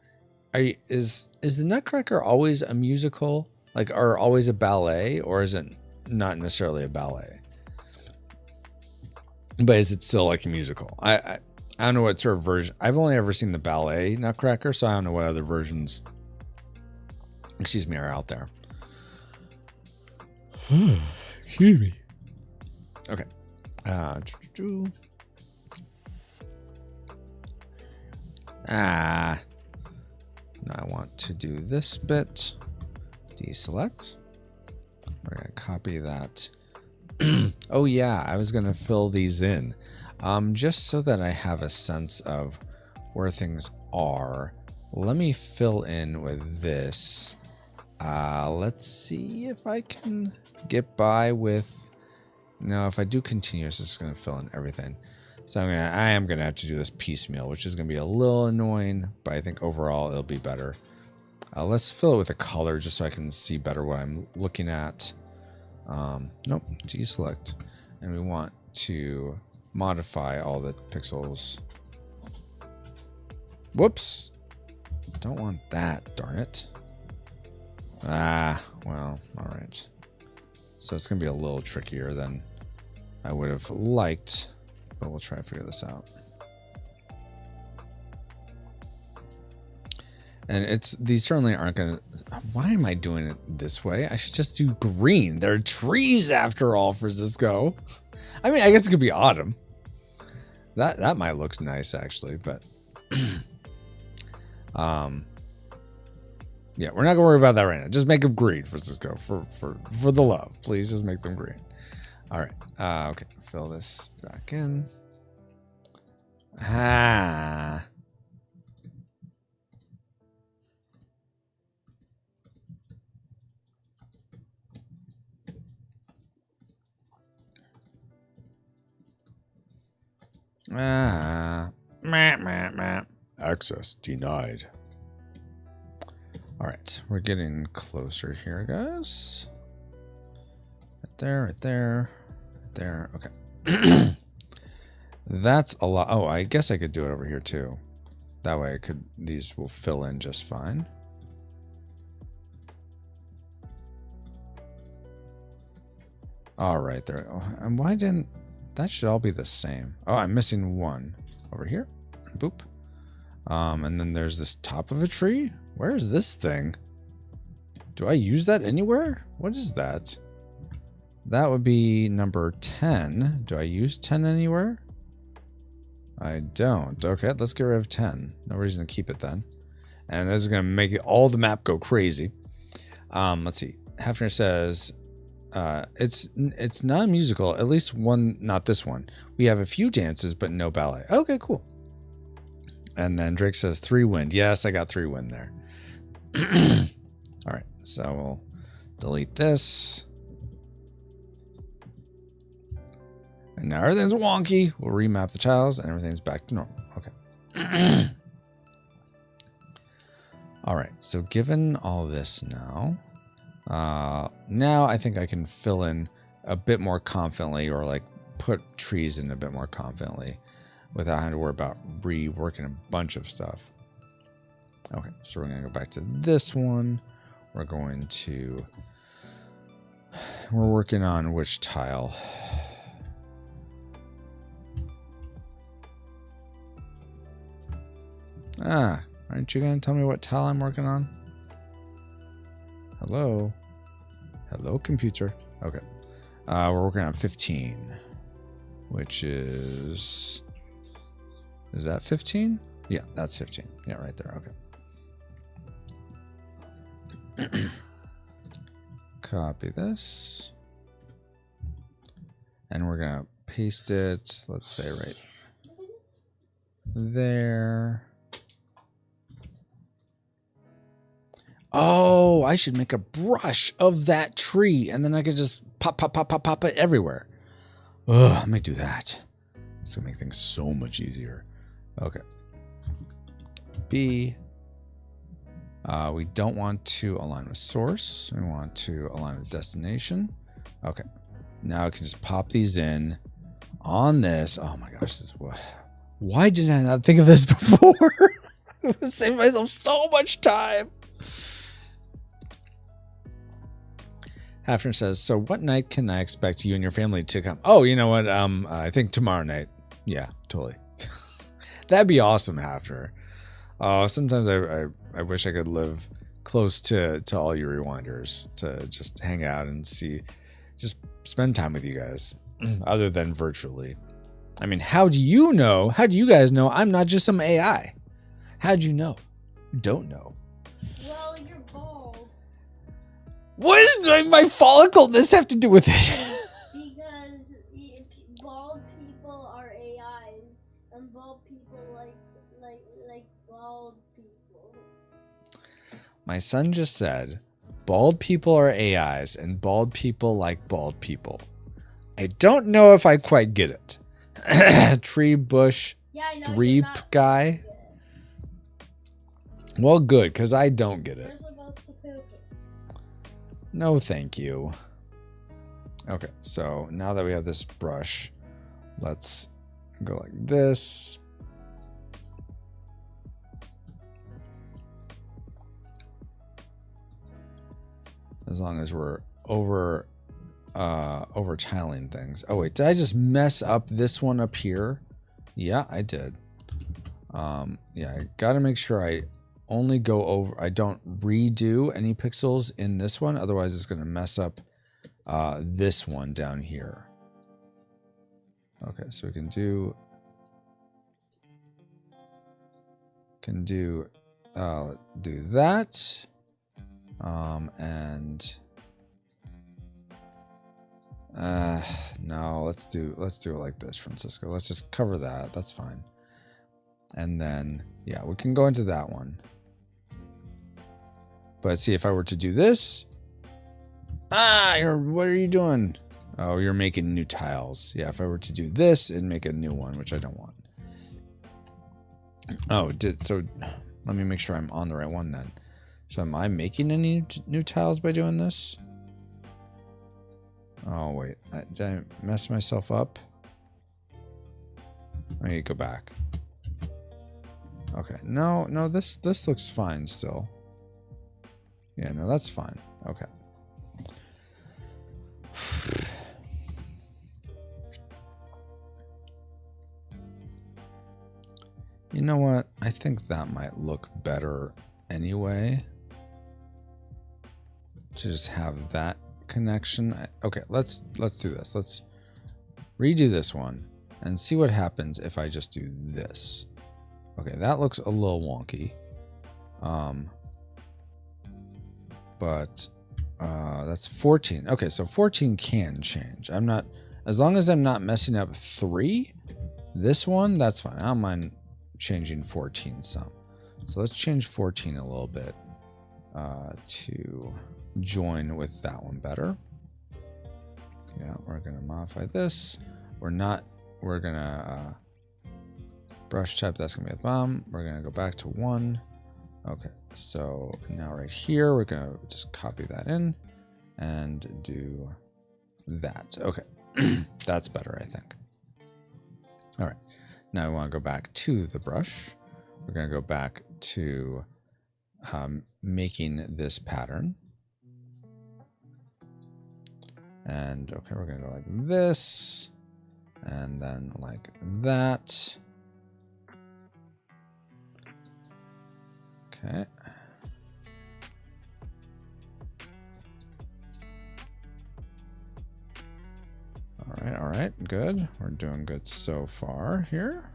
is the Nutcracker always a musical? Like, or always a ballet? Or is it not necessarily a ballet? But is it still like a musical? I don't know what sort of version. I've only ever seen the ballet Nutcracker, so I don't know what other versions, excuse me, are out there. Excuse me. Okay. Now I want to do this bit. Deselect. We're going to copy that. Oh yeah, I was going to fill these in. Just so that I have a sense of where things are. Let me fill in with this. Let's see if I can get by with... No, if I do continuous, it's going to fill in everything. So I am going to have to do this piecemeal, which is going to be a little annoying, but I think overall it'll be better. Let's fill it with a color just so I can see better what I'm looking at. Nope, deselect. And we want to modify all the pixels. Whoops. Don't want that, darn it. Well, all right. So it's going to be a little trickier than I would have liked, but we'll try to figure this out. And these certainly aren't going to... Why am I doing it this way? I should just do green. There are trees after all, Francisco. I mean, I guess it could be autumn. That might look nice, actually, but... Yeah, we're not gonna worry about that right now. Just make them green, Francisco, for the love. Please just make them green. All right. Okay. Fill this back in. Access denied. All right, we're getting closer here, guys. Right there, right there, right there. Okay. That's a lot. Oh, I guess I could do it over here too. That way these will fill in just fine. All right, there. Oh, and why didn't that should all be the same? Oh, I'm missing one over here. Boop. And then there's this top of a tree. Where is this thing? Do I use that anywhere? What is that? That would be number 10. Do I use 10 anywhere? I don't. Okay, let's get rid of 10. No reason to keep it then. And this is going to make all the map go crazy. Let's see. Hafner says, it's not a musical. At least one, not this one. We have a few dances, but no ballet. Okay, cool. And then Drake says 3 wind. Yes, I got 3 wind there. All right, so we'll delete this. And now everything's wonky. We'll remap the tiles and everything's back to normal. Okay. All right, so given all this now, now I think I can fill in a bit more confidently, or like put trees in a bit more confidently without having to worry about reworking a bunch of stuff. Okay, so we're going to go back to this one. We're going to We're working on which tile? Ah, aren't you going to tell me what tile I'm working on? Hello? Hello, computer. Okay. We're working on 15, which is... Is that 15? Yeah, that's 15. Yeah, right there. Okay. Copy this. And we're going to paste it, let's say right there. Oh, I should make a brush of that tree, and then I could just pop it everywhere. Ugh, I might do that. It's going to make things so much easier. Okay. B. We don't want to align with source. We want to align with destination. Okay. Now I can just pop these in on this. Oh my gosh. Why did I not think of this before? I would save myself so much time. Hafner says, so what night can I expect you and your family to come? Oh, you know what? I think tomorrow night. Yeah, totally. That'd be awesome, Hafner. Oh, sometimes I wish I could live close to all you rewinders to just hang out and just spend time with you guys, other than virtually. I mean, how do you know? How do you guys know I'm not just some AI? How'd you know? You don't know. Well, you're bald. What does my follicleness have to do with it? Because bald people are AIs, and bald people like bald people. My son just said, bald people are AIs, and bald people like bald people. I don't know if I quite get it. Tree, bush, Yeah, I know 3 guy. Well, good, because I don't get it. You're supposed to poop it. No, thank you. Okay, so now that we have this brush, let's go like this. As long as we're over tiling things. Oh wait, did I just mess up this one up here? Yeah, I did. Yeah, I gotta make sure I only go over, I don't redo any pixels in this one, otherwise it's gonna mess up this one down here. Okay, so we can do that. No, let's do it like this, Francisco. Let's just cover that. That's fine. And then, yeah, we can go into that one. But see, if I were to do this, what are you doing? Oh, you're making new tiles. Yeah, if I were to do this and make a new one, which I don't want. Oh, it did. So let me make sure I'm on the right one then. So am I making any new tiles by doing this? Oh, wait. Did I mess myself up? I need to go back. Okay. No, this looks fine still. Yeah, no, that's fine. Okay. You know what? I think that might look better anyway. To just have that connection. Okay, let's do this. Let's redo this one and see what happens if I just do this. Okay, that looks a little wonky. But that's 14. Okay, so 14 can change. I'm not, as long as I'm not messing up 3, this one, that's fine. I don't mind changing 14 some. So let's change 14 a little bit to join with that one better. Yeah, we're gonna modify this. We're gonna brush type, that's gonna be a bomb. We're gonna go back to 1. Okay, so now right here, we're gonna just copy that in and do that. Okay, that's better, I think. All right, now we wanna go back to the brush. We're gonna go back to making this pattern. And okay, we're gonna go like this, and then like that. Okay. All right, good. We're doing good so far here.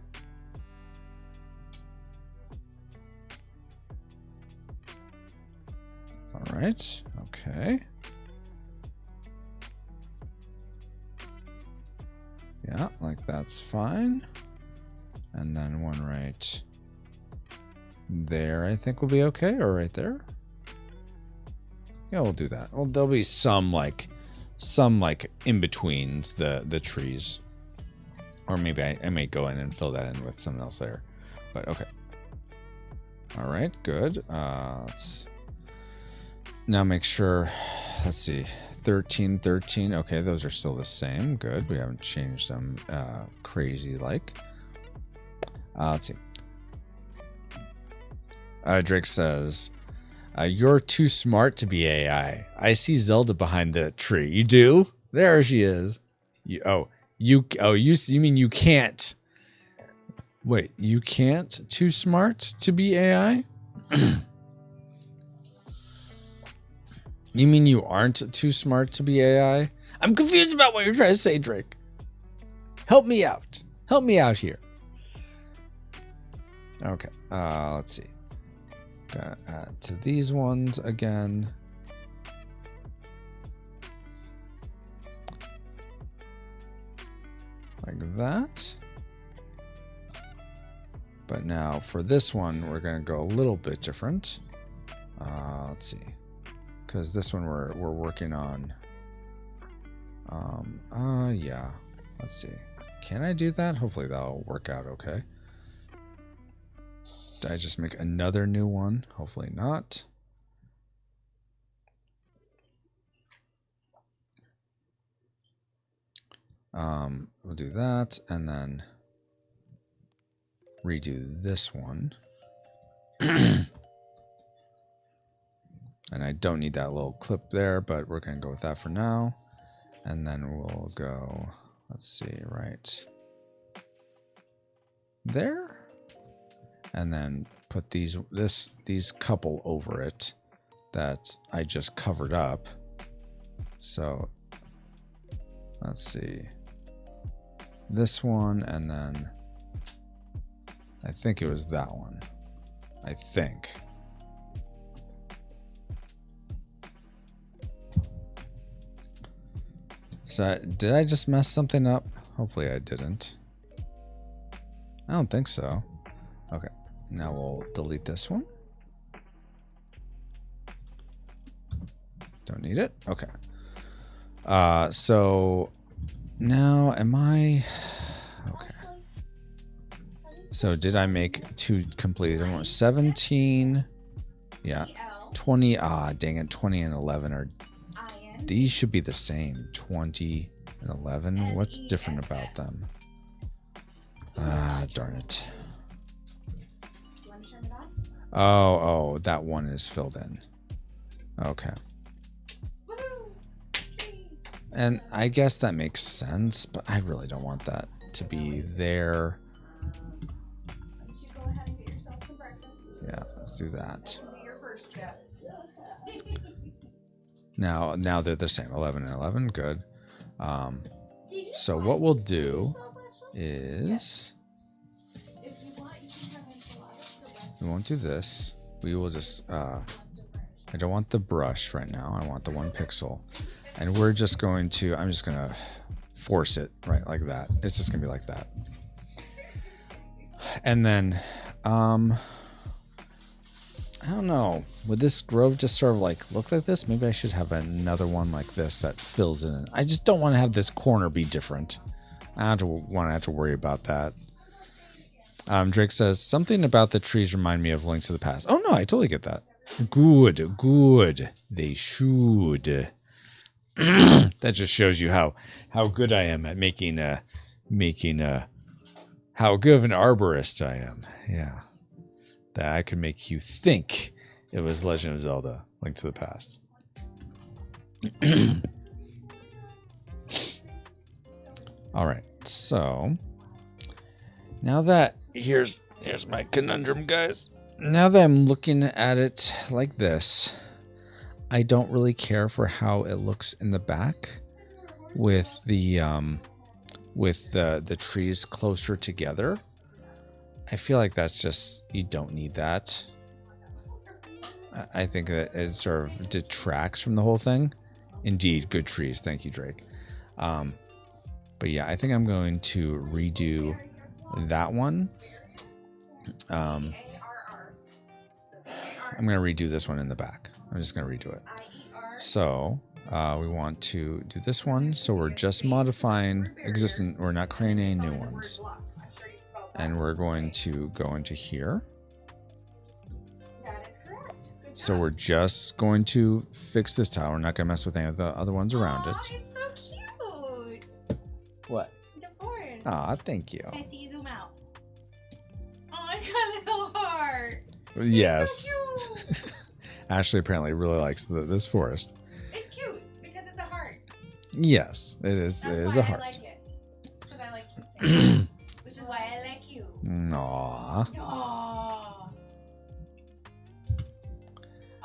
All right, okay. Yeah, like that's fine. And then one right there, I think will be okay, or right there. Yeah, we'll do that. Well, there'll be some like in betweens the trees, or maybe I may go in and fill that in with something else there. But okay. All right, good. Let's now make sure. Let's see. 13, 13. Okay, those are still the same. Good. We haven't changed them crazy like. Let's see. Drake says, you're too smart to be AI. I see Zelda behind the tree. You do? There she is. You mean you can't? Wait, you can't? Too smart to be AI? You mean you aren't too smart to be AI? I'm confused about what you're trying to say, Drake. Help me out. Help me out here. Okay, let's see. Gotta add to these ones again. Like that. But now for this one, we're gonna go a little bit different. Let's see. Because this one we're working on. Yeah. Let's see. Can I do that? Hopefully that'll work out okay. Did I just make another new one? Hopefully not. We'll do that and then redo this one. And I don't need that little clip there, but we're going to go with that for now. And then we'll go, let's see, right there. And then put these couple over it that I just covered up. So let's see. This one, and then I think it was that one. I think. So did I just mess something up? Hopefully I didn't. I don't think so. Okay, now we'll delete this one. Don't need it. Okay. So now am I okay? So did I make two completed? 17. Yeah. 20. Dang it. 20 and 11 are. These should be the same. 20 and 11. What's different about them? Darn it. Oh, that one is filled in. Okay. And I guess that makes sense, but I really don't want that to be there. Yeah, let's do that. Now they're the same. 11 and 11. Good. So what we'll do is we won't do this. We will just I don't want the brush right now. I want the 1 pixel. And we're just going to, I'm just going to force it right like that. It's just going to be like that. And then, I don't know. Would this grove just sort of like look like this? Maybe I should have another one like this that fills in. I just don't want to have this corner be different. I don't want to have to worry about that. Drake says, something about the trees remind me of Link to the Past. Oh, no, I totally get that. Good. They should. That just shows you how good I am at making how good of an arborist I am. Yeah. That I could make you think it was Legend of Zelda, Link to the Past. All right, so now that here's my conundrum, guys. Now that I'm looking at it like this, I don't really care for how it looks in the back with the trees closer together. I feel like that's just, you don't need that. I think that it sort of detracts from the whole thing. Indeed, good trees. Thank you, Drake. But yeah, I think I'm going to redo that one. I'm going to redo this one in the back. I'm just going to redo it. So we want to do this one. So we're just modifying existing. We're not creating any new ones. And we're going to go into here. So we're just going to fix this tile. We're not going to mess with any of the other ones around it. It's so cute. What? The forest. Aw, thank you. Can I see you zoom out? Oh, I got a little heart. Yes. So cute. Ashley apparently really likes this forest. It's cute because it's a heart. Yes, it is. That's It is why a heart. I like it. Because I like cute things. Which is why I like you. Aww. Aww.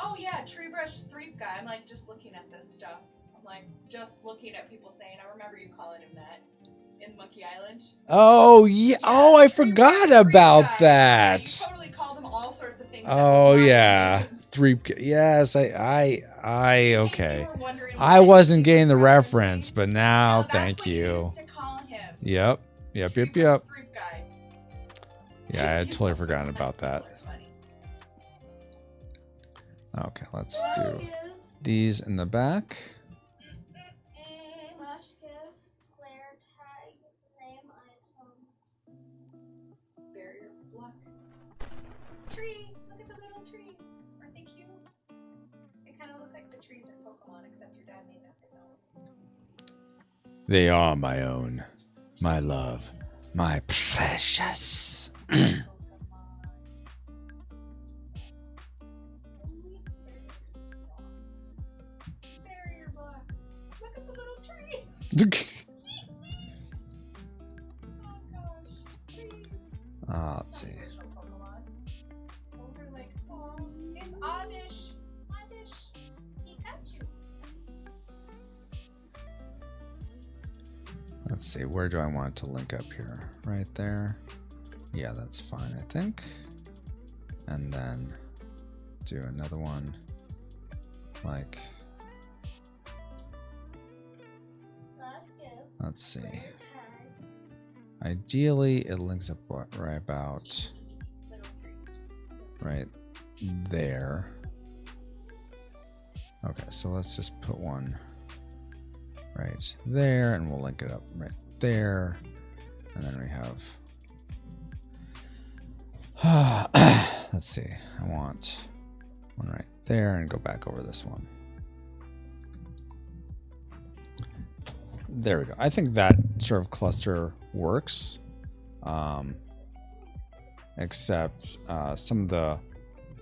Oh yeah, tree brush threep guy. I'm like just looking at this stuff. I'm like just looking at people saying, I remember you calling him that in Monkey Island. Oh yeah. Oh, I forgot about that. Yeah, you totally called him all sorts of things. Oh yeah. Yes, I In case okay. you were wondering I what wasn't he getting the was reference, referencing. but now No, that's thank what you you. used to call him. Yep. Tree brush Yep. threep guy. Yeah, I had totally forgotten about that. Looks funny. Okay, let's do these in the back. Barrier block. Tree! Look at the little trees. Aren't they cute? They kind of look like the trees in Pokemon, except your dad made them his own. They are my own, my love, my precious. Barrier blocks. Look at the little trees. Oh gosh, trees. Let's see. Original Pokemon. Those are like, oh, it's Oddish. Oddish. Pikachu. Let's see. Where do I want it to link up here? Right there. Yeah, that's fine, I think. And then do another one like, let's see. Ideally, it links up right about Little tree. right there. Okay, so let's just put one right there, and we'll link it up right there. And then we have, let's see, I want one right there and go back over this one. There we go. I think that sort of cluster works. Except some of the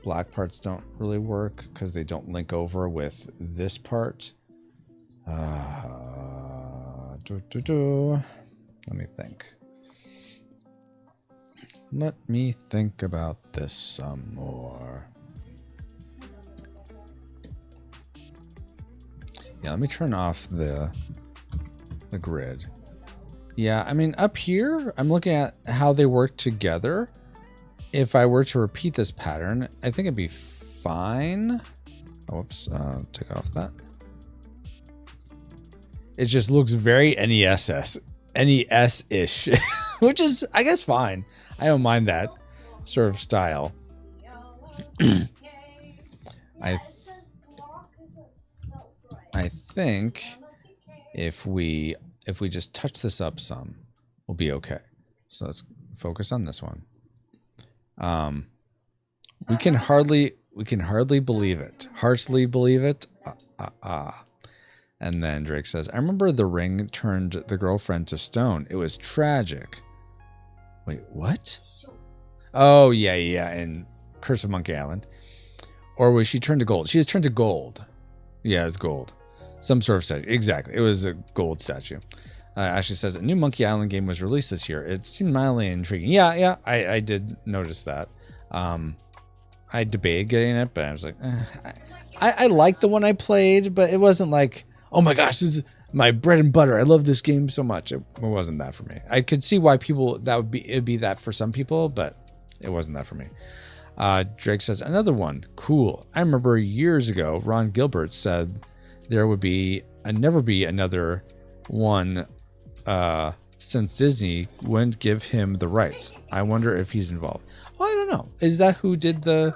black parts don't really work because they don't link over with this part. Let me think. Let me think about this some more. Yeah, let me turn off the grid. Yeah, I mean, up here, I'm looking at how they work together. If I were to repeat this pattern, I think it'd be fine. Oh, whoops, take off that. It just looks very NES-ish, which is, I guess, fine. I don't mind that sort of style. I think if we just touch this up some, we'll be okay. So let's focus on this one. We can hardly believe it. Hardly believe it. And then Drake says, I remember the ring turned the girlfriend to stone. It was tragic. Wait, what? Oh, yeah, in Curse of Monkey Island. Or was she turned to gold? She was turned to gold. Yeah, it was gold. Some sort of statue. Exactly. It was a gold statue. Ashley says a new Monkey Island game was released this year. It seemed mildly intriguing. Yeah, I did notice that. I debated getting it, but I was like, I liked the one I played, but it wasn't like, oh my gosh, this is my bread and butter. I love this game so much. It wasn't that for me. I could see why it'd be that for some people, but it wasn't that for me. Drake says another one. Cool. I remember years ago, Ron Gilbert said there would never be another one since Disney wouldn't give him the rights. I wonder if he's involved. Oh, I don't know. Is that who did the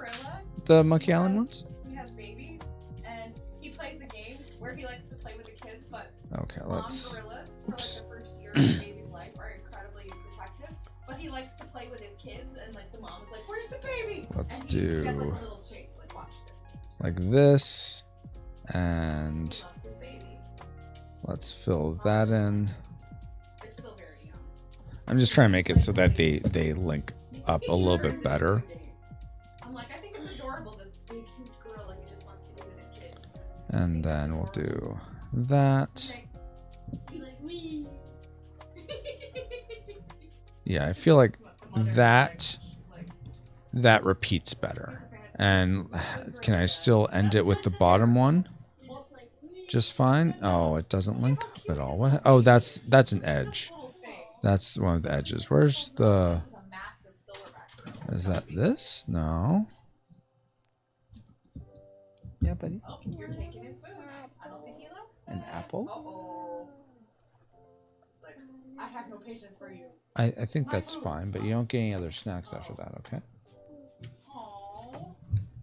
Monkey Island ones? He has babies, and he plays a game where he likes to play with the kids, but okay, let's. gorillas Oops. for like the first year of the baby's life are incredibly protective, but he likes to play with his kids, and like the mom's like, "Where's the baby?" Let's and do he has, like, a little chase. Like, watch this. like this, and He loves his babies. let's fill that in. They're still very young. I'm just trying to make it so that they link up a little bit better. I'm like, I think it's adorable. This big, huge gorilla who just wants to be with his kids. And then we'll do that. Be like, wee. Yeah, I feel like that repeats better. And can I still end it with the bottom one? Just fine. Oh, it doesn't link up at all. What? Oh, that's an edge. That's one of the edges. Where's the? Is that this? No. Yeah, buddy. Oh, you're taking his food. I don't think he likes that. An apple? Uh-oh. It's like, I have no patience for you. I think that's fine, but you don't get any other snacks after that, okay? Aww.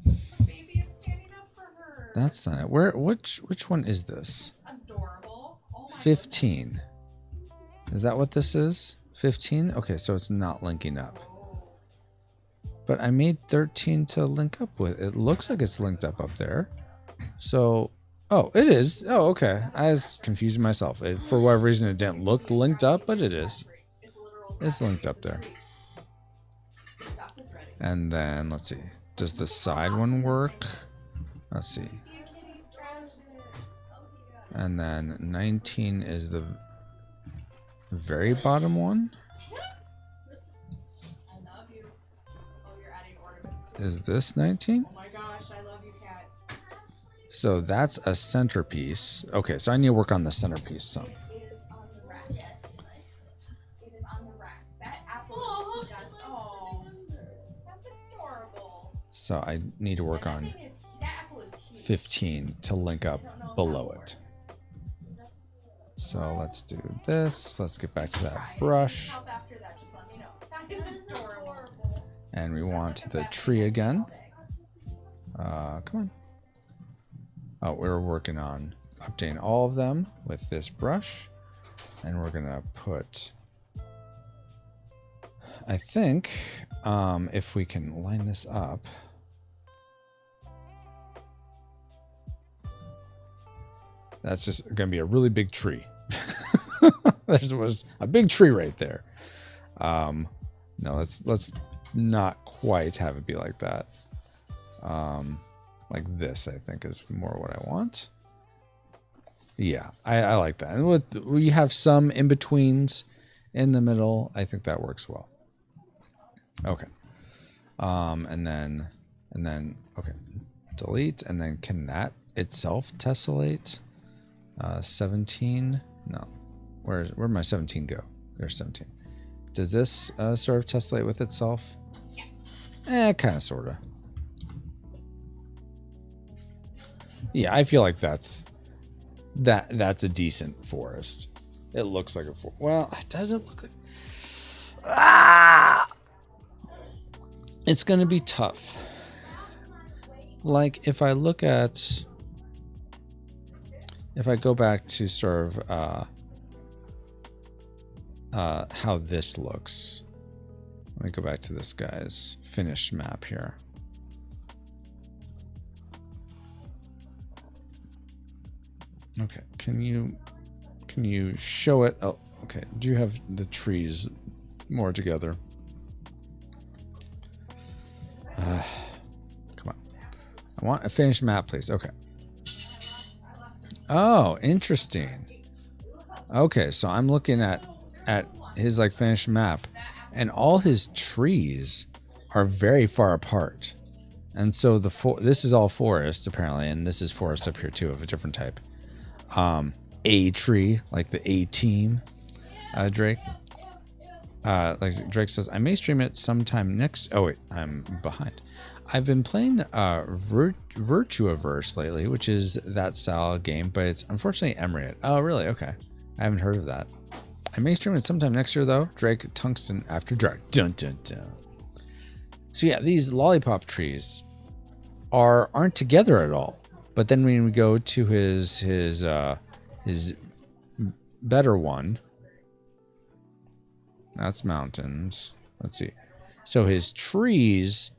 The baby is standing up for her. That's not it. Which one is this? Adorable. Oh my 15. Is that what this is? 15? Okay, so it's not linking up. But I made 13 to link up with. It looks like it's linked up there. So, oh, it is. Oh, okay. I was confusing myself. For whatever reason, it didn't look linked up, but it is. It's linked up there. And then, let's see. Does the side one work? Let's see. And then 19 is the very bottom one. Is this 19? Oh my gosh, I love you, cat. So that's a centerpiece. Okay, so I need to work on the centerpiece some. It is on the rack. It is on the rack. That apple is that's adorable. So I need to work on That apple is huge. 15 to link up below it. So let's do this. Let's get back to that brush. Help after that, just let me know. That is adorable. And we want the tree again. Come on. Oh, we're working on updating all of them with this brush. And we're gonna put, I think, if we can line this up. That's just gonna be a really big tree. There was a big tree right there. No, let's not quite have it be like that. Like this, I think, is more what I want. Yeah, I like that. And we have some in-betweens in the middle. I think that works well. Okay. And then, okay, delete. And then can that itself tessellate? 17? No. Where'd my 17 go? There's 17. Does this sort of tessellate with itself? Yeah. Kind of, sort of. Yeah, I feel like that's a decent forest. It looks like a forest. Well, it doesn't look like... Ah! It's going to be tough. Like, if I look at... If I go back to sort of how this looks. Let me go back to this guy's finished map here. Okay, can you show it? Oh, okay. Do you have the trees more together? Come on. I want a finished map, please. Okay. Oh, interesting. Okay, so I'm looking at his like finished map, and all his trees are very far apart. And so this is all forest apparently, and this is forest up here too of a different type. A tree, like the A team, Drake. Like Drake says, I may stream it sometime next. Oh wait, I'm behind. I've been playing Virtuaverse lately, which is that style game, but it's unfortunately Emirate. Oh really? Okay, I haven't heard of that. I may stream it sometime next year though. Drake Tungsten After Dark. Dun dun dun. So yeah, these lollipop trees aren't together at all. But then when we go to his better one, that's mountains. Let's see. So his trees,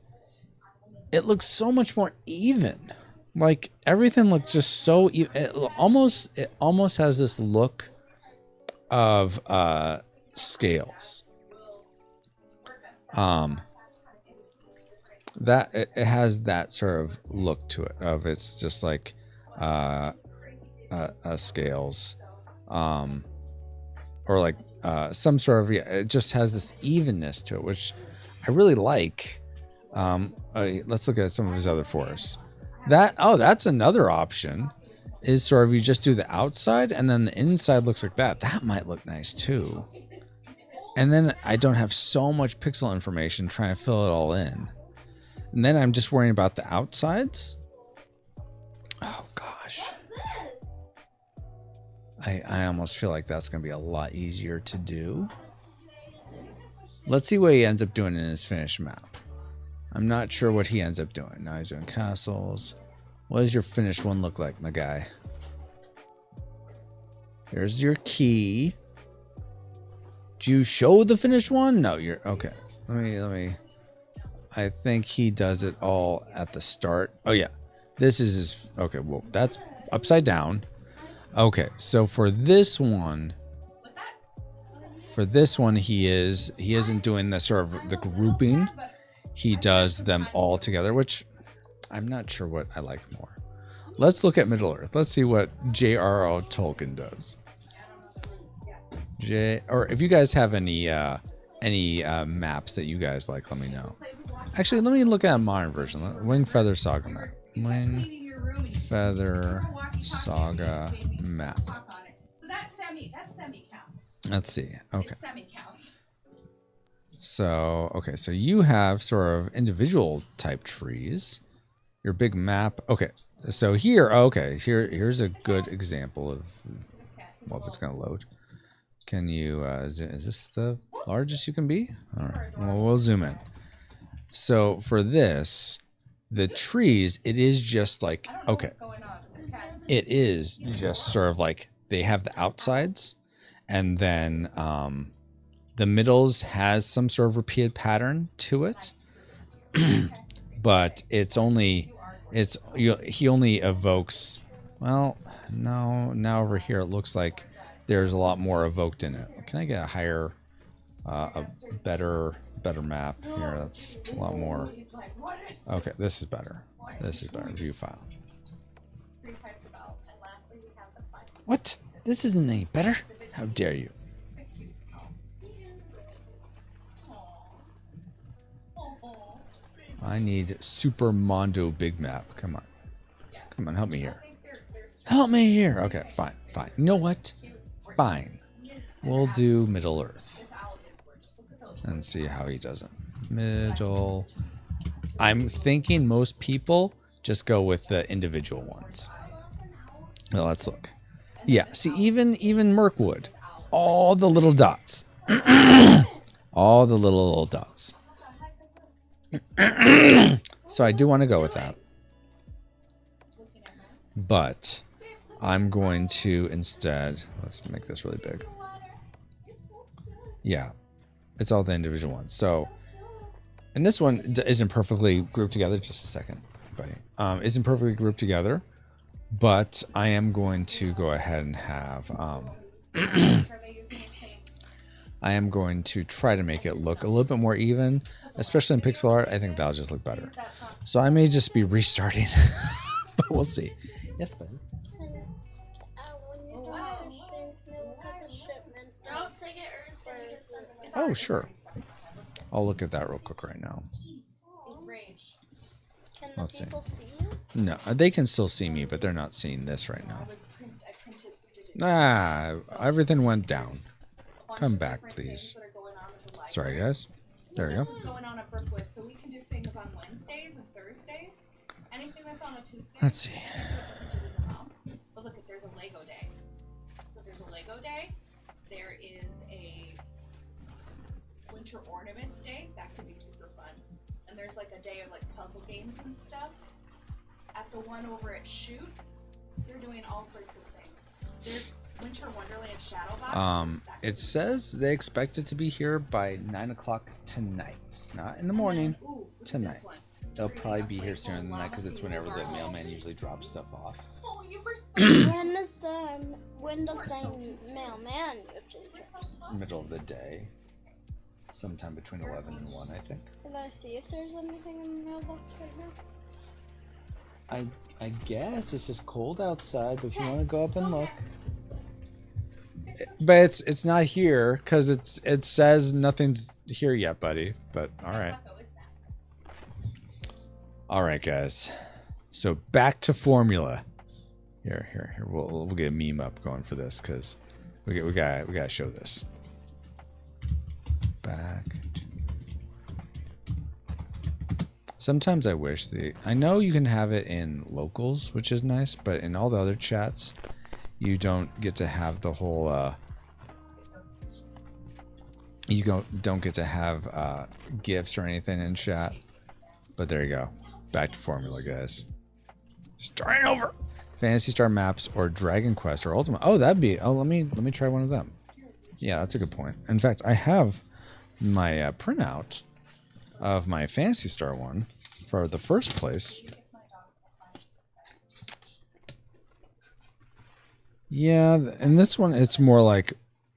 it looks so much more even. Like everything looks just so even. It almost has this look of scales. That it has that sort of look to it. Of it's just like scales, or like some sort of, yeah, it just has this evenness to it, which I really like. Let's look at some of his other forests. That's another option. Is sort of you just do the outside and then the inside looks like that. That might look nice too. And then I don't have so much pixel information trying to fill it all in. And then I'm just worrying about the outsides. Oh gosh. I almost feel like that's going to be a lot easier to do. Let's see what he ends up doing in his finished map. I'm not sure what he ends up doing. Now he's doing castles. What does your finished one look like, my guy? There's your key. Do you show the finished one? No, you're okay. Let me. I think he does it all at the start. Oh yeah, this is his. Okay, well that's upside down. Okay, so for this one, he isn't doing the sort of the grouping. He does them all together, which I'm not sure what I like more. Let's look at Middle Earth. Let's see what J.R.R. Tolkien does. Or if you guys have any maps that you guys like, let me know. Actually, let me look at a modern version. Wing Feather Saga map. Wing Feather Saga map. So that semi counts. Let's see. Okay. It semi counts. So, okay, so you have sort of individual type trees. Your big map. Okay. So here, okay, here's a good example of, well, if it's going to load. Can you, is this the largest you can be? All right, well, we'll zoom in. So for this, the trees, it is just like, okay, it is just sort of like they have the outsides, and then the middles has some sort of repeated pattern to it, but it's only, he only evokes, well, no, now over here it looks like there's a lot more evoked in it. Can I get a higher, a better map here? That's a lot more. Okay, this is better. This is better. View file. What? This isn't any better? How dare you? I need Super Mondo Big Map. Come on. Come on, help me here. Help me here. Okay, fine, fine. You know what? Fine. We'll do Middle Earth. And see how he does it. Middle. I'm thinking most people just go with the individual ones. Well, let's look. Yeah, see, even Mirkwood. All the little dots. All the little dots. So I do want to go with that. But I'm going to instead, let's make this really big. Yeah, it's all the individual ones. So, and this one isn't perfectly grouped together. Just a second, buddy. Isn't perfectly grouped together, but I am going to go ahead and have, I am going to try to make it look a little bit more even, especially in pixel art. I think that'll just look better. So I may just be restarting, but we'll see. Yes, Ben. Oh, sure. I'll look at that real quick right now. It's Rage. Can the Let's see. people see you? No, they can still see me, but they're not seeing this right now. I printed it. Ah, everything went down. A bunch Come of back, different please. things that are going on at the library. Sorry, guys. There we go. This is going on at Brookwood, so we can do things on Wednesdays and Thursdays. Anything that's on a Tuesday. Let's see. we can do it because you're with your mom. But look, there's a Lego day. So there's a Lego day. There is a winter ornaments day. That could be super fun. And there's like a day of like puzzle games and stuff. At the one over at Shoot, they're doing all sorts of things. There's Winter Wonderland Shadow Box. It says they expect it to be here by 9 o'clock tonight. Not in the morning, tonight. They'll probably be here sooner than that because it's whenever the mailman usually drops stuff off. Oh, you were so When does the mailman usually? Middle of the day. Sometime between 11 and 1, I think. Can I see if there's anything in the mailbox right now? I guess it's just cold outside, but if you want to go up and look. But it's not here because it says nothing's here yet, buddy. But all right. All right, guys. So back to formula. Here. We'll get a meme up going for this because we gotta show this. Back to. Sometimes I wish I know you can have it in locals, which is nice, but in all the other chats, you don't get to have the whole. You don't get to have gifts or anything in chat. But there you go. Back to formula, guys. Starting over. Fantasy Star Maps or Dragon Quest or Ultimate. Oh, that'd be. Oh, let me try one of them. Yeah, that's a good point. In fact, I have my printout of my Fantasy Star one for the first place. Yeah, and this one it's more like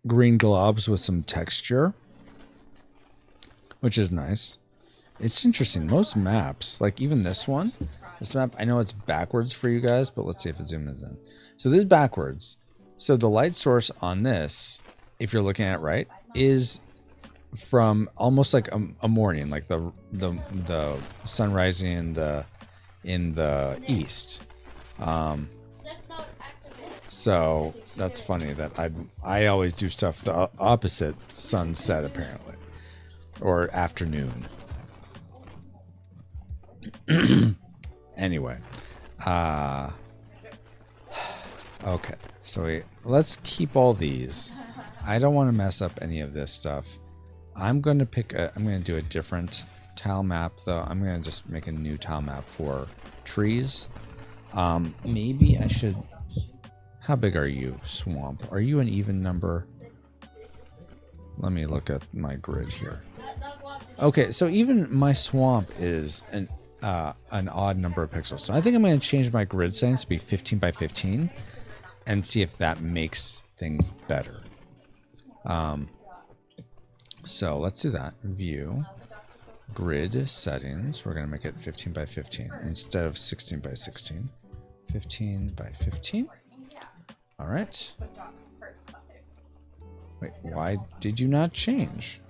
green globs with some texture, which is nice. It's interesting. Most maps, like even this one, this map, I know it's backwards for you guys, but let's see if it zooms in. So this is backwards. So the light source on this, if you're looking at it right, is from almost like a morning, like the sun rising in the east. So that's funny that I always do stuff the opposite sunset apparently, or afternoon. Anyway, okay, so let's keep all these. I don't want to mess up any of this stuff. I'm going to I'm going to do a different tile map though. I'm going to just make a new tile map for trees. Maybe I should. How big are you, Swamp? Are you an even number? Let me look at my grid here. Okay, so even my Swamp is an odd number of pixels. So I think I'm going to change my grid settings to be 15 by 15 and see if that makes things better. So let's do that. View, grid settings. We're going to make it 15 by 15 instead of 16 by 16. 15 by 15. All right. Wait, why did you not change?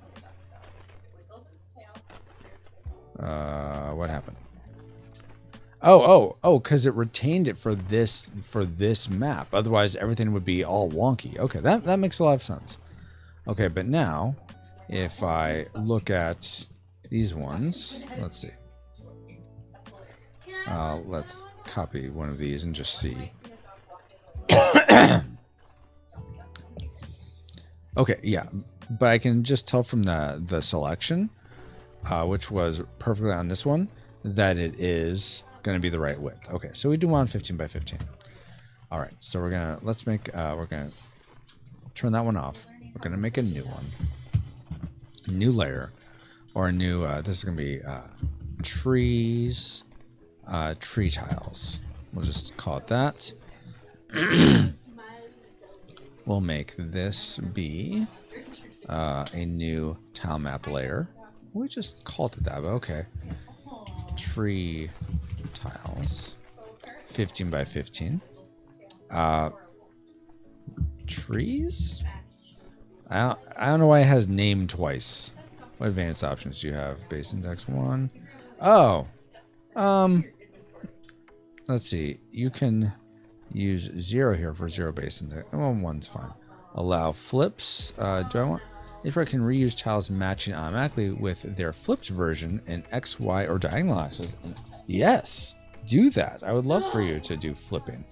What happened? Oh, because it retained it for this map. Otherwise, everything would be all wonky. Okay, that makes a lot of sense. Okay, but now, if I look at these ones, let's see. Let's copy one of these and just see. Okay, yeah, but I can just tell from the selection, which was perfectly on this one, that it is going to be the right width. Okay, so we do want 15 by 15. All right, so we're gonna we're gonna turn that one off. We're gonna make a new one, new layer, or a new. This is gonna be trees, tree tiles. We'll just call it that. We'll make this be a new tile map layer. We just called it that, but okay. Tree tiles, 15 by 15. Trees? I don't know why it has name twice. What advanced options do you have? Base index 1. Oh. Let's see. You can use 0 here for 0 base index. Well, 1's fine. Allow flips. Do I want... If I can reuse tiles matching automatically with their flipped version in X, Y, or diagonal axis. Yes. Do that. I would love for you to do flipping.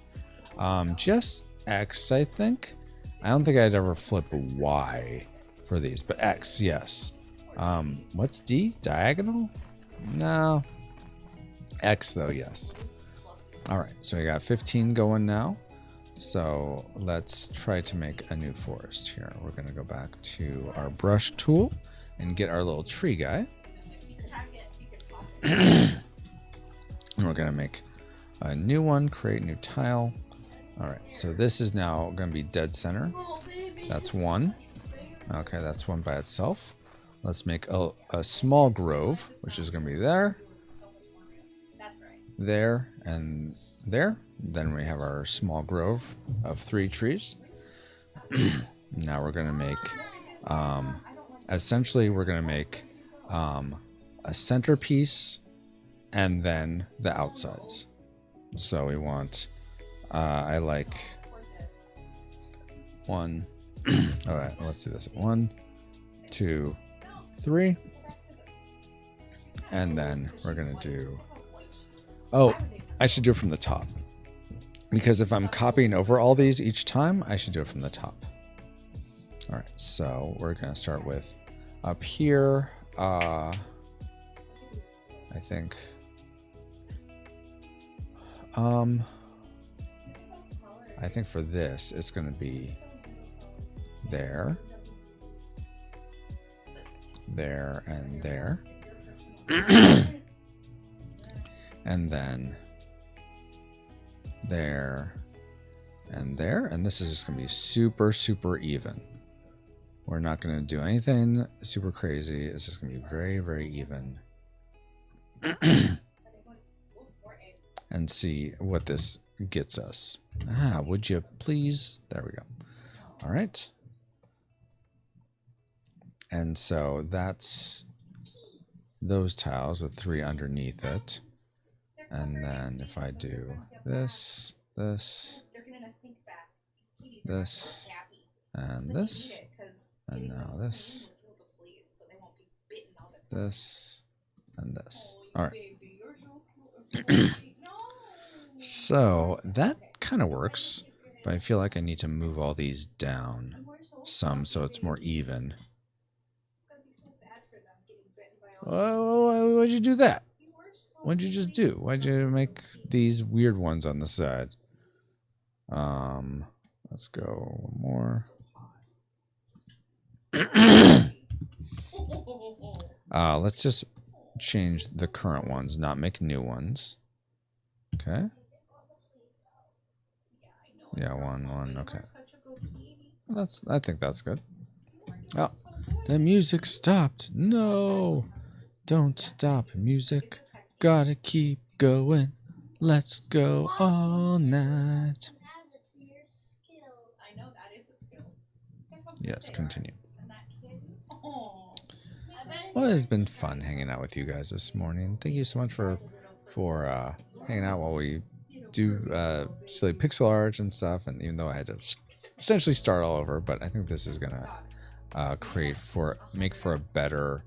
Just X, I think. I don't think I'd ever flip Y for these, but X, yes. What's D? Diagonal? No. X, though, yes. All right, so we got 15 going now. So let's try to make a new forest here. We're going to go back to our brush tool and get our little tree guy. And we're going to make a new one, create new tile. All right, so this is now going to be dead center. That's 1. Okay, that's 1 by itself. Let's make a small grove, which is going to be there, there, and there. Then we have our small grove of 3 trees. Now we're going to make, essentially we're going to make a centerpiece and then the outsides. So we want, I like 1. All right, let's do this. 1, 2, 3. And then we're going to do, oh, I should do it from the top. Because if I'm copying over all these each time, I should do it from the top. All right, so we're going to start with up here. I think. I think for this, it's going to be there, there, and there. And then there and there. And this is just going to be super, super even. We're not going to do anything super crazy. It's just going to be very, very even. And see what this gets us. Ah, would you please? There we go. All right. And so that's those tiles with 3 underneath it. And then if I do this, this, this, and this, and now this, this, and this. All right. So that kind of works, but I feel like I need to move all these down some so it's more even. Why'd you do that? What'd you just do? Why'd you make these weird ones on the side? Let's go one more. Let's just change the current ones, not make new ones. Okay. Yeah, one. Okay. I think that's good. Oh, the music stopped. No, don't stop, music. Gotta keep going. Let's go all night. Yes, continue. Well, it's been fun hanging out with you guys this morning. Thank you so much for hanging out while we do silly pixel art and stuff. And even though I had to essentially start all over, but I think this is gonna make for a better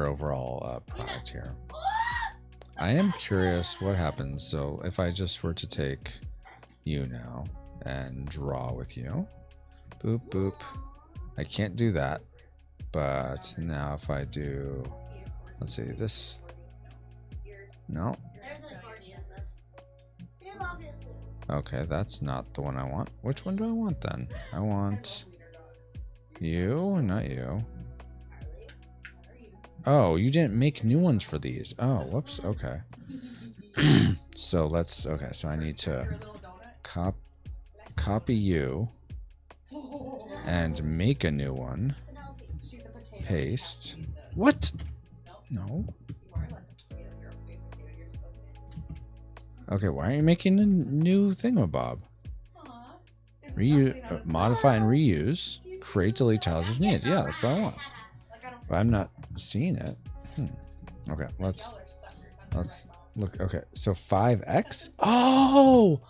overall product here. I am curious what happens. So if I just were to take you now and draw with you, boop boop. I can't do that, but now if I do, let's see this. No. Okay, that's not the one I want. Which one do I want then? I want you, not you. Oh, you didn't make new ones for these. Oh, whoops. Okay. So so I need to copy you and make a new one. Paste. What? No. Okay, why are you making a new thingamabob? Modify and reuse. create delete tiles if needed. Yeah, that's what I want. Like, I don't But I'm not seeing it. Okay, let's y'all are suckers. I'm let's right, look. Okay, so 5x. Oh,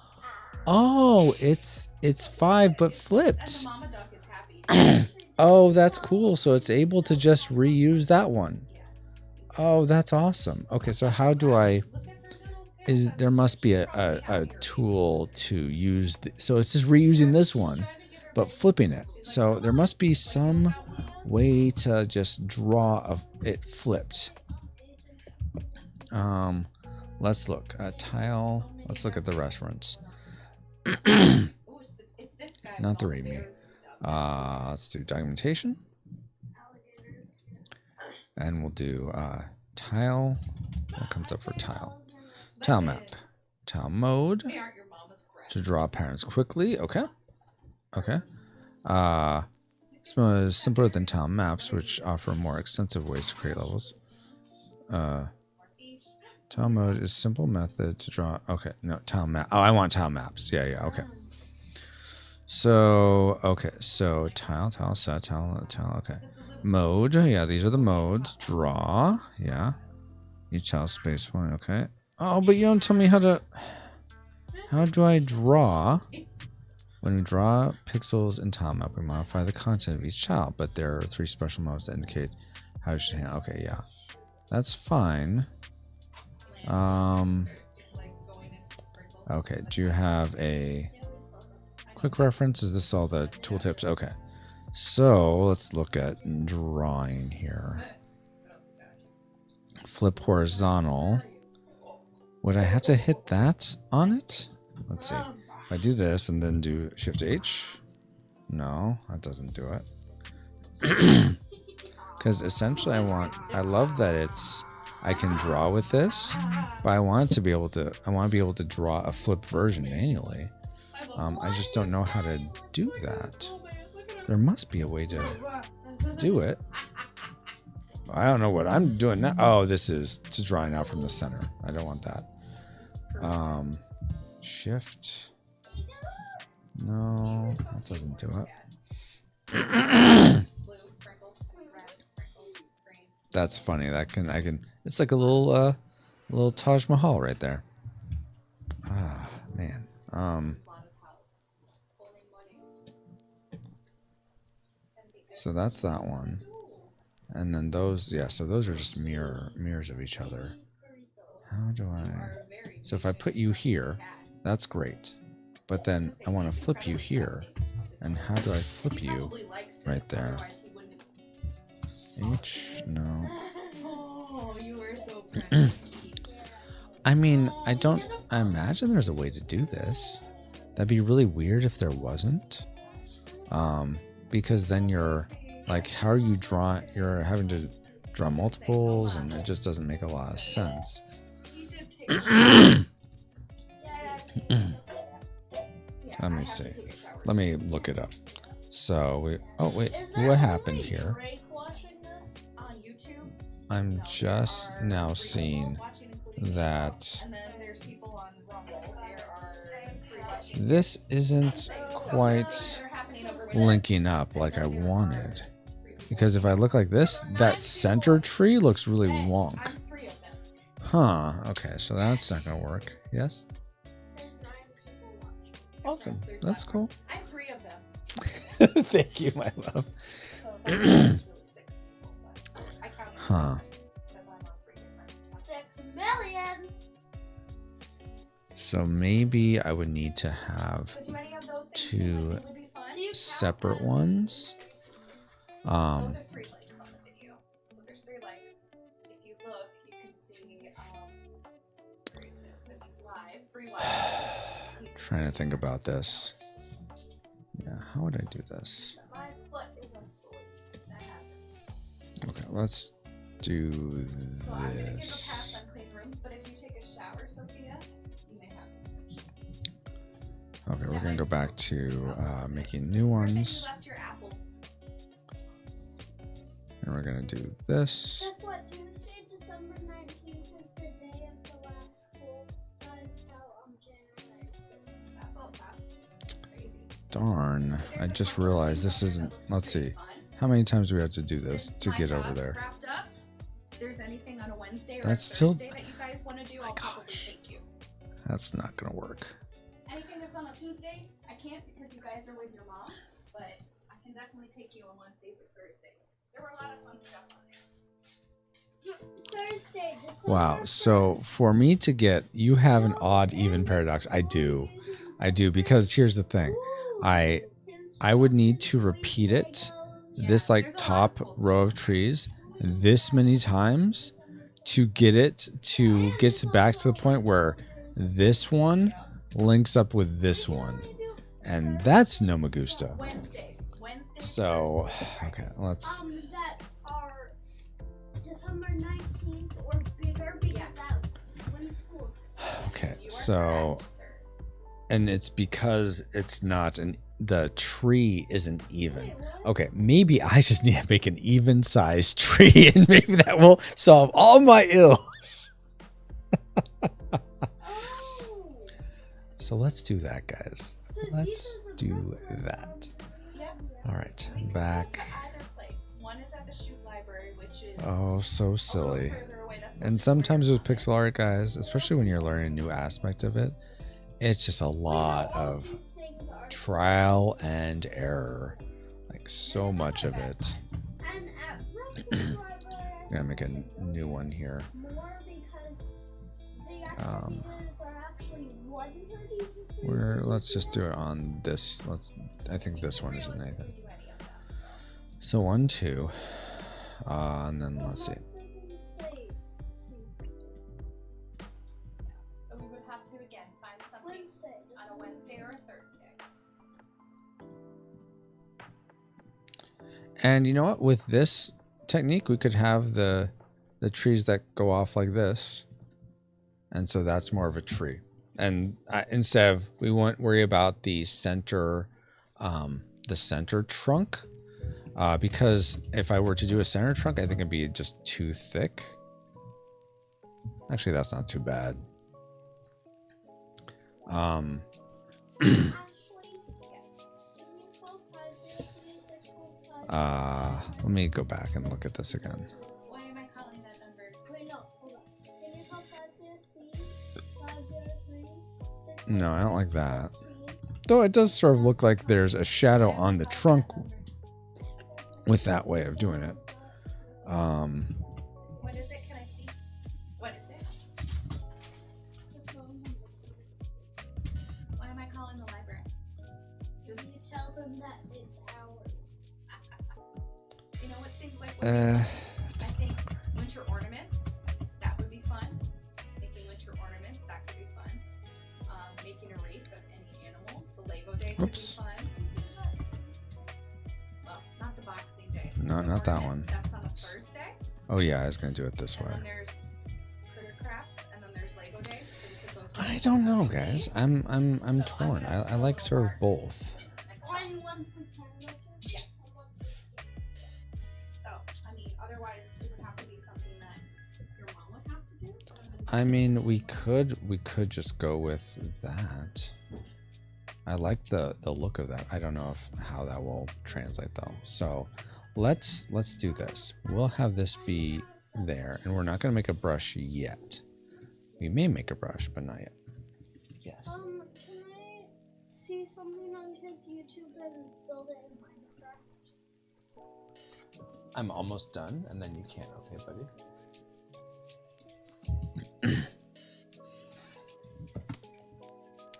it's 5 but and flipped. the mama duck is happy. Oh, that's cool. So it's able to just reuse that one. Yes. Oh, that's awesome. Okay, so how do I? Look at her little tail. There must be a tool to use. So it's just reusing this one, but flipping it. So there must be some way to just draw it flipped. Let's look tile. Let's look at the reference. Ooh, it's this guy. Not the all readme. bears and stuff. Let's do documentation, and we'll do tile. What comes up for tile? Tile map, tile mode We aren't your mama's crap. to draw patterns quickly. Okay. This one is simpler than tile maps, which offer more extensive ways to create levels. Tile mode is simple method to draw. Okay, no, tile map. Oh, I want tile maps. Yeah, okay. So, tile, set, tile, okay. Mode, yeah, these are the modes. Draw, yeah. Each tile space one, okay. Oh, but you don't tell me how do I draw? When we draw pixels in tile map, we modify the content of each tile, but there are 3 special modes that indicate how you should handle. Okay, yeah. That's fine. Okay, do you have a quick reference? Is this all the tooltips? Okay. So let's look at drawing here. Flip horizontal. Would I have to hit that on it? Let's see. If I do this and then do Shift H. No, that doesn't do it. Because essentially I love that I can draw with this, but I want to be able to draw a flip version manually. I just don't know how to do that. There must be a way to do it. I don't know what I'm doing now. Oh, this is to drawing out from the center. I don't want that. Shift. No, that doesn't do it. That's funny. I can. It's like a little Taj Mahal right there. Ah, man. So that's that one, and then those. Yeah. So those are just mirrors of each other. How do I? So if I put you here, that's great. But then I want to flip you here, and how do I flip you right there? H? No. Oh, you were so I mean, I imagine there's a way to do this. That'd be really weird if there wasn't. Because then you're like, how are you you're having to draw multiples, and it just doesn't make a lot of sense. Let me see. Let me look it up. So what happened here? I'm just now seeing that this isn't quite linking up like I wanted. Because if I look like this, that center tree looks really wonk. Huh. Okay, so that's not going to work. Yes? Awesome. That's cool. I'm 3 of them. Thank you, my love. So that's really 6 people, but I counted Huh. because I'm on 3 different. 6 million. So maybe I would need to have So do any of those things 2 seem like they would be fun? So you count separate them. ones. Those are 3 likes on the video. So there's 3 likes. If you look, you can see where is it? So he's live, 3 likes. Trying to think about this. Yeah, how would I do this? My foot is asleep. That happens. Okay, let's do So I'm gonna give a pass this. on clean rooms, but if you take a shower, Sophia, you may have to switch. Okay, we're gonna go back to making new Or if you ones, left your apples. and we're gonna do this. Guess what? Tuesday, December 19th is the day of the last school until January 5th. That's crazy. Darn. I just realized this isn't... Let's see. How many times do we have to do this to get over there? Wrapped up. If there's anything on a Wednesday or That's a still... Thursday that you guys want to do, I'll probably take you. That's not going to work. Anything that's on a Tuesday, I can't because you guys are with your mom, but I can definitely take you on Wednesdays or Thursdays. There were a lot of fun stuff on there. Thursday. Wow. So for me to get... You have an odd even paradox. I do. I do, because here's the thing. I would need to repeat it, this like top row of trees, this many times to get back to the point where this one links up with this one, and that's no me gusta. So okay, let's that are December 19th or bigger because that's when school. okay, so and it's because it's not the tree isn't even. Okay, maybe I just need to make an even sized tree, and maybe that will solve all my ills. So let's do that, guys. Let's do that. All right, back. One is at the shoot library, which is Oh, so silly. And sometimes with pixel art, guys, especially when you're learning a new aspect of it, it's just a lot of trial and error. Like so much of it. I'm gonna make a new one here. Let's just do it on this. I think this one isn't anything. So 1, 2, and then let's see. So we would have to again find something on a Wednesday or a Thursday. And you know what? With this technique, we could have the trees that go off like this, and so that's more of a tree. And instead of, we won't worry about the center trunk, because if I were to do a center trunk, I think it'd be just too thick. Actually, that's not too bad. Let me go back and look at this again. Why am I calling that number? Wait, no, hold on. Can you call 503? No, I don't like that. Though it does sort of look like there's a shadow on the trunk with that way of doing it. What is it? Can I see? What is it? Why am I calling the library? Just You tell them that it's ours. you know what seems like I think winter ornaments, that would be fun. Making winter ornaments, that could be fun. Making a wreath of any animal, the Lego day could be fun. Well, not the Boxing Day. Not that one. That's on a Thursday. Oh yeah, I was gonna do it this way. And then there's critter crafts, and then there's Lego Day. So we could go to I don't know, guys. I'm torn. I like sort of both. Only one for 10. Yes. So, I mean, otherwise it would have to be something that your mom would have to do. I mean, we could just go with that. I like the look of that. I don't know how that will translate though. So let's do this. We'll have this be there, and we're not gonna make a brush yet. We may make a brush, but not yet. Yes. Can I see something on his YouTube and build it in Minecraft? I'm almost done, and then you can. Okay, buddy.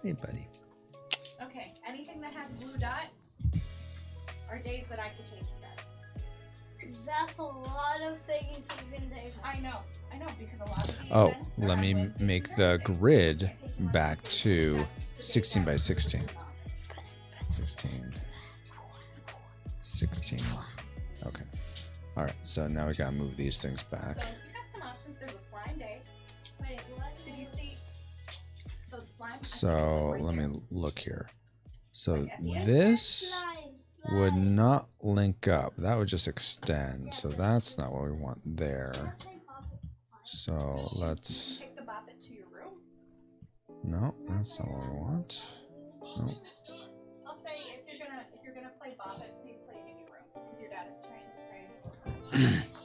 Hey, buddy. Okay, anything that has blue dot are days that I could take you guys. That's a lot of things you can take. I know, because a lot of the Oh, events are let on me Wednesdays make and the Thursdays. grid back to 16 by 16. 16. Okay. All right. So now we gotta move these things back. So you got some options. There's a slime day. Wait, what did you see? So the slime. So let me look here. So this would not link up. That would just extend. So that's not what we want there. So let's. Take the bop it to your room. No, that's not what we want. No. I'll say if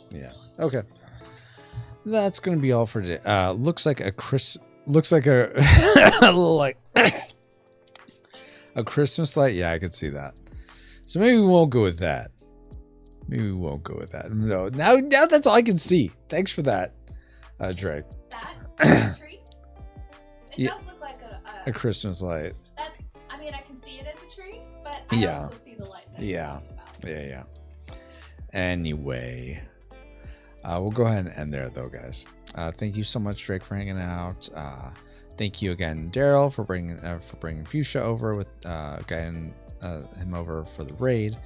Yeah. Okay. That's gonna be all for today. Looks like a like a Christmas light. Yeah, I could see that. So maybe we won't go with that. No, now that's all I can see. Thanks for that, Drake. That tree? It Yeah. does look like A Christmas light. that's, I mean, I can see it as a tree, but I Yeah. also see the light that Yeah. it's talking about. Yeah. Anyway, we'll go ahead and end there, though, guys. Thank you so much, Drake, for hanging out. Thank you again, Daryl, for bringing Fuchsia over with getting him over for the raid.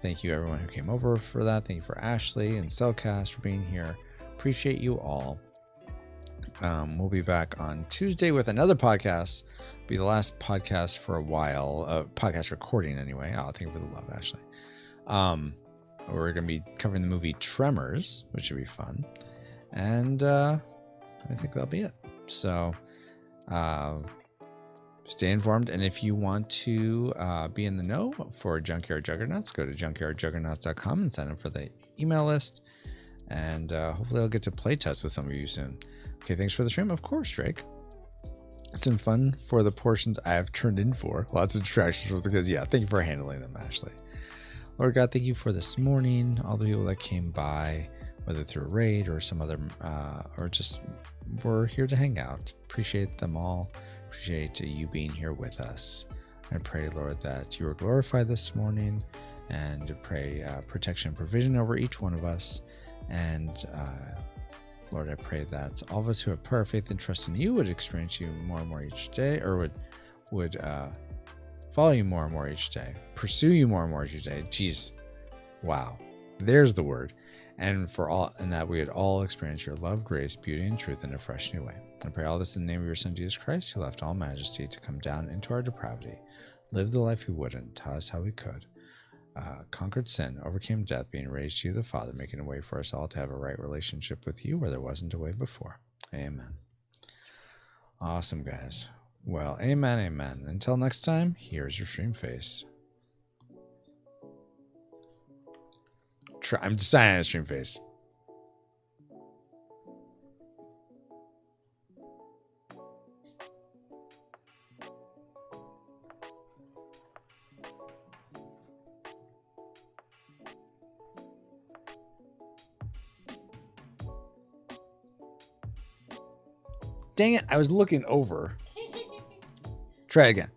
Thank you, everyone who came over for that. Thank you for Ashley and Cellcast for being here. Appreciate you all. We'll be back on Tuesday with another podcast. Be the last podcast for a while. Podcast recording, anyway. Oh, thank you for the love, Ashley. We're going to be covering the movie Tremors, which should be fun. And I think that'll be it. So stay informed. And if you want to be in the know for Junkyard Juggernauts, go to junkyardjuggernauts.com and sign up for the email list. And hopefully I'll get to play test with some of you soon. Okay, thanks for the stream. Of course, Drake. It's been fun for the portions I have turned in for. Lots of distractions because, yeah, thank you for handling them, Ashley. Lord God, thank you for this morning. All the people that came by, whether through a raid or some other, or just were here to hang out. Appreciate them all. Appreciate you being here with us. I pray, Lord, that you are glorified this morning, and pray protection and provision over each one of us. And Lord, I pray that all of us who have prayer, faith, and trust in you would experience you more and more each day, or would follow you more and more each day, pursue you more and more each day. Jeez, wow, there's the word. And that we would all experience your love, grace, beauty, and truth in a fresh new way. I pray all this in the name of your Son Jesus Christ, who left all majesty to come down into our depravity, live the life we wouldn't, taught us how we could. Conquered sin, overcame death, being raised to you the Father, making a way for us all to have a right relationship with you where there wasn't a way before. Amen. Awesome, guys. Well, amen, amen. Until next time, here's your stream face. I'm deciding on a stream face. Dang it, I was looking over. Try again.